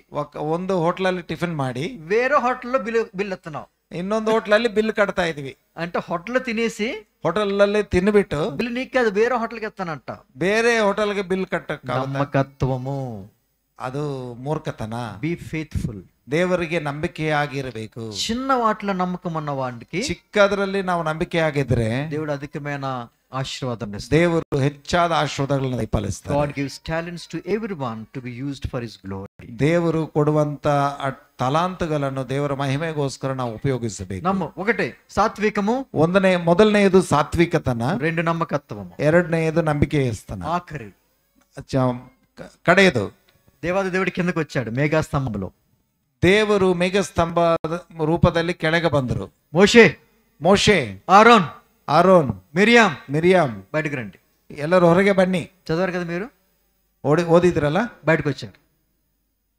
ಒಂದು ಹೋಟ್ಲಲ್ಲಿ ಟಿಫಿನ್ ಮಾಡಿ వేరే హోటల్లో బిల్ ఎత్తున్నాం. ಇನ್ನೊಂದು ಹೋಟ್ಲಲ್ಲಿ ಬಿಲ್ ಕಟ್ತಾ ಇದೀವಿ. అంటే హోటల్లో తినేసి ಹೋಟೆಲ್ తినిಬಿಟ್ಟು బిల్ నీకే అది వేరే హోటల్కి ఎత్తానంట. ಬೇರೆ ಹೋಟೆಲ್ಗೆ ಬಿಲ್ ಕಟ್ಟಕ್ಕ నమ్మకత్వము, ಅದು ಮೂರ್ಖತನ. Be faithful. ದೇವರಿಗೆ ನಂಬಿಕೆಯಾಗಿರಬೇಕು. చిన్న వాటిలో నమ్మకం ఉన్న వాడికి ಚಿಕ್ಕದರಲ್ಲಿ ನಾವು ನಂಬಿಕೆಯಾಗಿದ್ರೆ దేవుడు అధికమైన ఆశీర్వాదం ఇస్తాడు. ದೇವರು ಹೆಚ್ಚಾದ ಆಶೀರ್ವಾದಗಳನ್ನು ದಯಪಾಲಿಸ್ತಾರೆ. God gives talents to everyone to be used for his glory. ದೇವರು ಕೊಡುವಂತ ತಲಾಂತಗಳನ್ನು ದೇವರ ಮಹಿಮೆಗೋಸ್ಕರ ನಾವು ಉಪಯೋಗಿಸಬೇಕು. ఒకటే సాత్వికము, ಮೊದಲನೆಯದು ಸಾತ್ವಿಕತನ, 2 నమ్మకత్వము, ಎರಡನೆಯದು ನಂಬಿಕೆಯಸ್ತನ, ఆఖరి ಕಡೆಯದು దేవాది దేవుడి కిందకు వచ్చాడు మేఘస్తంభంలో. ದೇವರು ಮೇಘಸ್ತಂಭ ರೂಪದಲ್ಲಿ ಕೆಳಗೆ ಬಂದರು. ಮೋಶೆ, ಆರೋನ್, ಮಿರಿಯಾಮ್ బయటకు రండి. ಎಲ್ಲರೂ ಹೊರಗೆ ಬನ್ನಿ. చదివారు కదా మీరు, ಓದಿದ್ರಲ್ಲ. బయటకు వచ్చారు,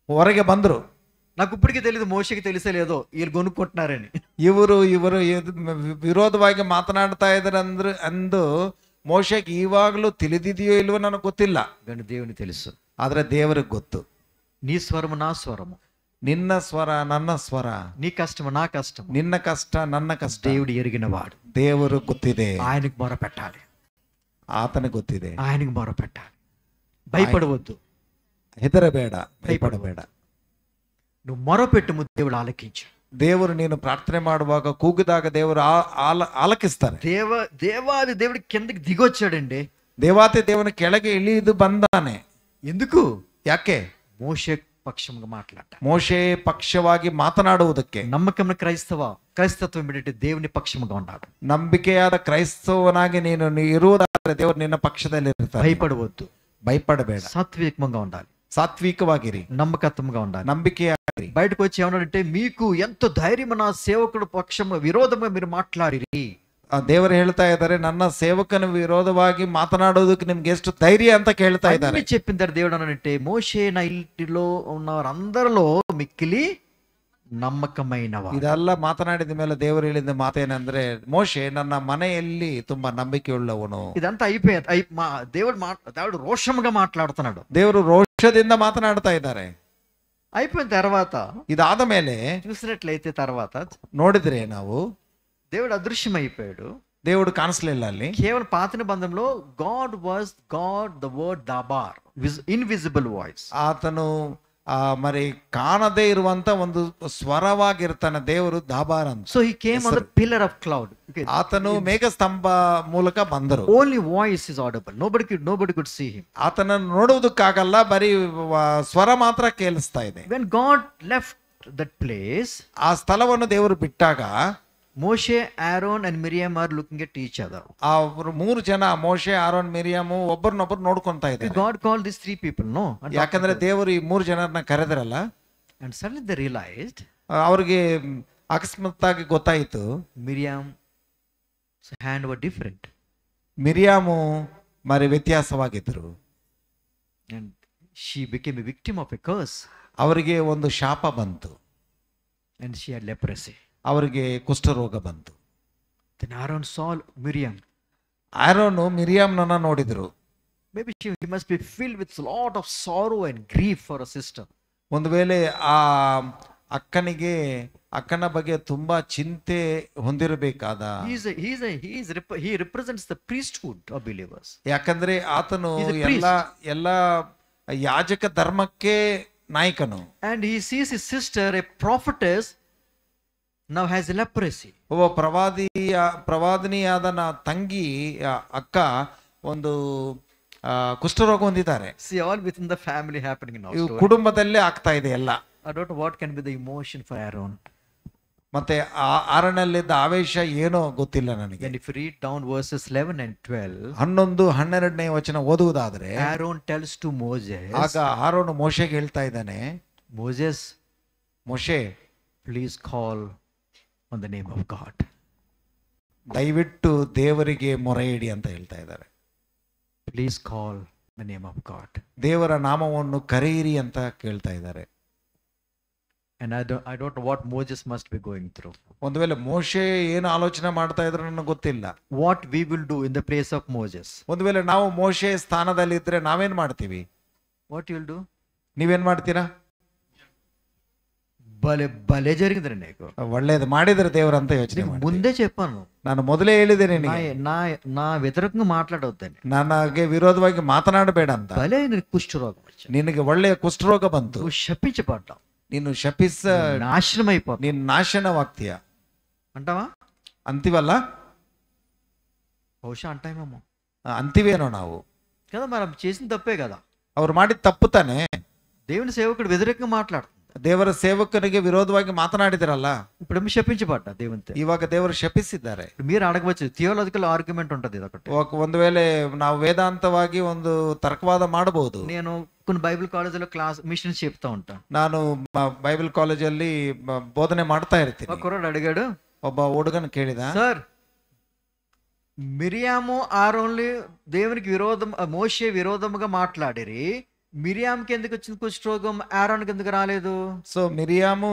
ಹೊರಗೆ ಬಂದ್ರು. నాకు ఇప్పటికీ తెలియదు మోషకి తెలిసే లేదో వీళ్ళు కొనుక్కుంటున్నారని. ಇವರು ವಿರೋಧವಾಗಿ ಮಾತನಾಡ್ತಾ ಇದ್ದಾರೆ ಅಂದು ಮೋಶೆಗೆ ಇವಾಗಲೂ ತಿಳಿದಿದೆಯೋ ಇಲ್ವೋ ನನಗೆ ಗೊತ್ತಿಲ್ಲ. కానీ దేవుని తెలుసు. ಆದ್ರೆ ದೇವರಿಗೆ ಗೊತ್ತು. నీ స్వరము నా స్వరము, ನಿನ್ನ ಸ್ವರ ನನ್ನ ಸ್ವರ, నీ కష్టము నా కష్టము, ನಿನ್ನ ಕಷ್ಟ ನನ್ನ ಕಷ್ಟ దేవుడు ఎరిగినవాడు. ದೇವರು ಗೊತ್ತಿದೆ. ఆయనకు మొర పెట్టాలి, ಆತನಿಗೆ ಗೊತ್ತಿದೆ. ఆయనకు మొర పెట్టాలి. భయపడవద్దు, ಹೆದರಬೇಡ, ಭಯಪಡಬೇಡ. నువ్వు మొర పెట్టు, దేవుడు ఆలకించు. ದೇವರು ನೀನು ಪ್ರಾರ್ಥನೆ ಮಾಡುವಾಗ ಕೂಗಿದಾಗ ದೇವರು ಆಲಕಿಸ್ತಾರೆ. దేవాది దేవుడి కిందకి దిగొచ్చాడండి. ದೇವಾತಿ ದೇವನ ಕೆಳಗೆ ಇಳಿದು ಬಂದಾನೆ. ఎందుకు? ಯಾಕೆ? మోషే పక్షంగా మాట్లాడ, ಮೋಶೆ ಪಕ್ಷವಾಗಿ ಮಾತನಾಡುವುದಕ್ಕೆ. నమ్మకమైన క్రైస్తత్వం ఏంటంటే దేవుని పక్షముగా ఉన్నాడు. ನಂಬಿಕೆಯಾದ ಕ್ರೈಸ್ತವನಾಗಿ ನೀನು ಇರುವುದಾದರೆ ದೇವರು ನಿನ್ನ ಪಕ್ಷದಲ್ಲಿ ಇರ್ತಾನೆ. భయపడవద్దు, ಭಯಪಡಬೇಡ. సాత్వికంగా ఉండాలి, ಸಾತ್ವಿಕವಾಗಿರಿ, నమ్మకత్వంగా ఉండాలి, ನಂಬಿಕೆಯಾಗಿರಿ. బయటకు వచ్చి ఏమన్నాడంటే, మీకు ఎంతో ధైర్యం నా సేవకుడు పక్షం విరోధంగా మీరు మాట్లాడిరి. ದೇವರು ಹೇಳ್ತಾ ಇದ್ದಾರೆ, ನನ್ನ ಸೇವಕನ ವಿರೋಧವಾಗಿ ಮಾತನಾಡೋದಕ್ಕೆ ನಿಮ್ಗೆ ಎಷ್ಟು ಧೈರ್ಯ ಅಂತ ಕೇಳ್ತಾ ಇದ್ದಾರೆ. చెప్పిందారు దేవుడు అనంటే, మోషే నా ఇంటిలో ఉన్నవారందరిలో మిక్కిలి నమ్మకమైనవాడు. ಇದೆಲ್ಲ ಮಾತನಾಡಿದ ಮೇಲೆ ದೇವರು ಹೇಳಿದ ಮಾತೇನಂದ್ರೆ, ಮೋಶೆ ನನ್ನ ಮನೆಯಲ್ಲಿ ತುಂಬಾ ನಂಬಿಕೆಯುಳ್ಳವನು. ఇదంతా అయిపోయింది. దేవుడు రోషముగా మాట్లాడుతున్నాడు. ದೇವರು ರೋಷದಿಂದ ಮಾತನಾಡ್ತಾ ಇದ್ದಾರೆ. అయిపోయిన తర్వాత, ಇದಾದ ಮೇಲೆ చూసినట్లయితే తర్వాత ನೋಡಿದ್ರೆ ನಾವು దేవుడు అదృశ్యమైపోయాడు. దేవుడు ಕಾಣಿಸ್ಲಿಲ್ಲ ಅಲ್ಲಿ. కేవలం పాత నిబంధనలో గాడ్ ద వర్డ్ దాబార్, ఇన్విజిబుల్ వాయిస్. ಆತನು మరి ಕಾಣದೇ ಇರುವಂತ ಒಂದು ಸ್ವರವಾಗಿರ್ತಾನೆ ದೇವರು, ದಾಬಾರ್ ಅಂತ. So he came on the pillar of cloud. ಆತನು ಮೇಘಸ್ತಂಭ ಮೂಲಕ ಬಂದರು. Only voice is audible, nobody could see him. ಆತನನ್ನು ನೋಡುವುದಕ್ಕಾಗಲ್ಲ, ಬರೀ ಸ್ವರ ಮಾತ್ರ ಕೇಳಿಸ್ತಾ ಇದೆ. when God left that place, ಆ ಸ್ಥಳವನ್ನು ದೇವರು ಬಿಟ್ಟಾಗ Moshe, Aaron and Miriam are looking at each other. ಅವರು 3 ಜನ, ಮೋಶೆ, ಆರೋನ್, ಮಿರಿಯಾಮು ಒಬ್ಬರನ್ನೊಬ್ಬರು ನೋಡ್ಕೊಂತಾ ಇದ್ದಾರೆ. God called these 3 people, no? ಯಾಕಂದ್ರೆ ದೇವರು ಈ 3 ಜನರನ್ನ ಕರೆದರಲ್ಲ. And suddenly they realized, ಅವ್ರಿಗೆ ಅಕಸ್ಮಾತ್ತಾಗಿ ಗೊತ್ತಾಯಿತು, Miriam's hand were different. ಮಿರಿಯಾಮು మరి ವ್ಯತ್ಯಾಸವಾಗಿದ್ರು. And she became a victim of a curse. ಅವರಿಗೆ ಒಂದು ಶಾಪ ಬಂತು. And she had leprosy. ಅವರಿಗೆ ಕುಷ್ಠರೋಗ ಬಂತು. Then Aaron saw Miriam. ಆರೋನು ಮಿರಿಯಾಮ್ನನ್ನ ನೋಡಿದ್ರು. Maybe he must be filled with a lot of sorrow and grief for a sister. ಒಂದು ವೇಳೆ ಆ ಅಕ್ಕನ ಬಗ್ಗೆ ತುಂಬಾ ಚಿಂತೆ ಹೊಂದಿರಬೇಕಾದ. He represents the priesthood of believers. ಯಾಕಂದ್ರೆ ಆತನು He's a priest. ಎಲ್ಲ ಯಾಜಕ ಧರ್ಮಕ್ಕೆ ನಾಯಕನು. And he sees his sister, a prophetess, now has leprosy. ಒಬ್ಬ ಪ್ರವಾದಿನಿಯಾದ ತಂಗಿ ಅಕ್ಕ ಒಂದು ಕುಷ್ಠರೋಗ ಹೊಂದಿದ್ದಾರೆ. See, all within the family happening now. ಇವು ಕುಟುಂಬದಲ್ಲೇ ಆಗ್ತಾ ಇದೆ ಎಲ್ಲ. I don't know what can be the emotion for Aaron. ಮತ್ತೆ ಆರನಲ್ಲಿದ್ದ ಆವೇಶ ಏನೋ ಗೊತ್ತಿಲ್ಲ ನನಗೆ. Then if you read down verses 11 and 12, 11-12ನೇ ವಚನ ಓದುವುದಾದ್ರೆ, Aaron tells to Moses, ಆಗ ಆರೋನು ಮೋಶೆಗೆ ಹೇಳ್ತಾ ಇದ್ದಾನೆ, Moses, ಮೋಶೆ, please call on the name of God. ದಯವಿಟ್ಟು ದೇವರಿಗೆ ಮೊರೆ ಇಡಿ ಅಂತ ಹೇಳ್ತಾ ಇದ್ದಾರೆ. Please call the name of God. ದೇವರ ನಾಮವನ್ನು ಕರೆಯಿರಿ ಅಂತ ಕೇಳ್ತಾ ಇದ್ದಾರೆ. And I don't know what Moses must be going through. ಒಂದು ವೇಳೆ ಮೋಶೆ ಏನು ಆಲೋಚನೆ ಮಾಡ್ತಾ ಇದ್ರು ನನಗೆ ಗೊತ್ತಿಲ್ಲ. What we will do in the place of Moses. ಒಂದು ವೇಳೆ ನಾವು ಮೋಶೆ ಸ್ಥಾನದಲ್ಲಿ ಇದ್ರೆ ನಾವೇನ್ ಮಾಡ್ತೀವಿ? What you will do? ನೀವೇನ್ ಮಾಡ್ತೀರಾ? భలే జరిగింది నీకు. ಒಳ್ಳೇದು ಮಾಡಿದ್ರೆ ದೇವ್ರ ಅಂತ ಯೋಚನೆ ಮಾಡಿ. ముందే చెప్పాను, ನಾನು ಮೊದಲೇ ಹೇಳಿದ್ದೇನೆ ನಿನಗೆ, నా వ్యతిరేకంగా మాట్లాడొద్దని, ನನಗೆ ವಿರೋಧವಾಗಿ ಮಾತನಾಡಬೇಡ ಅಂತ. భలే నీకు కుష్ఠరోగం వచ్చింది, ನಿನಗೆ ಒಳ್ಳೆಯ ಕುಷ್ಠರೋಗ ಬಂತು, నువ్వు శపించబడ్డావు, ನೀನು నాశనం అయిపోతావు, ನೀನು ನಾಶನವಾಗ್ತೀಯ అంటావా? ಅಂತೀವಲ್ಲ, బహుశా అంటామేమో ಅಂತೀವೇನೋ ನಾವು. కదా, మనం చేసిన తప్పే కదా. ಅವ್ರು ಮಾಡಿದ ತಪ್ಪು ತಾನೆ. దేవుని సేవకుడు వ్యతిరేకంగా మాట్లాడుతుంది, ದೇವರ ಸೇವಕನಿಗೆ ವಿರೋಧವಾಗಿ ಮಾತನಾಡಿದಿರಲ್ಲ. ఇప్పుడు శపించబడ్డా దేవునితో. ಇವಾಗ ದೇವರು ಶಪಿಸಿದ್ದಾರೆ. మీరు అడగవచ్చు, థియోలాజికల్ ఆర్గ్యుమెంట్ ఉంటుంది ఇది ఒకటి. ಒಂದು ವೇಳೆ ನಾವು ವೇದಾಂತವಾಗಿ ಒಂದು ತರ್ಕವಾದ ಮಾಡಬಹುದು. నేను కొన్ని బైబిల్ కాలేజీలో క్లాస్ మిషన్స్ చెప్తా ఉంటాను. ನಾನು ಬೈಬಲ್ ಕಾಲೇಜಲ್ಲಿ ಬೋಧನೆ ಮಾಡ್ತಾ ಇರ್ತೀನಿ. ఒక కుర్రాడు అడిగాడు, ಒಬ್ಬ ಹುಡುಗನ ಕೇಳಿದ, సార్ మిరియాము ఆరోన్లు దేవునికి విరోధం, మోషే విరోధముగా మాట్లాడిరి, మిరియామ్కి ఎందుకు వచ్చింది కుష్ఠరోగం, ఆరోన్కి ఎందుకు రాలేదు? ಸೊ ಮಿರಿಯಾಮು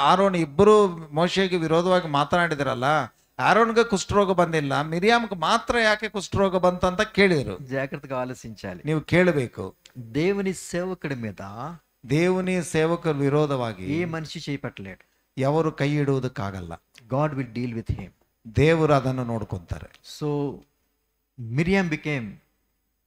ಆರೋನ್ ಇಬ್ಬರು ಮೋಶೆಗೆ ವಿರೋಧವಾಗಿ ಮಾತನಾಡಿದ್ರಲ್ಲ, ಆರೋನ್ಗೆ ಕುಷ್ಠರೋಗ ಬಂದಿಲ್ಲ, ಮಿರಿಯಾಮ್ಗೆ ಮಾತ್ರ ಯಾಕೆ ಕುಷ್ಠರೋಗ ಬಂತಂತ ಕೇಳಿದ್ರು. జాగ్రత్తగా ఆలోచించాలి. ನೀವು ಕೇಳಬೇಕು. దేవుని సేవకుడి మీద దేవుని ಸೇವಕರ ವಿರೋಧವಾಗಿ ఏ మనిషి చేపట్టలేడు. ఎవరు ಕೈ ಇಡುವುದಕ್ಕಾಗಲ್ಲ. God will deal with him. ದೇವರು ಅದನ್ನು ನೋಡ್ಕೊಂತಾರೆ. So Miriam became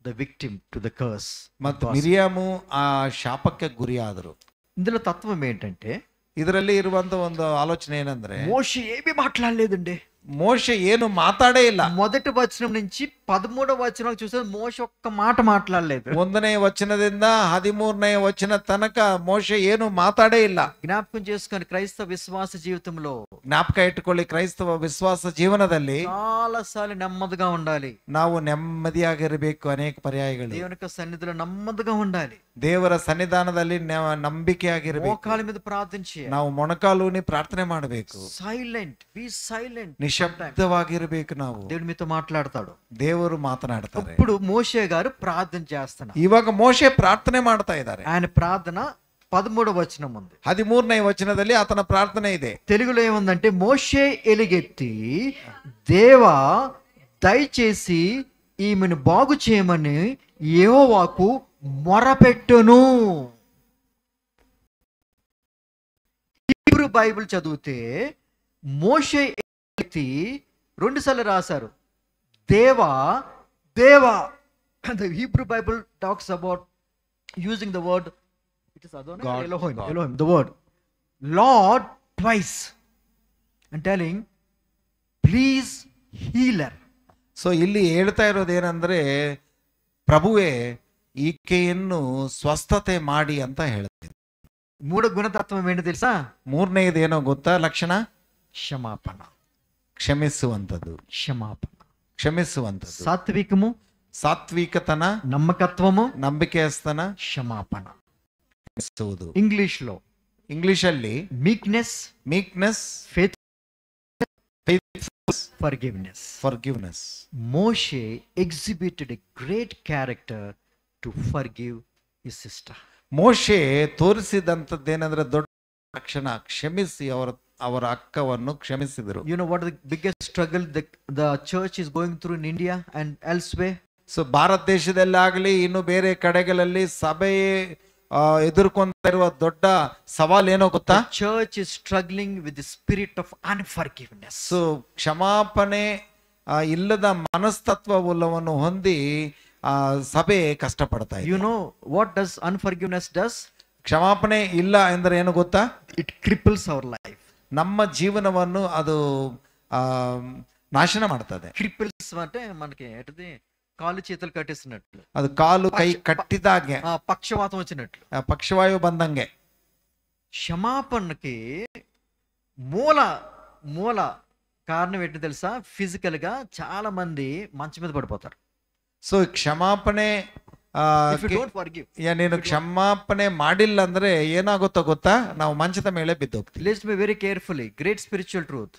the victim to the curse. ಮತ್ತು ಮಿರಿಯಾಮು ಆ ಶಾಪಕ್ಕೆ ಗುರಿಯಾದರು. ఇందులో తత్వం ఏంటంటే, ಇದರಲ್ಲಿ ಇರುವಂತ ಒಂದು ಆಲೋಚನೆ ಏನಂದ್ರೆ, మోషే ఏమీ మాట్లాడలేదండి. మోషే ಏನು ಮಾತಾಡೇ ಇಲ್ಲ. మొదటి వచనం నుంచి 13వ వచనం చూస్తే మోషే ఒక్క మాట మాట్లాడలేదు. 1ನೇ ವಚನದಿಂದ 13ನೇ ವಚನ ತನಕ ಮೋಶೆ ಏನು ಮಾತಾಡೇ ಇಲ್ಲ. జ్ఞాపకం చేసుకొని క్రైస్తవ విశ్వాస జీవితంలో ಜ್ಞಾಪಕ ಇಟ್ಟುಕೊಳ್ಳಿ, ಕ್ರೈಸ್ತವ ವಿಶ್ವಾಸ ಜೀವನದಲ್ಲಿ చాలా సార్లు నెమ్మదిగా ఉండాలి. ನಾವು ನೆಮ್ಮದಿಯಾಗಿರಬೇಕು. ಅನೇಕ ಪರ್ಯಾಯಗಳು దేవుని యొక్క సన్నిధిలో నెమ్మదిగా ఉండాలి. ದೇವರ ಸನ್ನಿಧಾನದಲ್ಲಿ ನಂಬಿಕೆಯಾಗಿರಬೇಕು. మోకాళ్ళ మీద ప్రార్థన చేయాలి. ನಾವು ಮೊಣಕಾಲೂನಿ ಪ್ರಾರ್ಥನೆ ಮಾಡಬೇಕು. సైలెంట్, బి సైలెంట్, ನಿಶಬ್ದವಾಗಿರಬೇಕು. ನಾವು దేవుడు మీతో మాట్లాడతాడు. ದೇವರು ಮಾತನಾಡ್ತಾರೆ. ఇప్పుడు మోషే గారు ప్రార్థన చేస్తున్నారు. ಇವಾಗ ಮೋಶೆ ಪ್ರಾರ್ಥನೆ ಮಾಡ್ತಾ ಇದ್ದಾರೆ. ఆయన ప్రార్థన 13వ వచనం ఉంది. 13ನೇ ವಚನದಲ್ಲಿ ಆತನ ಪ್ರಾರ್ಥನೆ ಇದೆ. తెలుగులో ఏముందంటే, మోషే ఎలుగెత్తి, దేవా దయచేసి ఈమెను బాగు చేయమని యెహోవాకు మొరపెట్టును. హీబ్రూ బైబిల్ చదివితే మోషే ఎలుగెత్తి 2 సార్లు రాశారు, దేవా దేవా. The Hebrew Bible talks about using the word, it is Adonai, God, Elohim, God. Elohim, the word Lord twice, and telling, please healer. So ಇಲ್ಲಿ ಹೇಳ್ತಾ ಇರೋದೇನಂದ್ರೆ, ಪ್ರಭುವೇ ಈಕೆಯನ್ನು ಸ್ವಸ್ಥತೆ ಮಾಡಿ ಅಂತ ಹೇಳ್ತಾರೆ. మూడో గుణతత్వం ఏంటో తెలుసా? 3ನೇದೇನೋ ಗೊತ್ತಾ ಲಕ್ಷಣ? క్షమాపణ, ಕ್ಷಮಿಸುವಂಥದ್ದು. క్షమాపణ, ಕ್ಷಮಿಸುವಂಥದ್ದು. సాత్వికము, ಸಾತ್ವಿಕತನ, నమ్మకత్వము, ನಂಬಿಕೆಸ್ತನ, క్షమాపణ. ಕ್ಷಮಿಸುವುದು. ఇంగ్లీష్ లో ಇಂಗ್ಲಿಷಲ್ಲಿ meekness, meekness, faith, faithfulness, forgiveness. Forgiveness. Moshe exhibited a great character to forgive his sister. ಮೋಶೆ ತೋರಿಸಿದಂಥದ್ದೇನೆಂದ್ರೆ, ದೊಡ್ಡ ಲಕ್ಷಣ ಕ್ಷಮಿಸಿ ಅವರ ಅವರ ಅಕ್ಕವನ್ನು ಕ್ಷಮಿಸಿದರು. You know what the biggest struggle the church is going through in India and elsewhere? So ಭಾರತ ದೇಶದಲ್ಲಾಗಲಿ ಇನ್ನು ಬೇರೆ ಕಡೆಗಳಲ್ಲಿ ಸಭೆ ಎದುರ್ಕೊಂತ ಇರುವ ದೊಡ್ಡ ಸವಾಲ್ ಏನೋ ಗೊತ್ತಾ? The church is struggling with the spirit of unforgiveness. So ಕ್ಷಮಾಪಣೆ ಇಲ್ಲದ ಮನಸ್ತತ್ವವನ್ನು ಹೊಂದಿ ಸಭೆ ಕಷ್ಟಪಡ್ತಾ ಇದೆ. You know what does unforgiveness does? ಕ್ಷಮಾಪಣೆ ಇಲ್ಲ ಎಂದರೆ ಏನು ಗೊತ್ತಾ? It cripples our life. ನಮ್ಮ ಜೀವನವನ್ನು ಅದು ನಾಶನ ಮಾಡ್ತದೆ. Cripples అంటే మనకి ఏంటిది కాలు చేతులు కట్టేసినట్లు, ಅದು ಕಾಲು ಕೈ ಕಟ್ಟಿದಾಗೆ, పక్షవాతం వచ్చినట్లు. ಪಕ್ಷವಾಯು ಬಂದಂಗೆ. క్షమాపణకి మూల మూల కారణం ఏంటి తెలుసా? ఫిజికల్ గా చాలా మంది మంచం మీద పడిపోతారు. ಸೊ ಕ್ಷಮಾಪಣೆ If you don't forgive, ನೀನು ಕ್ಷಮಾಪಣೆ ಮಾಡಿಲ್ಲ ಅಂದ್ರೆ ಏನಾಗುತ್ತೋ ಗೊತ್ತಾ? ನಾವು ಮಂಚದ ಮೇಲೆ ಬಿದ್ದೋಗ್ತೀವಿ. listen to me very carefully. Great spiritual truth.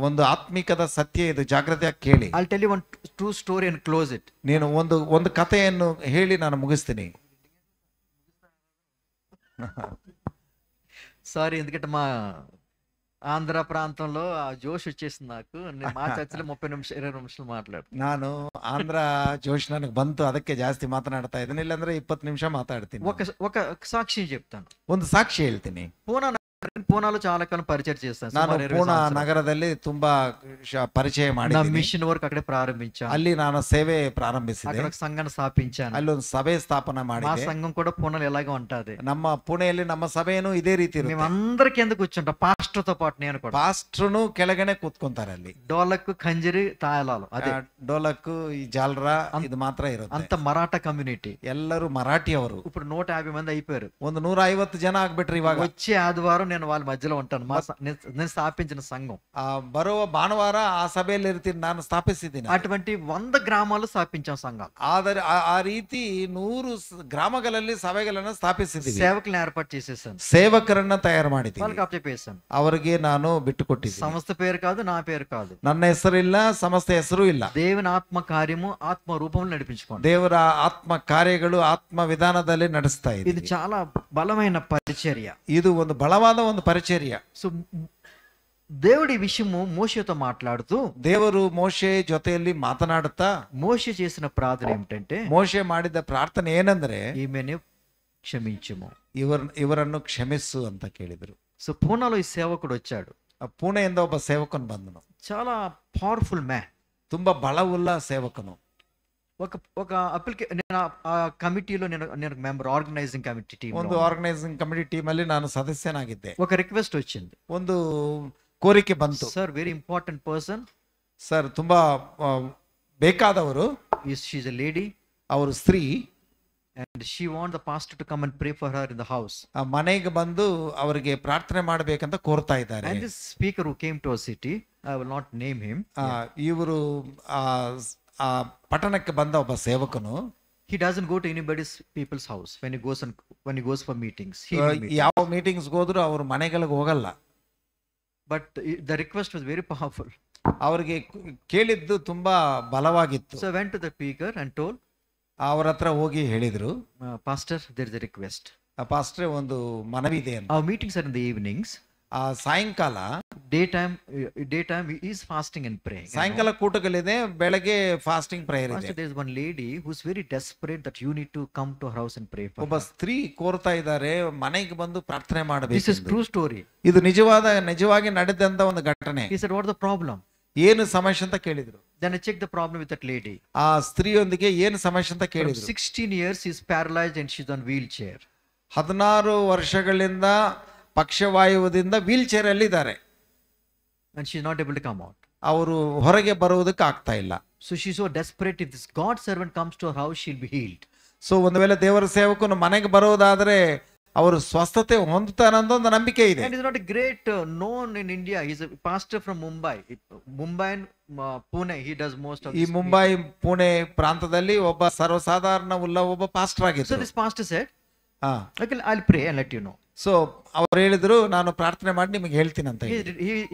ಒಂದು ಆತ್ಮಿಕದ ಸತ್ಯ ಇದು, ಜಾಗ್ರತೆಯಾಗಿ ಕೇಳಿ. I'll tell you one true story and close it. ನೀನು ಒಂದು ಕಥೆಯನ್ನು ಹೇಳಿ ನಾನು ಮುಗಿಸ್ತೀನಿ. సారీ, ఎందుకంటే మా ఆంధ్ర ప్రాంతంలో ఆ జోష్ వచ్చేసింది నాకు. మా చర్చలో 30 నిమిషాలు 20 నిమిషాలు మాట్లాడు. ನಾನು ಆಂಧ್ರ ಜೋಶ್ ನನಗೆ ಬಂತು, ಅದಕ್ಕೆ ಜಾಸ್ತಿ ಮಾತನಾಡ್ತಾ ಇದ್ದೀನಿ. ಇಲ್ಲಾಂದ್ರೆ 20 ನಿಮಿಷ ಮಾತಾಡ್ತೀನಿ. ఒక సాక్షి చెప్తాను. ಒಂದು ಸಾಕ್ಷಿ ಹೇಳ್ತೀನಿ. పూనాలో చాలా కాలం పరిచయం చేస్తాను. ನಾನು ಪೂನಾ ನಗರದಲ್ಲಿ ತುಂಬಾ ಪರಿಚಯ నా ಮಾಡಿದ್ದೀನಿ. మిషన్ వర్క్ అక్కడే ప్రారంభించాను. ಅಲ್ಲಿ ನಾನು సేವೆ ప్రారంಭಿಸಿದೆ. అక్కడ ఒక సంఘాన్ని స్థాపించాను. ಅಲ್ಲಿ ಒಂದು ಸಭೆ ಸ್ಥಾಪನೆ మా ಮಾಡಿದೆ. సంఘం కూడా పూనాలో ఎలాగే ఉంటది. ನಮ್ಮ ಪುಣೆಯಲ್ಲಿ ನಮ್ಮ ಸಭೆಯನ್ನು ಇದೇ ರೀತಿ ಇರುತ್ತೆ. మేమందరి కింద కూర్చుంటాం, పాస్టర్ తో పాటు నేను కూడా. ಪಾಸ್ಟ್ರುನು ಕೆಳಗಡೆ ಕೂತ್ಕೊಂತಾರೆ ಅಲ್ಲಿ. డోలకు ఖంజరి తాళాలు అదే ಡೋಲಕ್ಕು ಈ ಜಾಲ್ರ ಇದು ಮಾತ್ರ ಇರುತ್ತೆ. అంత మరాఠా కమ్యూనిటీ. ಎಲ್ಲರೂ ಮರಾಠಿಯವರು. ఇప్పుడు 150 మంది అయిపోయారు. ಒಂದು 150 ಜನ ಆಗ್ಬಿಟ್ರಿ ಇವಾಗ. వచ్చే ఆదివారం నేను వాళ్ళ మధ్యలో ఉంటాను. నేను స్థాపించిన సంఘం. ಬರುವ ಭಾನುವಾರ ಆ ಸಭೆಯಲ್ಲಿ ಇರ್ತೀನಿ, ನಾನು ಸ್ಥಾಪಿಸಿದ್ದೀನಿ. అటువంటి 100 గ్రామాలు స్థాపించాం సంఘం. ಆದರೆ ಆ ರೀತಿ 100 ಗ್ರಾಮಗಳಲ್ಲಿ ಸಭೆಗಳನ್ನು ಸ್ಥಾಪಿಸಿದ್ದೀವಿ. సేవకులను ఏర్పాటు చేసేసాను. ಸೇವಕರನ್ನ ತಯಾರು ಮಾಡಿದ್ದೀನಿ. వాళ్ళకి అప్పచెప్పేసాను. ಅವರಿಗೆ ನಾನು ಬಿಟ್ಟು ಕೊಟ್ಟಿದ್ದೀನಿ. సంస్థ పేరు కాదు, నా పేరు కాదు, ನನ್ನ ಹೆಸರಿಲ್ಲ, ಸಂಸ್ಥೆ ಹೆಸರು ಇಲ್ಲ. దేవుని ఆత్మ కార్యము ఆత్మ రూపంలో నడిపించుకోండి. ದೇವರ ಆತ್ಮ ಕಾರ್ಯಗಳು ಆತ್ಮ ವಿಧಾನದಲ್ಲಿ ನಡೆಸ್ತಾ ఇది ಇದೆ. చాలా బలమైన పరిచర్య. ಇದು ಒಂದು ಬಲವಾದ ಒಂದು ಪರಿಚರ್ಯ. సో దేవుడి విషయము మోషేతో మాట్లాడుతూ, ದೇವರು ಮೋಶೆ ಜೊತೆಯಲ್ಲಿ ಮಾತನಾಡುತ್ತಾ, మోషే చేసిన ప్రార్థన ఏమిటంటే, ಮೋಶೆ ಮಾಡಿದ ಪ್ರಾರ್ಥನೆ ಏನಂದ್ರೆ, ఈమెను క్షమించుము, ಇವರನ್ನು ಕ್ಷಮಿಸು ಅಂತ ಕೇಳಿದ್ರು. సో పూనాలో ఈ సేవకుడు వచ్చాడు. ಪುಣೆಯಿಂದ ಒಬ್ಬ ಸೇವಕನು ಬಂದನು. చాలా పవర్ఫుల్ మ్యాన్. ತುಂಬಾ ಬಲವುಳ್ಳ ಸೇವಕನು. ఒక నేను ఆ కమిటీలో నేను మెంబర్, ఆర్గనైజింగ్ కమిటీ టీమ్. ಒಂದು ಆರ್ಗನೈಸಿಂಗ್ ಕಮಿಟಿ ಟೀಮ್ ಅಲ್ಲಿ ನಾನು ಸದಸ್ಯನಾಗಿದ್ದೆ. ఒక రిక్వెస్ట్ వచ్చింది. ಒಂದು ಕೋರಿಕೆ ಬಂತು. Sir, very important person. Sir, ತುಂಬಾ ಬೇಕಾದವರು. She is a lady. ಅವರು ಸ್ತ್ರೀ. and she want the pastor to come and pray for her in the house. ಮನೆಗೆ ಬಂದು ಅವರಿಗೆ ಪ್ರಾರ್ಥನೆ ಮಾಡಬೇಕಂತ ಕೋರ್ತಾ ಇದ್ದಾರೆ. and this speaker who came to our city, I will not name him. ಇವರು ಆ ಪಟ್ಟಣಕ್ಕೆ ಬಂದ ಒಬ್ಬ ಸೇವಕನು. he doesn't go to anybody's people's house when he goes for meetings. ಯಾವ ಮೀಟಿಂಗ್ಸ್ ಹೋದ್ರು ಅವ್ರ ಮನೆಗಳಿಗೆ ಹೋಗಲ್ಲ. but the request was very powerful. ಅವರಿಗೆ ಕೇಳಿದ್ದು ತುಂಬಾ ಬಲವಾಗಿತ್ತು. so I went to the speaker and told, ಅವರ ಹತ್ರ ಹೋಗಿ ಹೇಳಿದ್ರು, pastor, there is a request. ಪಾಸ್ಟ್ರೆ, ಒಂದು ಮನವಿ ಇದೆ ಅಂತ. our meetings are in the evenings. ಸಾಯಂಕಾಲ daytime he is fasting and praying. ಸಾಯಂಕಾಲ ಕೂಟಗಳಿದೆ, ಬೆಳಗ್ಗೆ ಫಾಸ್ಟಿಂಗ್ ಪ್ರೇಯರ್ ಇದೆ. there is one lady who's very desperate that you need to come to her house and pray for her. ಒಬ್ಬ ಸ್ತ್ರೀ ಕೋರ್ತಾ ಇದ್ದಾರೆ, ಮನೆಗೆ ಬಂದು ಪ್ರಾರ್ಥನೆ ಮಾಡಬೇಕು. this is true story. ಇದು ನಿಜವಾಗಿ ನಡೆದಂತ ಒಂದು ಘಟನೆ. he said, what the problem? ಏನು ಸಮಸ್ಯೆ ಅಂತ ಕೇಳಿದ್ರು. then I checked the problem with that lady. ಆ ಸ್ತ್ರೀಯೊಂದಿಗೆ ಏನು ಸಮಸ್ಯೆ ಅಂತ ಕೇಳಿದ್ರು. 16 years she is paralyzed and she's on wheelchair. 16 ವರ್ಷಗಳಿಂದ ಪಕ್ಷವಾಯುವುದಿಂದ ವೀಲ್ ಚೇರ್ ಅಲ್ಲಿ ಇದ್ದಾರೆ. and she is not able to come out. ಅವರು ಹೊರಗೆ ಬರುವುದಕ್ಕೆ ಆಗ್ತಾ ಇಲ್ಲ. so she is so desperate. if this God servant comes to her house, she'll be healed. So ಒಂದು ವೇಳೆ ದೇವರ ಸೇವಕನು ಮನೆಗೆ ಬರೋದಾದ್ರೆ ಅವರು ಸ್ವಸ್ಥತೆ ಹೊಂದುತ್ತಾರಂತ ಒಂದು ನಂಬಿಕೆ ಇದೆ. and he's not a great known in India. he's a pastor from Mumbai and Pune. he does most of ಈ ಮುಂಬೈ ಪುಣೆ ಪ್ರಾಂತದಲ್ಲಿ ಒಬ್ಬ ಸರ್ವಸಾಧಾರಣ ಒಬ್ಬ ಪಾಸ್ಟರ್ so ಆಗಿದ್ರು. this pastor said, okay, I'll pray and let you know. So ಅವ್ರು ಹೇಳಿದ್ರು, ನಾನು ಪ್ರಾರ್ಥನೆ ಮಾಡಿ ನಿಮಗೆ ಹೇಳ್ತೀನಿ ಅಂತ.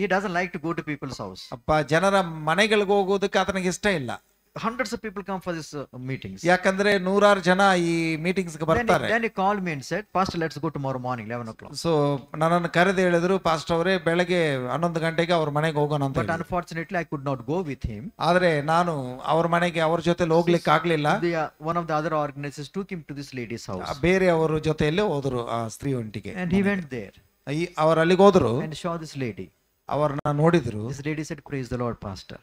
he doesn't like to go to people's house. ಅಪ್ಪ, ಜನರ ಮನೆಗಳಿಗೆ ಹೋಗೋದಕ್ಕೆ ಆತನಿಗೆ ಇಷ್ಟ ಇಲ್ಲ. hundreds of people come for this meetings. ಯಾಕಂದ್ರೆ ನೂರಾರು ಜನ ಈ ಮೀಟಿಂಗ್ಸ್ಗೆ ಬರ್ತಾರೆ. Then he called me and said, Pastor, let's go tomorrow morning 11 o'clock. So ನನ್ನನ್ನು ಕರೆದು ಹೇಳಿದ್ರು, ಪಾಸ್ಟರ್ ಅವರೇ ಬೆಳಗ್ಗೆ 11 ಗಂಟೆಗೆ ಅವ್ರ ಮನೆಗೆ ಹೋಗೋಣ ಅಂತ. But unfortunately I could not go with him. ಆದ್ರೆ ನಾನು ಅವ್ರ ಮನೆಗೆ ಅವ್ರ ಜೊತೆ ಹೋಗ್ಲಿಕ್ಕೆ ಆಗ್ಲಿಲ್ಲ. One of the other organizers took him to this lady's house. ಬೇರೆ ಅವರ ಜೊತೆಯಲ್ಲಿ ಹೋದ್ರು ಆ ಸ್ತ್ರೀ ಒಂಟಿಗೆ. And he went there ಅವ್ರ ಅಲ್ಲಿಗೆ ಹೋದ್ರು and saw this lady. ಅವ್ರನ್ನ ನೋಡಿದ್ರು. This lady said, praise the Lord, Pastor.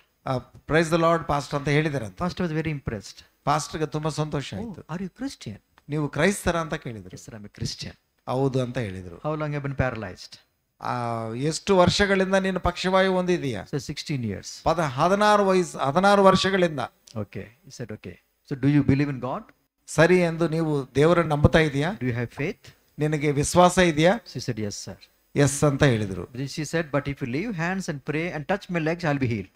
Price the lord pastor ಅಂತ ಹೇಳಿದಾರೆ. Pastor was very impressed. ಪಾಸ್ಟರ್ಗೆ ತುಂಬಾ ಸಂತೋಷ ಆಯ್ತು. Are you Christian? ನೀವು ಕ್ರೈಸ್ತರ ಅಂತ ಕೇಳಿದ್ರು. Yes sir, I'm a Christian. ಹೌದು ಅಂತ ಹೇಳಿದ್ರು. How long have you been paralyzed? ಎಷ್ಟು ವರ್ಷಗಳಿಂದ ನೀನು ಪಕ್ಷವಾಯು ಹೊಂದಿದೀಯಾ? So 16 years. 16 ವರ್ಷಗಳಿಂದ. Okay, he said, okay. So do you believe in God? ಸರಿ ಎಂದು ನೀವು ದೇವರನ್ನು ನಂಬುತ್ತಾ ಇದೀಯಾ? Do you have faith? ನಿನಗೆ ವಿಶ್ವಾಸ ಇದೆಯಾ? She said, yes sir. Yes ಅಂತ ಹೇಳಿದ್ರು. She said, but if you lay your hands and pray and touch my legs, I'll be healed.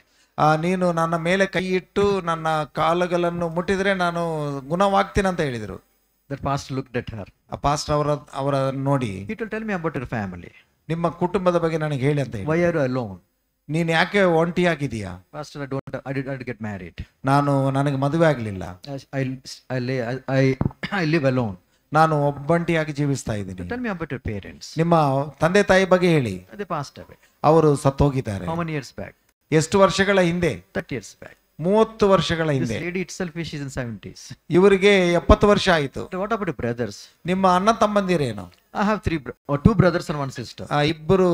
ನೀನು ನನ್ನ ಮೇಲೆ ಕೈ ಇಟ್ಟು ನನ್ನ ಕಾಲುಗಳನ್ನು ಮುಟ್ಟಿದ್ರೆ ನಾನು ಗುಣವಾಗ್ತೀನಿ ಅಂತ ಹೇಳಿದ್ರು. That pastor looked at her. ಆ ಪಾಸ್ಟರ್ ಅವರ ನೋಡಿ, He told, tell me about your family. ನಿಮ್ಮ ಕುಟುಂಬದ ಬಗ್ಗೆ ನನಗೆ ಹೇಳಿ ಅಂತ ಹೇಳಿ. Why are you alone? ನೀನ್ ಯಾಕೆ ಒಂಟಿಯಾಗಿದೀಯಾ? Pastor, I did not get married. ನನಗೆ ಮದುವೆ ಆಗ್ಲಿಲ್ಲ. I live alone. ನಾನು ಒಬ್ಬಂಟಿಯಾಗಿ ಜೀವಿಸ್ತಾ ಇದ್ದೀನಿ. Tell me about your parents. ನಿಮ್ಮ ತಂದೆ ತಾಯಿ ಬಗ್ಗೆ ಹೇಳಿ. They passed away. ಅವರು ಸತ್ತೋಗಿದ್ದಾರೆ. How many years back? ಎಷ್ಟು ವರ್ಷಗಳ ಹಿಂದೆ? 30 years back. 30 ವರ್ಷಗಳ This ಹಿಂದೆ. lady itself, she's in 70s. ಇವರಿಗೆ 70 ವರ್ಷ ಆಯಿತು. What about your brothers? ನಿಮ್ಮ ಅಣ್ಣ ತಮ್ಮಂದಿರೇನು? I have two brothers and one sister. ಇಬ್ಬರು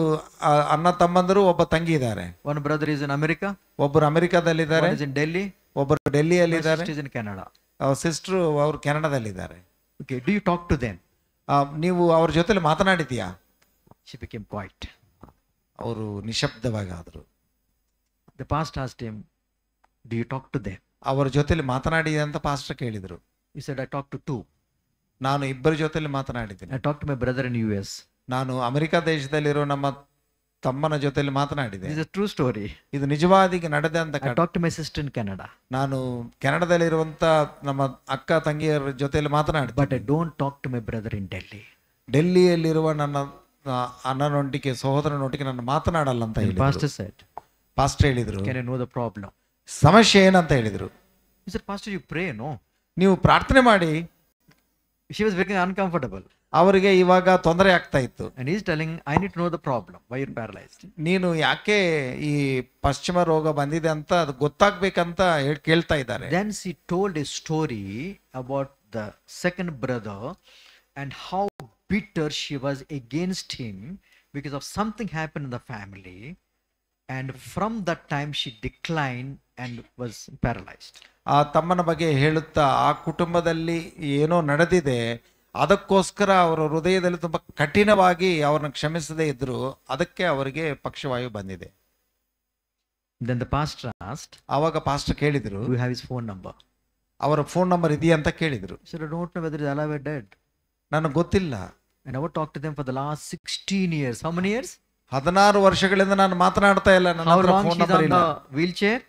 ಅಣ್ಣ ತಮ್ಮಂದರು, ಒಬ್ಬ ತಂಗಿ ಇದ್ದಾರೆ. One brother is in America. ಒಬ್ಬರು ಅಮೆರಿಕಾದಲ್ಲಿದ್ದಾರೆ. One is in Delhi. ಒಬ್ಬರು ಡೆಲ್ಲಿಯಲ್ಲಿದ್ದಾರೆ. One is in Canada. Sister ಅವರು ಕೆನಡಾದಲ್ಲಿದ್ದಾರೆ. Okay, do you talk to them? ನೀವು ಅವ್ರ ಜೊತೆಲಿ ಮಾತನಾಡಿದ್ಯಾ? She became quiet. ಅವರು ನಿಶಬ್ದವಾಗಾದರು. The pastor asked him, do you talk to them? ಅವರ ಜೊತೆಲಿ ಮಾತನಾಡಿ ಅಂತ ಪಾಸ್ಟರ್ ಕೇಳಿದ್ರು. He said, I talked to two. ನಾನು ಇಬ್ಬರ ಜೊತೆಲಿ ಮಾತನಾಡಿದ್ದೀನಿ. I talked to my brother in US. ನಾನು ಅಮೆರಿಕ ದೇಶದಲ್ಲಿರೋ ನಮ್ಮ ತಮ್ಮನ ಜೊತೆಲಿ ಮಾತನಾಡಿದೆ. This is a true story. ಇದು ನಿಜವಾದಿಗೆ ನಡೆದಂತ. I talked to my sister in Canada. ನಾನು ಕೆನಡಾದಲ್ಲಿರುವಂತ ನಮ್ಮ ಅಕ್ಕ ತಂಗಿಯರ ಜೊತೆಲಿ ಮಾತನಾಡಿದೆ. But I don't talk to my brother in Delhi. ಡೆಲ್ಲಿಯಲ್ಲಿರುವ ನನ್ನ ಅಣ್ಣನೊಟ್ಟಿಗೆ ಸಹೋದರನೊಟ್ಟಿಗೆ ನಾನು ಮಾತನಾಡಲ್ಲ ಅಂತ ಹೇಳಿದ್ರು. Pastor said, ಪಾಸ್ಟರ್ ಹೇಳಿದ್ರು, can I know the problem? ಸಮಸ್ಯೆ ಏನಂತ ಹೇಳಿದ್ರು. He said, Pastor, you pray, no? ನೀವು ಪ್ರಾರ್ಥನೆ ಮಾಡಿ. She was very uncomfortable. ಅವರಿಗೆ ಇವಾಗ ತೊಂದರೆ ಆಗ್ತಾ ಇತ್ತು. And he's telling, I need to know the problem. Why you're paralyzed? ನೀನು ಯಾಕೆ ಈ ಪಶ್ಚಿಮ ರೋಗ ಬಂದಿದೆ ಅಂತ ಅದು ಗೊತ್ತಾಗ್ಬೇಕಂತ ಕೇಳ್ತಾ ಇದ್ದಾರೆ. Then she told a story about the second brother and how bitter she was against him because of something happened in the family, and from that time she declined and was paralyzed. ಆ ತಮ್ಮನ ಬಗ್ಗೆ ಹೇಳುತ್ತಾ ಆ ಕುಟುಂಬದಲ್ಲಿ ಏನೋ ನಡೆದಿದೆ, ಅದಕ್ಕೋಸ್ಕರ ಅವರ ಹೃದಯದಲ್ಲಿ ತುಂಬಾ ಕಠಿಣವಾಗಿ ಅವ್ರನ್ನ ಕ್ಷಮಿಸದೇ ಇದ್ರು, ಅದಕ್ಕೆ ಅವರಿಗೆ ಪಕ್ಷವಾಯು ಬಂದಿದೆ. Then the pastor asked, ಆವಾಗ ಪಾಸ್ಟರ್ ಕೇಳಿದ್ರು, do you have his phone number? ಅವರ ಫೋನ್ ನಂಬರ್ ಇದೆಯಾ ಅಂತ ಕೇಳಿದ್ರು. He said, I don't know whether he's alive or dead. ನನಗೆ ಗೊತ್ತಿಲ್ಲ. I never talked to them for the last 16 years. How many years? 16 ವರ್ಷಗಳಿಂದ ನಾನು ಮಾತಾಡ್ತಾ ಇಲ್ಲ. ನನ್ನ How ಹತ್ರ long phone she's number on ಇಲ್ಲ. the wheelchair?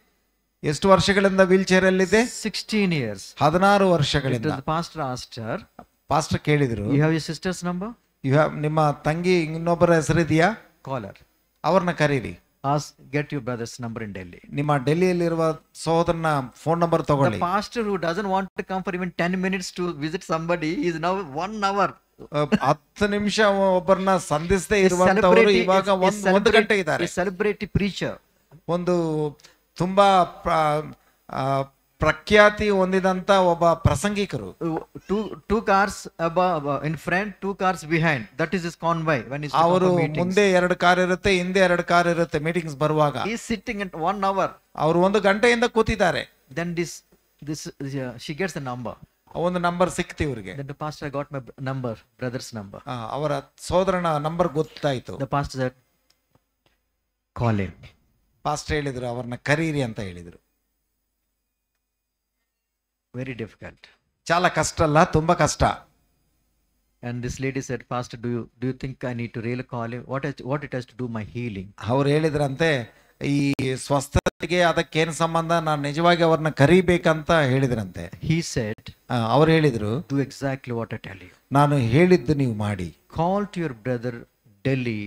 ಎಷ್ಟು ವರ್ಷಗಳಿಂದ ವೀಲ್ ಚೇರ್ ಅಲ್ಲಿದೆ? 16 years. 16 ವರ್ಷಗಳಿಂದ. The pastor asked her, pastor ಕೇಳಿದ್ರು, you have your sister's number? ನಿಮ್ಮ ತಂಗಿ ಇನ್ನೊಬ್ಬರ ಹೆಸರಿದೆಯಾ? Call her. ಅವ್ರನ್ನ ಕರೀರಿ. Ask, get your brother's number in Delhi. ನಿಮ್ಮ ಡೆಲ್ಲಿಯಲ್ಲಿರುವ ಸಹೋದರನ ಫೋನ್ ನಂಬರ್ The ತಗೊಳ್ಳಿ. pastor who doesn't want to come for even 10 minutes to visit somebody is now 1 hour. 10 ನಿಮಿಷ ಒಬ್ಬರನ್ನ ಸಂಧಿಸದೇ ಇರುವಂತವರು ಇವಾಗ 1 ಗಂಟೆ ಇದ್ದಾರೆ. A celebrity preacher. ಒಂದು ತುಂಬಾ ಪ್ರಖ್ಯಾತಿ ಹೊಂದಿದಂತ ಒಬ್ಬ ಪ್ರಸಂಗಿಕರು. Two cars above, in front, 2 cars behind. That is his convoy when he's ಅವರು ಮುಂದೆ 2 ಕಾರ್ ಇರುತ್ತೆ, ಹಿಂದೆ 2 ಕಾರ್ ಇರುತ್ತೆ ಮೀಟಿಂಗ್ಸ್ ಬರುವಾಗ. He is sitting at 1 hour. ಅವರು 1 ಗಂಟೆಯಿಂದ ಕೂತಿದ್ದಾರೆ. Then she gets the number. ಒಂದು ನಂಬರ್ ಸಿಕ್ತು ಇವ್ರಿಗೆ. Then the pastor got my number, brother's number. ಅವರ ಸೋದರನ ನಂಬರ್ ಗೊತ್ತಾಯ್ತು. The pastor said, call him. Pastor ಹೇಳಿದ್ರು, ಅವ್ರನ್ನ ಕರೀರಿ ಅಂತ ಹೇಳಿದ್ರು. Very difficult. చాలా ಕಷ್ಟ ಅಲ್ಲ, ತುಂಬಾ ಕಷ್ಟ. And this lady said, Pastor, do you think I need to really call him? What it has to do my healing? ಅವ್ರು ಹೇಳಿದ್ರಂತೆ, ಈ ಸ್ವಸ್ಥತೆಗೆ ಅದಕ್ಕೇನು ಸಂಬಂಧ, ನಾನು ನಿಜವಾಗಿ ಅವ್ರನ್ನ ಕರಿಬೇಕಂತ ಹೇಳಿದ್ರಂತೆ. He said, ಅವ್ರು ಹೇಳಿದ್ರು, do exactly what I tell you. ನಾನು ಹೇಳಿದ್ದು ನೀವು ಮಾಡಿ. Call to your brother Delhi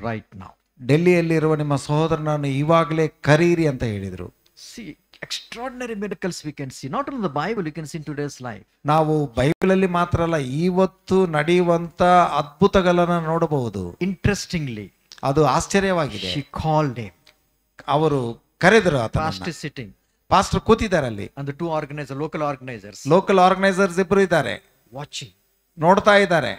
right now. ಡೆಲ್ಲಿಯಲ್ಲಿರುವ ನಿಮ್ಮ ಸಹೋದರನನ್ನು ಇವಾಗಲೇ ಕರೀರಿ ಅಂತ ಹೇಳಿದ್ರು. See, extraordinary miracles we can see. Not only in the Bible, you can see in today's life. ನಾವು ಬೈಬಲಲ್ಲಿ ಮಾತ್ರ ಅಲ್ಲ, ಇವತ್ತು ನಡೆಯುವಂತ ಅದ್ಭುತಗಳನ್ನು ನೋಡಬಹುದು. Interestingly, ಅದು ಆಶ್ಚರ್ಯವಾಗಿದೆ. she called him. ಅವರು ಕರೆದರು ಆತನನ್ನ. Pastor is sitting. ಪಾಸ್ಟರ್ ಕೂತಿದ್ದಾರೆ ಅಲ್ಲಿ. And the two organizers, local organizers, local organisers ಇಬ್ರು ಇದ್ದಾರೆ, watching. ನೋಡ್ತಾ ಇದ್ದಾರೆ.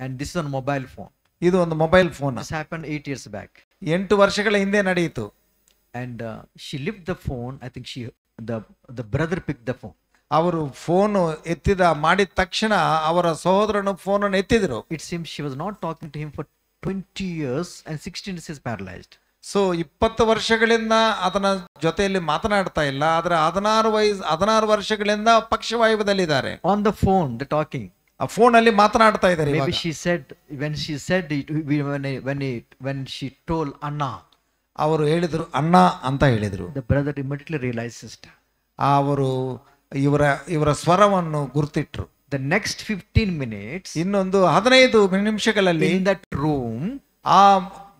And this is on mobile phone. ಇದು ಒಂದು mobile phone. This happened 8 years back. 8 ವರ್ಷಗಳ ಹಿಂದೆ ನಡೆಯಿತು. And she lifted the phone. I think the brother picked the phone. ಅವರು ಫೋನ್ ಮಾಡಿದ ತಕ್ಷಣ ಅವರ ಸಹೋದರನು ಫೋನ್ ಅನ್ನು ಎತ್ತಿದ್ರು. It seems she was not talking to him for 20 years and 16 days is paralyzed. So 20 ವರ್ಷಗಳಿಂದ ಅದನ್ನ ಜೊತೆಯಲ್ಲಿ ಮಾತನಾಡ್ತಾ ಇಲ್ಲ, ಆದ್ರೆ 16 ವರ್ಷಗಳಿಂದ ಪಕ್ಷವಾಯುವದಲ್ಲಿದ್ದಾರೆ. On the phone, the talking. ಆ ಫೋನ್ ಅಲ್ಲಿ ಮಾತನಾಡ್ತಾ ಇದ್ದಾರೆ. Maybe she said, when she told Anna, ಅವರು ಹೇಳಿದ್ರು ಅಣ್ಣ ಅಂತ ಹೇಳಿದ್ರು. the brother immediately realized sister. ಅವರು ಇವರ ಸ್ವರವನ್ನು ಗುರುತಿಟ್ರು. The next 15 minutes, ಇನ್ನೊಂದು 15 ನಿಮಿಷಗಳಲ್ಲಿ in that room, ಆ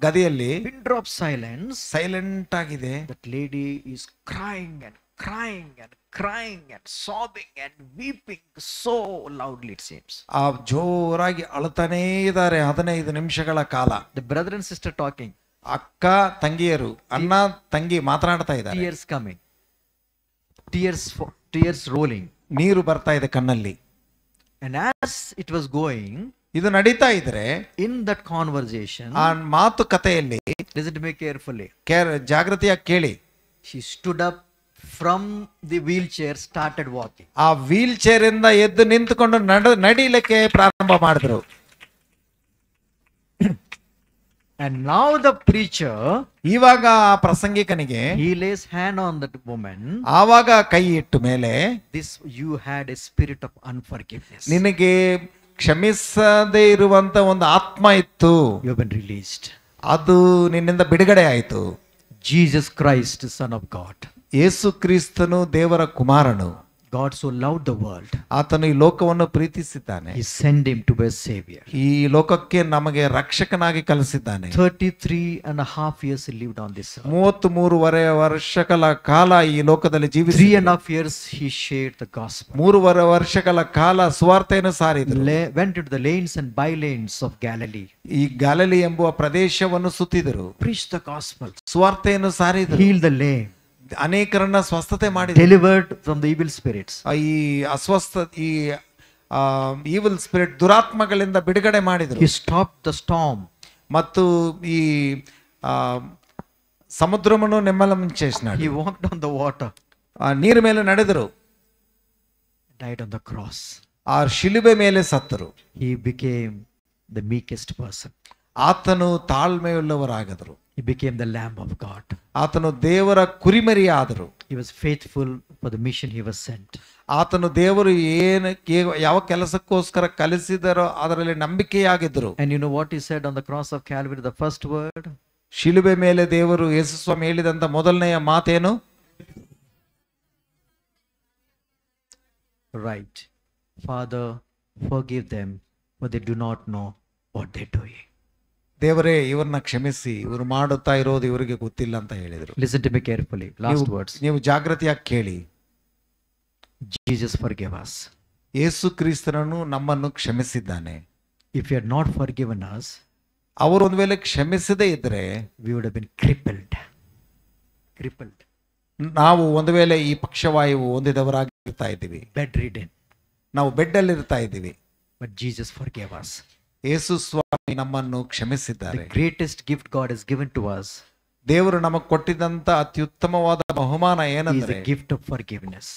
ಗದಿಯಲ್ಲಿ pin drop silence, ಸೈಲೆಂಟ್ ಆಗಿದೆ. that lady is crying and crying and crying and sobbing and weeping so loudly, it seems. ಆ ಜೋರಾಗಿ ಅಳ್ತಾನೇ ಇದ್ದಾರೆ 15 ನಿಮಿಷಗಳ ಕಾಲ. The brother and sister talking, ಅಕ್ಕ ತಂಗಿಯರು, ಅಣ್ಣ ತಂಗಿ ಮಾತನಾಡ್ತಾ ಇದ್ದಾರೆ. tears coming, tears rolling. ನೀರು ಬರ್ತಾ ಇದೆ ಕಣ್ಣಲ್ಲಿ. And as it was going, ಇದು ನಡೀತಾ ಇದ್ರೆ in that conversation, ಆ ಮಾತುಕತೆಯಲ್ಲಿ listen to me carefully, ಜಾಗೃತಿಯಾಗಿ ಕೇಳಿ, she stood up from the wheelchair, started walking. ಆ ವೀಲ್ ಚೇರ್ ಇಂದ ಎದ್ದು ನಿಂತುಕೊಂಡು ನಡೀಲಿಕ್ಕೆ ಪ್ರಾರಂಭ ಮಾಡಿದ್ರು. And now the preacher, ಇವಾಗ ಆ ಪ್ರಸಂಗಿಕನಿಗೆ he lays hand on that woman. ಆವಾಗ ಕೈ ಇಟ್ಟು ಮೇಲೆ, This, you had a spirit of unforgiveness. ನಿನಗೆ ಕ್ಷಮಿಸದೇ ಇರುವಂತ ಒಂದು ಆತ್ಮ ಇತ್ತು, You have been released. ಅದು ನಿನ್ನಿಂದ ಬಿಡುಗಡೆ ಆಯಿತು. Jesus Christ, Son of God. ಯೇಸು ಕ್ರಿಸ್ತನು ದೇವರ ಕುಮಾರನು. God so loved the world, ಆತನು ಈ ಲೋಕವನ್ನು ಪ್ರೀತಿಸಿದ್ದಾನೆ, he sent him to be a savior. ಈ ಲೋಕಕ್ಕೆ ನಮಗೆ ರಕ್ಷಕನಾಗಿ ಕಲಿಸಿದ್ದಾನೆ. 33.5 years he lived on this earth. 33 ವರ್ಷಗಳ ಕಾಲ ಈ ಲೋಕದಲ್ಲಿ ಜೀವಿಸಿ 3.5 years he shared the gospel. 3 ವರ್ಷಗಳ ಕಾಲ ಸುವಾರ್ತೆಯನ್ನು ಸಾರಿದರು. Went into the lanes and bylanes of Galilee. ಈ ಗ್ಯಾಲಿಲಿ ಎಂಬುವ ಪ್ರದೇಶವನ್ನು ಸುತ್ತಿದರು, Preached the gospel. ಸುವಾರ್ತೆಯನ್ನು ಸಾರಿದರು, Healed the lame. ಅನೇಕರನ್ನ ಸ್ವಸ್ಥತೆ ಮಾಡಿದರು. Delivered from the evil spirits. ಈ ಈವಿಲ್ ಸ್ಪಿರಿಟ್ ದುರಾತ್ಮಗಳಿಂದ ಬಿಡುಗಡೆ ಮಾಡಿದರು. He stopped the storm. ಮತ್ತು ಈ ಸಮುದ್ರವನ್ನು ನೆಮ್ಮಲಂ చేసినాడు. He walked on the water. ನೀರ ಮೇಲೆ ನಡೆದರು. Died on the cross. ಆ ಶಿಲುಬೆ ಮೇಲೆ ಸತ್ತರು. He became the meekest person. ಆತನು ತಾಳ್ಮೆಯುಳ್ಳವರಾಗದರು. He became the Lamb of God. ಆತನು ದೇವರ ಕುರಿಮರಿಯಾದರು. He was faithful for the mission he was sent. ಆತನು ದೇವರು ಯಾವ ಕೆಲಸಕ್ಕೋಸ್ಕರ ಕಲಿಸಿದರೋ ಅದರಲ್ಲಿ ನಂಬಿಕೆಯಾಗಿದ್ದರು. And you know what he said on the cross of Calvary, the first word? ಶಿಲುಬೆ ಮೇಲೆ ದೇವರು ಯೇಸು ಸ್ವಾಮಿ ಹೇಳಿದಂತ ಮೊದಲನೆಯ ಮಾತೇನು? Right. Father, forgive them, for they do not know what they're doing. ದೇವರೇ ಇವ್ರನ್ನ ಕ್ಷಮಿಸಿ, ಇವರು ಮಾಡುತ್ತಾ ಇರೋದು ಇವರಿಗೆ ಗೊತ್ತಿಲ್ಲ ಅಂತ ಹೇಳಿದರು. Listen to me carefully. Last words. ನೀವು ಜಾಗೃತಿಯಾಗಿ ಕೇಳಿ. Jesus forgave us. ಯೇಸು ಕ್ರಿಸ್ತನನ್ನು ನಮ್ಮನ್ನು ಕ್ಷಮಿಸಿದ್ದಾನೆ. If he had not forgiven us, ಅವರು ಒಂದು ವೇಳೆ ಕ್ಷಮಿಸದೇ ಇದ್ರೆ we would have been crippled. ನಾವು ಒಂದು ವೇಳೆ ಈ ಪಕ್ಷವಾಯುವು ಹೊಂದಿದವರಾಗಿ ಇರ್ತಾ ಇದ್ದೀವಿ, Bedridden. ನಾವು ಬೆಡ್ ಅಲ್ಲಿ ಇರ್ತಾ ಇದ್ದೀವಿ. But Jesus forgave us. ಯೇಸು ಸ್ವಾಮಿ ನಮ್ಮನ್ನು ಕ್ಷಮಿಸಿದ್ದಾರೆ. The greatest gift God has given to us ದೇವರು ನಮಗೆ ಕೊಟ್ಟಿದ್ದಂತ ಅತ್ಯುತ್ತಮವಾದ ಬಹುಮಾನ is ಏನಂದ್ರೆ the gift of forgiveness.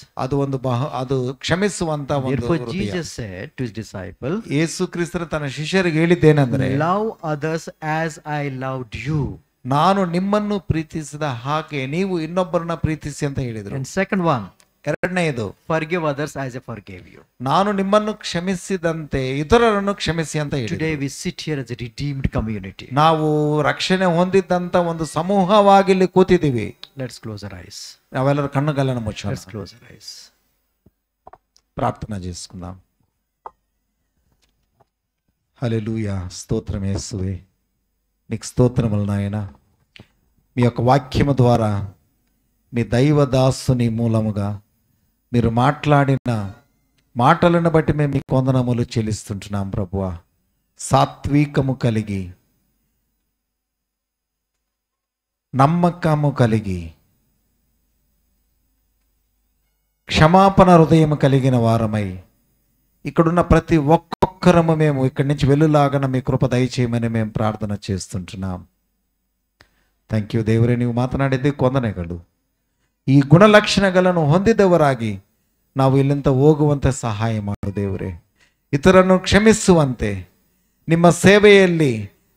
ಅದು ಕ್ಷಮಿಸುವಂತ ಒಂದು Therefore ಹೃದಯ. Jesus said to his disciple, ಯೇಸು ಕ್ರಿಸ್ತರು ತನ್ನ ಶಿಷ್ಯರಿಗೆ ಹೇಳಿದ್ದೇನೆಂದ್ರೆ, love others as I loved you. ನಾನು ನಿಮ್ಮನ್ನು ಪ್ರೀತಿಸಿದ ಹಾಗೆ ನೀವು ಇನ್ನೊಬ್ಬರನ್ನ ಪ್ರೀತಿಸಿ ಅಂತ ಹೇಳಿದರು. And second one, ಎರಡನೆಯದು, forgive others as I forgave you. ನಾನು ನಿಮ್ಮನ್ನು ಕ್ಷಮಿಸಿದಂತೆ ಇತರರನ್ನು ಕ್ಷಮಿಸಿ ಅಂತ ಹೇಳಿದರು. Today we sit here as a redeemed community. ನಾವು ರಕ್ಷಣೆ ಹೊಂದಿದ್ದಂತ ಒಂದು ಸಮೂಹವಾಗಿ ಇಲ್ಲಿ ಕೂತಿದ್ದೀವಿ. Let's close our eyes. ನಾವೆಲ್ಲರೂ ಕಣ್ಣುಗಳನ್ನು ಮುಚ್ಚೋಣ, Let's close our eyes. ప్రార్థన చేసుకుందాం. హల్లెలూయా. స్తోత్రం యేసువే, నీకు స్తోత్రములు నాయన. మీ యొక్క వాక్యము ద్వారా మీ దైవదాసుని మూలముగా మీరు మాట్లాడిన మాటలను బట్టి మేము మీకు వందనములు చెల్లిస్తుంటున్నాం ప్రభువా. సాత్వికము కలిగి, నమ్మకము కలిగి, క్షమాపణ హృదయం కలిగిన వారమై ఇక్కడున్న ప్రతి ఒక్కొక్కరము మేము ఇక్కడి నుంచి వెళ్ళులాగన మీ కృప దయచేయమని మేము ప్రార్థన చేస్తుంటున్నాం. ಥ್ಯಾಂಕ್ ಯು ದೇವರೇ, ನೀವು ಮಾತನಾಡಿದ್ದಕ್ಕೆ ವಂದನೆಗಳು. ಈ ಗುಣಲಕ್ಷಣಗಳನ್ನು ಹೊಂದಿದವರಾಗಿ ನಾವು ಇಲ್ಲಿಂದ ಹೋಗುವಂತೆ ಸಹಾಯ ಮಾಡು ದೇವರೇ. ಇತರನ್ನು ಕ್ಷಮಿಸುವಂತೆ, ನಿಮ್ಮ ಸೇವೆಯಲ್ಲಿ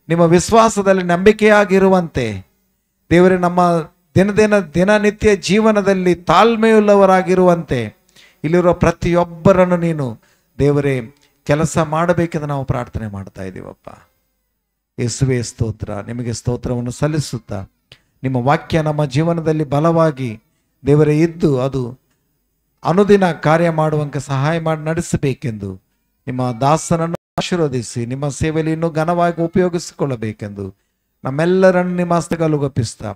ನಿಮ್ಮ ವಿಶ್ವಾಸದಲ್ಲಿ ನಂಬಿಕೆಯಾಗಿರುವಂತೆ ದೇವರೇ, ನಮ್ಮ ದಿನನಿತ್ಯ ಜೀವನದಲ್ಲಿ ತಾಳ್ಮೆಯುಳ್ಳವರಾಗಿರುವಂತೆ ಇಲ್ಲಿರುವ ಪ್ರತಿಯೊಬ್ಬರನ್ನು ನೀನು ದೇವರೇ ಕೆಲಸ ಮಾಡಬೇಕೆಂದು ನಾವು ಪ್ರಾರ್ಥನೆ ಮಾಡ್ತಾ ಇದ್ದೀವಪ್ಪ. ಯೇಸುವೇ ಸ್ತೋತ್ರ, ನಿಮಗೆ ಸ್ತೋತ್ರವನ್ನು ಸಲ್ಲಿಸುತ್ತಾ ನಿಮ್ಮ ವಾಕ್ಯ ನಮ್ಮ ಜೀವನದಲ್ಲಿ ಬಲವಾಗಿ ದೇವರೇ ಇದ್ದು ಅದು ಅನುದಿನ ಕಾರ್ಯ ಮಾಡುವಂತೆ ಸಹಾಯ ಮಾಡಿ ನಡೆಸಬೇಕೆಂದು ನಿಮ್ಮ ದಾಸನನ್ನು ಆಶೀರ್ವದಿಸಿ ನಿಮ್ಮ ಸೇವೆಯಲ್ಲಿ ಇನ್ನೂ ಘನವಾಗಿ ಉಪಯೋಗಿಸಿಕೊಳ್ಳಬೇಕೆಂದು ನಮ್ಮೆಲ್ಲರನ್ನು ನಿಮ್ಮ ಹಸ್ತಗಳು ಒಪ್ಪಿಸ್ತಾ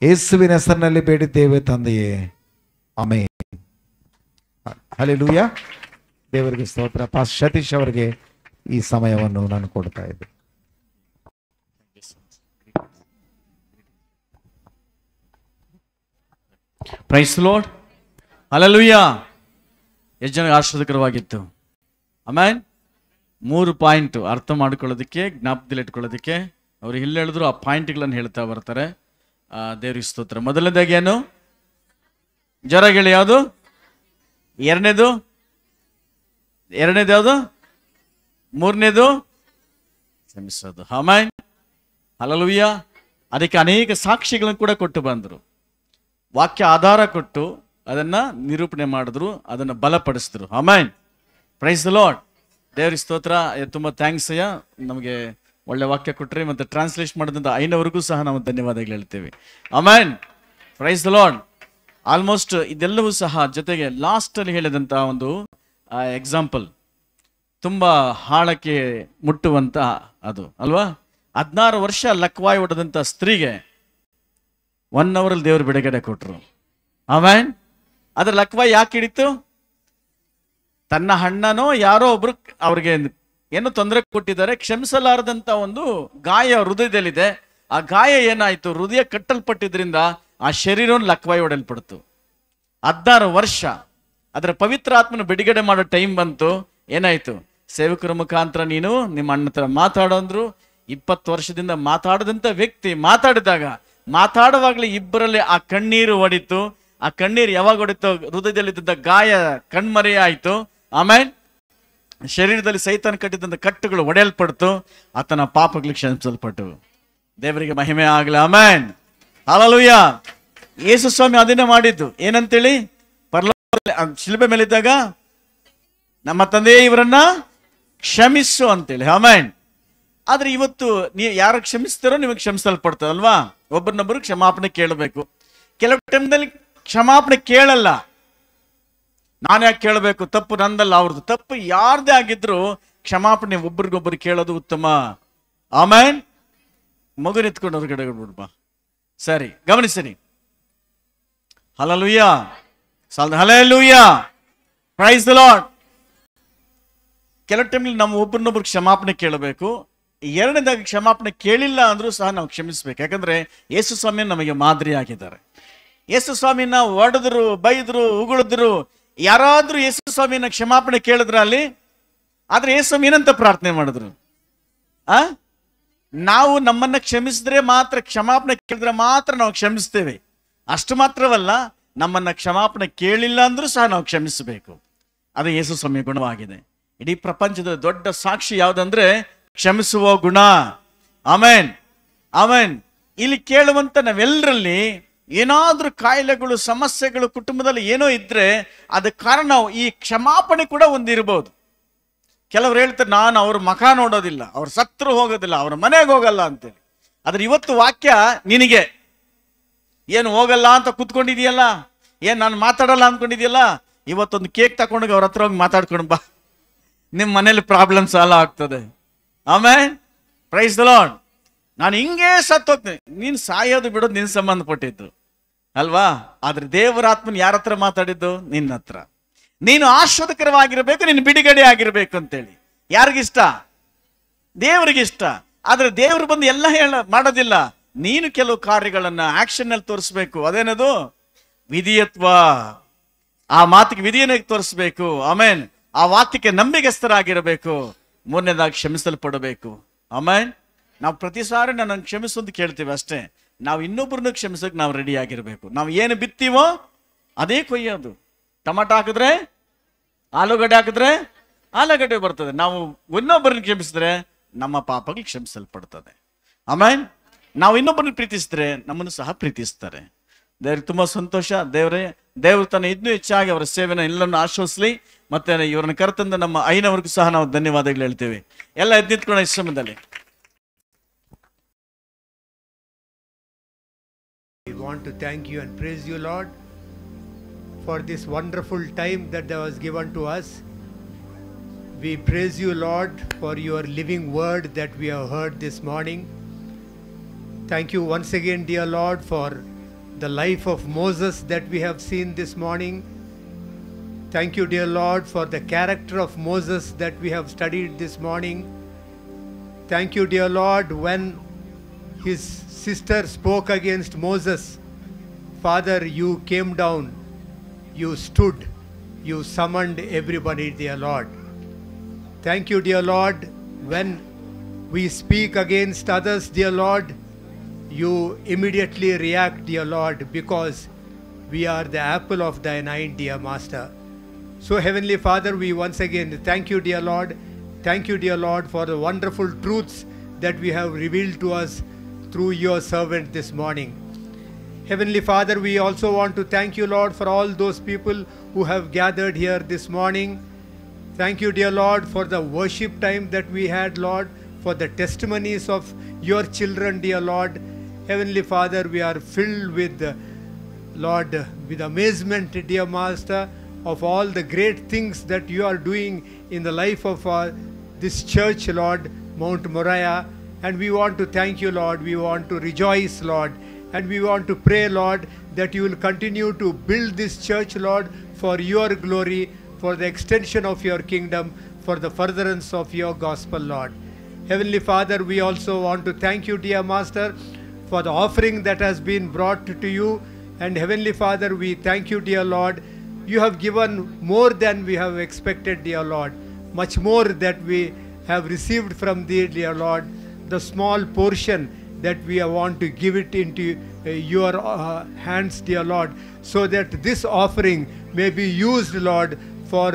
ಯೇಸುವಿನ ಹೆಸರಿನಲ್ಲಿ ಬೇಡಿದ್ದೇವೆ ತಂದೆಯೇ, ಆಮೆನ್. ಹಲ್ಲೆಲೂಯಾ. ದೇವರಿಗೆ ಸ್ತೋತ್ರ. ಪಾಸ್ಟರ್ ಸತೀಶ್ ಅವರಿಗೆ ಈ ಸಮಯವನ್ನು ನಾನು ಕೊಡ್ತಾ ಇದ್ದೆ. Praise lord. ಹಲ್ಲೆಲೂಯಾ. ಎಷ್ಟು ಜನ ಆಶೀರ್ವಾದಕರವಾಗಿತ್ತು. ಆಮೆನ್. 3 ಪಾಯಿಂಟ್ ಅರ್ಥ ಮಾಡ್ಕೊಳ್ಳೋದಕ್ಕೆ, ಜ್ಞಾಪಕದಲ್ಲಿ ಇಟ್ಕೊಳ್ಳೋದಕ್ಕೆ ಅವ್ರು ಇಲ್ಲಿ ಹೇಳಿದ್ರು, ಆ ಪಾಯಿಂಟ್ಗಳನ್ನು ಹೇಳ್ತಾ ಬರ್ತಾರೆ. ದೇವ್ರಿಗೆ ಸ್ತೋತ್ರ. ಮೊದಲನೇದಾಗಿ ಏನು? ಜರಗಳು ಯಾವುದು? ಎರಡನೇದು ಯಾವುದು? ಮೂರನೇದು ಕ್ಷಮಿಸೋದು. ಆಮೆನ್. ಹಲ್ಲೆಲೂಯಾ. ಅದಕ್ಕೆ ಅನೇಕ ಸಾಕ್ಷಿಗಳನ್ನು ಕೂಡ ಕೊಟ್ಟು ಬಂದರು. ವಾಕ್ಯ ಆಧಾರ ಕೊಟ್ಟು ಅದನ್ನ ನಿರೂಪಣೆ ಮಾಡಿದ್ರು, ಅದನ್ನ ಬಲಪಡಿಸಿದ್ರು. ಆಮೆನ್. Price the lord. ದೇವರಿಗೆ ಸ್ತೋತ್ರ. ತುಂಬ ಥ್ಯಾಂಕ್ಸ್ ಅಯ್ಯ, ನಮಗೆ ಒಳ್ಳೆ ವಾಕ್ಯ ಕೊಟ್ಟರೆ ಮತ್ತೆ ಟ್ರಾನ್ಸ್ಲೇಷನ್ ಮಾಡಿದಂಥ ಐನವರೆಗೂ ಸಹ ನಾವು ಧನ್ಯವಾದಗಳು ಹೇಳ್ತೇವೆ. Amen. Price the lord. Almost ಇದೆಲ್ಲವೂ ಸಹ ಜೊತೆಗೆ ಲಾಸ್ಟಲ್ಲಿ ಹೇಳಿದಂಥ ಒಂದು ಎಕ್ಸಾಂಪಲ್ ತುಂಬ ಆಳಕ್ಕೆ ಮುಟ್ಟುವಂತ ಅದು ಅಲ್ವಾ. 16 ವರ್ಷ ಲಕ್ವಾಯಿ ಹೊಡೆದಂಥ ಸ್ತ್ರೀಗೆ 1 ಅವರಲ್ಲಿ ದೇವರು ಬಿಡುಗಡೆ ಕೊಟ್ಟರು. ಆಮೆನ್. ಅದ್ರ ಲಕ್ವಾಯಿ ಯಾಕೆ ಹಿಡಿತು? ತನ್ನ ಅಣ್ಣನೋ ಯಾರೋ ಒಬ್ರು ಅವ್ರಿಗೆ ಏನೋ ತೊಂದರೆ ಕೊಟ್ಟಿದ್ದಾರೆ, ಕ್ಷಮಿಸಲಾರದಂತ ಒಂದು ಗಾಯ ಹೃದಯದಲ್ಲಿದೆ. ಆ ಗಾಯ ಏನಾಯ್ತು? ಹೃದಯ ಕಟ್ಟಲ್ಪಟ್ಟಿದ್ರಿಂದ ಆ ಶರೀರವನ್ನು ಲಕ್ವಾಯಿ ಹೊಡೆಯಲ್ಪಡ್ತು. 16 ವರ್ಷ ಅದರ ಪವಿತ್ರ ಆತ್ಮನ ಬಿಡುಗಡೆ ಮಾಡೋ ಟೈಮ್ ಬಂತು. ಏನಾಯ್ತು? ಸೇವಕರ ಮುಖಾಂತರ ನೀನು ನಿಮ್ಮ ಅಣ್ಣ ಹತ್ರ ಮಾತಾಡೋಂದ್ರು. 20 ವರ್ಷದಿಂದ ಮಾತಾಡದಂತ ವ್ಯಕ್ತಿ ಮಾತಾಡುವಾಗಲೇ ಇಬ್ಬರಲ್ಲಿ ಆ ಕಣ್ಣೀರು ಹೊಡಿತು. ಆ ಕಣ್ಣೀರು ಯಾವಾಗ ಹೊಡಿತು? ಹೃದಯದಲ್ಲಿದ್ದ ಗಾಯ ಕಣ್ಮರೆ ಆಯ್ತು. ಆಮೇಲೆ ಶರೀರದಲ್ಲಿ ಸೈತಾನ ಕಟ್ಟಿದಂತ ಕಟ್ಟುಗಳು ಒಡೆಯಲ್ಪಡ್ತು. ಆತನ ಪಾಪಗಳು ಕ್ಷಮಿಸಲ್ಪಟ್ಟು. ದೇವರಿಗೆ ಮಹಿಮೆ ಆಗಲಿ. ಆಮೆನ್. ಹಲ್ಲೆಲೂಯಾ. ಯೇಸು ಸ್ವಾಮಿ ಅದನ್ನೇ ಮಾಡಿದ್ದು. ಏನಂತೇಳಿ? ಶಿಲುಬೆ ಮೇಲಿದ್ದಾಗ ನಮ್ಮ ತಂದೆ ಇವರನ್ನ ಕ್ಷಮಿಸು ಅಂತೇಳಿ. ಆಮೆನ್. ಆದ್ರೆ ಇವತ್ತು ನೀವು ಯಾರು ಕ್ಷಮಿಸ್ತಾರೋ ನಿಮಗೆ ಕ್ಷಮಿಸಲ್ಪಡ್ತದಲ್ವಾ. ಒಬ್ಬರನ್ನೊಬ್ಬರು ಕ್ಷಮಾಪಣೆ ಕೇಳಬೇಕು. ಕೆಲವು ಟೈಮ್ದಲ್ಲಿ ಕ್ಷಮಾಪಣೆ ಕೇಳಲ್ಲ. ನಾನು ಯಾಕೆ ಕೇಳಬೇಕು? ತಪ್ಪು ನಂದಲ್ಲ, ಅವ್ರದ್ದು. ತಪ್ಪು ಯಾರ್ದೇ ಆಗಿದ್ರು ಕ್ಷಮಾಪಣೆ ಒಬ್ರಿಗೊಬ್ಬರು ಕೇಳೋದು ಉತ್ತಮ. ಆಮೇನ್. ಮಗು ನಿಂತ್ಕೊಂಡು ಹೊರಗಡೆ ಬಿಡ್ಬಾ. ಸರಿ, ಗಮನಿಸಿರಿ. Hallelujah. Hallelujah. Price the lord. ಕೆಲವು ಟೈಮ್ಲಿ ನಾವು ಒಬ್ಬರನ್ನೊಬ್ರು ಕ್ಷಮಾಪಣೆ ಕೇಳಬೇಕು. ಎರಡನೇದಾಗಿ ಕ್ಷಮಾಪಣೆ ಕೇಳಿಲ್ಲ ಅಂದ್ರೂ ಸಹ ನಾವು ಕ್ಷಮಿಸ್ಬೇಕು. ಯಾಕಂದ್ರೆ ಯೇಸು ಸ್ವಾಮಿ ನಮಗೆ ಮಾದರಿ ಆಗಿದ್ದಾರೆ. ಯೇಸು ಸ್ವಾಮಿನ ಹೊಡೆದ್ರು, ಬೈದ್ರು, ಉಗುಳಿದ್ರು. ಯಾರಾದ್ರೂ ಯೇಸು ಸ್ವಾಮಿನ ಕ್ಷಮಾಪಣೆ ಕೇಳಿದ್ರ ಅಲ್ಲಿ? ಆದ್ರೆ ಯೇಸು ಸ್ವಾಮಿ ಏನಂತ ಪ್ರಾರ್ಥನೆ ಮಾಡಿದ್ರು? ನಾವು ನಮ್ಮನ್ನ ಕ್ಷಮಿಸಿದ್ರೆ ಮಾತ್ರ, ಕ್ಷಮಾಪಣೆ ಕೇಳಿದ್ರೆ ಮಾತ್ರ ನಾವು ಕ್ಷಮಿಸ್ತೇವೆ. ಅಷ್ಟು ಮಾತ್ರವಲ್ಲ, ನಮ್ಮನ್ನ ಕ್ಷಮಾಪಣೆ ಕೇಳಿಲ್ಲ ಅಂದ್ರೂ ಸಹ ನಾವು ಕ್ಷಮಿಸಬೇಕು. ಅದು ಯೇಸು ಸ್ವಾಮಿ ಗುಣವಾಗಿದೆ. ಇಡೀ ಪ್ರಪಂಚದ ದೊಡ್ಡ ಸಾಕ್ಷಿ ಯಾವುದಂದ್ರೆ ಕ್ಷಮಿಸುವ ಗುಣ. ಆಮೆನ್. ಆಮೆನ್. ಇಲ್ಲಿ ಕೇಳುವಂತ ನಾವೆಲ್ಲರಲ್ಲಿ ಏನಾದ್ರೂ ಕಾಯಿಲೆಗಳು, ಸಮಸ್ಯೆಗಳು ಕುಟುಂಬದಲ್ಲಿ ಏನೋ ಇದ್ರೆ ಅದಕ್ಕೆ ಕಾರಣ ಈ ಕ್ಷಮಾಪಣೆ ಕೂಡ ಒಂದಿರಬಹುದು. ಕೆಲವ್ರು ಹೇಳ್ತಾರೆ, ನಾನು ಅವ್ರ ಮುಖ ನೋಡೋದಿಲ್ಲ, ಅವ್ರ ಸತ್ರು ಹೋಗೋದಿಲ್ಲ, ಅವ್ರ ಮನೆಗೆ ಹೋಗಲ್ಲ ಅಂತೇಳಿ. ಆದ್ರೆ ಇವತ್ತು ವಾಕ್ಯ ನಿನಗೆ ಏನು ಹೋಗಲ್ಲ ಅಂತ ಕೂತ್ಕೊಂಡಿದೆಯಲ್ಲ, ಏನ್ ನಾನು ಮಾತಾಡಲ್ಲ ಅಂದ್ಕೊಂಡಿದ್ಯಲ್ಲ, ಇವತ್ತೊಂದು ಕೇಕ್ ತಗೊಂಡೋಗಿ ಅವ್ರ ಹತ್ರ ಹೋಗಿ ಮಾತಾಡ್ಕೊಂಡು ಬಾ. ನಿಮ್ಮ ಮನೇಲಿ ಪ್ರಾಬ್ಲಮ್ ಸಾಲ್ವ್ ಆಗ್ತದೆ. ಆಮೇನ್. Praise the Lord. ನಾನು ಹಿಂಗೆ ಸತ್ತೋಗ್ತೀನಿ. ನೀನು ಸಾಯೋದು ಬಿಡೋದು ನಿನ್ ಸಂಬಂಧಪಟ್ಟಿದ್ದು. ಅಲ್ವಾ? ಆದ್ರೆ ದೇವರ ಆತ್ಮನ್ ಯಾರ ಹತ್ರ ಮಾತಾಡಿದ್ದು? ನಿನ್ನ ಹತ್ರ. ನೀನು ಆಶ್ವಾದಕರವಾಗಿರ್ಬೇಕು, ನೀನು ಬಿಡುಗಡೆ ಆಗಿರ್ಬೇಕು ಅಂತೇಳಿ. ಯಾರಿಗಿಷ್ಟ? ದೇವರಿಗಿಷ್ಟ. ಆದ್ರೆ ದೇವರು ಬಂದು ಎಲ್ಲ ಮಾಡೋದಿಲ್ಲ. ನೀನು ಕೆಲವು ಕಾರ್ಯಗಳನ್ನ ಆಕ್ಷನ್ ಅಲ್ಲಿ ತೋರಿಸ್ಬೇಕು. ಅದೇನದು? ವಿಧಿಯತ್ವ. ಆ ಮಾತಿಗೆ ವಿಧಿಯನ್ನು ತೋರಿಸ್ಬೇಕು. ಆಮೇನ್. ಆ ವಾಕ್ಯಕ್ಕೆ ನಂಬಿಗಸ್ತರಾಗಿರಬೇಕು. ಮೂರನೇದಾಗಿ ಕ್ಷಮಿಸಲ್ಪಡಬೇಕು. ಆಮೇನ್. ನಾವು ಪ್ರತಿ ಸಾರಿ ನನ್ನ ಕ್ಷಮಿಸೋದು ಕೇಳ್ತೀವಿ ಅಷ್ಟೇ. ನಾವು ಇನ್ನೊಬ್ಬರನ್ನ ಕ್ಷಮಿಸೋಕೆ ನಾವು ರೆಡಿ ಆಗಿರ್ಬೇಕು. ನಾವು ಏನು ಬಿತ್ತೀವೋ ಅದೇ ಕೊಯ್ಯೋದು. ಟೊಮಾಟೊ ಹಾಕಿದ್ರೆ ಆಲೂಗಡ್ಡೆ ಹಾಕಿದ್ರೆ ಆಲೂಗಡ್ಡೆ ಬರ್ತದೆ. ನಾವು ಇನ್ನೊಬ್ಬರನ್ನ ಕ್ಷಮಿಸಿದ್ರೆ ನಮ್ಮ ಪಾಪಗಳು ಕ್ಷಮಿಸಲ್ಪಡ್ತದೆ. ಆಮೇನ್. ನಾವು ಇನ್ನೊಬ್ಬರನ್ನ ಪ್ರೀತಿಸಿದ್ರೆ ನಮ್ಮನ್ನು ಸಹ ಪ್ರೀತಿಸ್ತಾರೆ. ದೇವ್ರಿಗೆ ತುಂಬಾ ಸಂತೋಷ. ದೇವರು ತನ್ನ ಇನ್ನೂ ಹೆಚ್ಚಾಗಿ ಅವರ ಸೇವೆನ ಎಲ್ಲರನ್ನು ಆಶ್ವಾಸಲಿ. ಮತ್ತೆ ಇವರನ್ನು ಕರೆತಂದ ನಮ್ಮ ಐನವರಿಗೂ ಸಹ ನಾವು ಧನ್ಯವಾದಗಳು ಹೇಳ್ತೇವೆ. ಎಲ್ಲ ಎದ್ದು ನಿಂತ್ಕೊಳ್ಳೋ ಈ ಸಮಯದಲ್ಲಿ. We want to thank you and praise you, Lord, for this wonderful time that was given to us. We praise you, Lord, for your living word that we have heard this morning. Thank you once again, dear Lord, for the life of Moses that we have seen this morning. Thank you, dear Lord, for the character of Moses that we have studied this morning. Thank you, dear Lord, when his sister spoke against Moses, Father, you came down, you stood, you summoned everybody, dear Lord. Thank you, dear Lord, when we speak against others, dear Lord, you immediately react, dear Lord, because we are the apple of thine eye, dear Master. So, Heavenly Father, we once again thank you, dear Lord. Thank you, dear Lord, for the wonderful truths that we have revealed to us through your servant this morning. Heavenly Father, we also want to thank you, Lord, for all those people who have gathered here this morning. Thank you, dear Lord, for the worship time that we had, Lord, for the testimonies of your children, dear Lord. Heavenly Father, we are filled with, Lord, with amazement, dear Master, of all the great things that you are doing in the life of this church, Lord, Mount Moriah. And we want to thank you, Lord. We want to rejoice, Lord. And we want to pray, Lord, that you will continue to build this church, Lord, for your glory, for the extension of your kingdom, for the furtherance of your gospel, Lord. Heavenly Father, we also want to thank you, dear Master, for the offering that has been brought to you. And Heavenly Father, we thank you, dear Lord. You have given more than we have expected, dear Lord. Much more that we have received from thee, dear Lord. The small portion that we want to give it into your hands, dear Lord, so that this offering may be used, Lord, for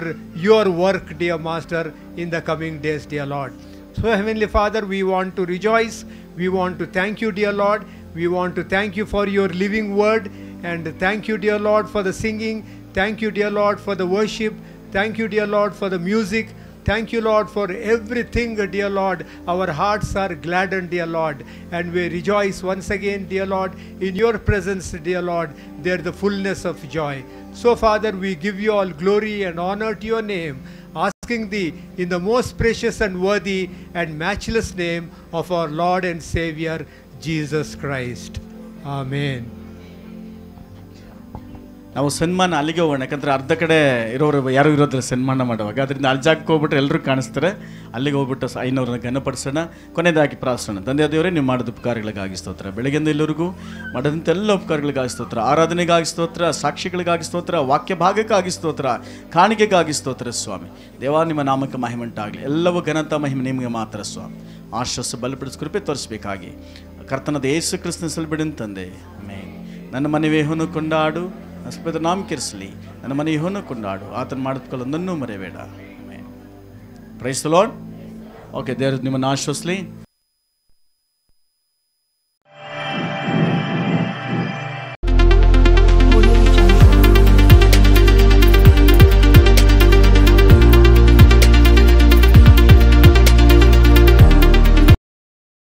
your work, dear Master, in the coming days, dear Lord. So, Heavenly Father, we want to rejoice. We want to thank you, dear Lord. We want to thank you for your living word. And thank you, dear Lord, for the singing. Thank you, dear Lord, for the worship. Thank you, dear Lord, for the music. Thank you, Lord, for everything, dear Lord. Our hearts are gladdened, dear Lord. And we rejoice once again, dear Lord, in your presence, dear Lord. There the fullness of joy. So, Father, we give you all glory and honor to your name, asking thee in the most precious and worthy and matchless name of our Lord and Savior, Jesus Christ. Amen. ನಾವು ಸನ್ಮಾನ ಅಲ್ಲಿಗೆ ಹೋಗೋಣ. ಯಾಕಂದ್ರೆ ಅರ್ಧ ಕಡೆ ಇರೋರು ಯಾರು ಇರೋದಿಲ್ಲ ಸನ್ಮಾನ ಮಾಡುವಾಗ. ಅದರಿಂದ ಅಲ್ಲಿ ಜಾಗಕ್ಕೆ ಹೋಗ್ಬಿಟ್ರೆ ಎಲ್ಲರೂ ಕಾಣಿಸ್ತಾರೆ. ಅಲ್ಲಿಗೆ ಹೋಗ್ಬಿಟ್ಟು ಐನವ್ರನ್ನ ಘನಪಡಿಸೋಣ. ಕೊನೆಯದಾಗಿ ಪ್ರಾರ್ಥನೆ. ತಂದೆ ದೇವರೇ, ನೀವು ಮಾಡಿದ ಉಪಕಾರಗಳಿಗಾಗಿ ಸ್ತೋತ್ರ. ಬೆಳಗ್ಗೆಯಿಂದ ಎಲ್ಲರಿಗೂ ಮಾಡಿದಂಥ ಎಲ್ಲ ಉಪಕಾರಗಳಿಗಾಗಿ ಸ್ತೋತ್ರ. ಆರಾಧನೆಗಾಗಿ ಸ್ತೋತ್ರ, ಸಾಕ್ಷಿಗಳಿಗಾಗಿ ಸ್ತೋತ್ರ, ವಾಕ್ಯ ಭಾಗಕ್ಕಾಗಿ ಸ್ತೋತ್ರ, ಕಾಣಿಕೆಗಾಗಿ ಸ್ತೋತ್ರ ಸ್ವಾಮಿ. ದೇವ, ನಿಮ್ಮ ನಾಮಕ್ಕೆ ಮಹಿಮೆಂಟಾಗಲಿ. ಎಲ್ಲವೂ ಘನತ ಮಹಿಮೆ ನಿಮಗೆ ಮಾತ್ರ ಸ್ವಾಮಿ. ಆಶ್ವಾಸ ಬಲಪಡಿಸಿ ಕೃಪೆ ತೋರಿಸಬೇಕಾಗಿ ಕರ್ತನಾದ ಯೇಸು ಕ್ರಿಸ್ತನ ಸಲ್ಬಿಡಿನ ತಂದೆ. ಆಮೆನ್. ನನ್ನ ಮನೆವೇ ಹೊನ್ನು ಕೊಂಡಾಡು, ಅಸ್ಪದ ನಾಮ ಕಿರಿಸಲಿ. ನನ್ನ ಮನೆ ಹೊನ್ನು ಕೊಂಡಾಡು, ಆತನ ಮಾಡಿದ್ಕೊಳ್ಳೋದನ್ನೂ ಮರೆಯಬೇಡ. Praise the Lord. ಓಕೆ, ದೇವರು ನಿಮ್ಮನ್ನು ಆಶ್ವಸಲಿ.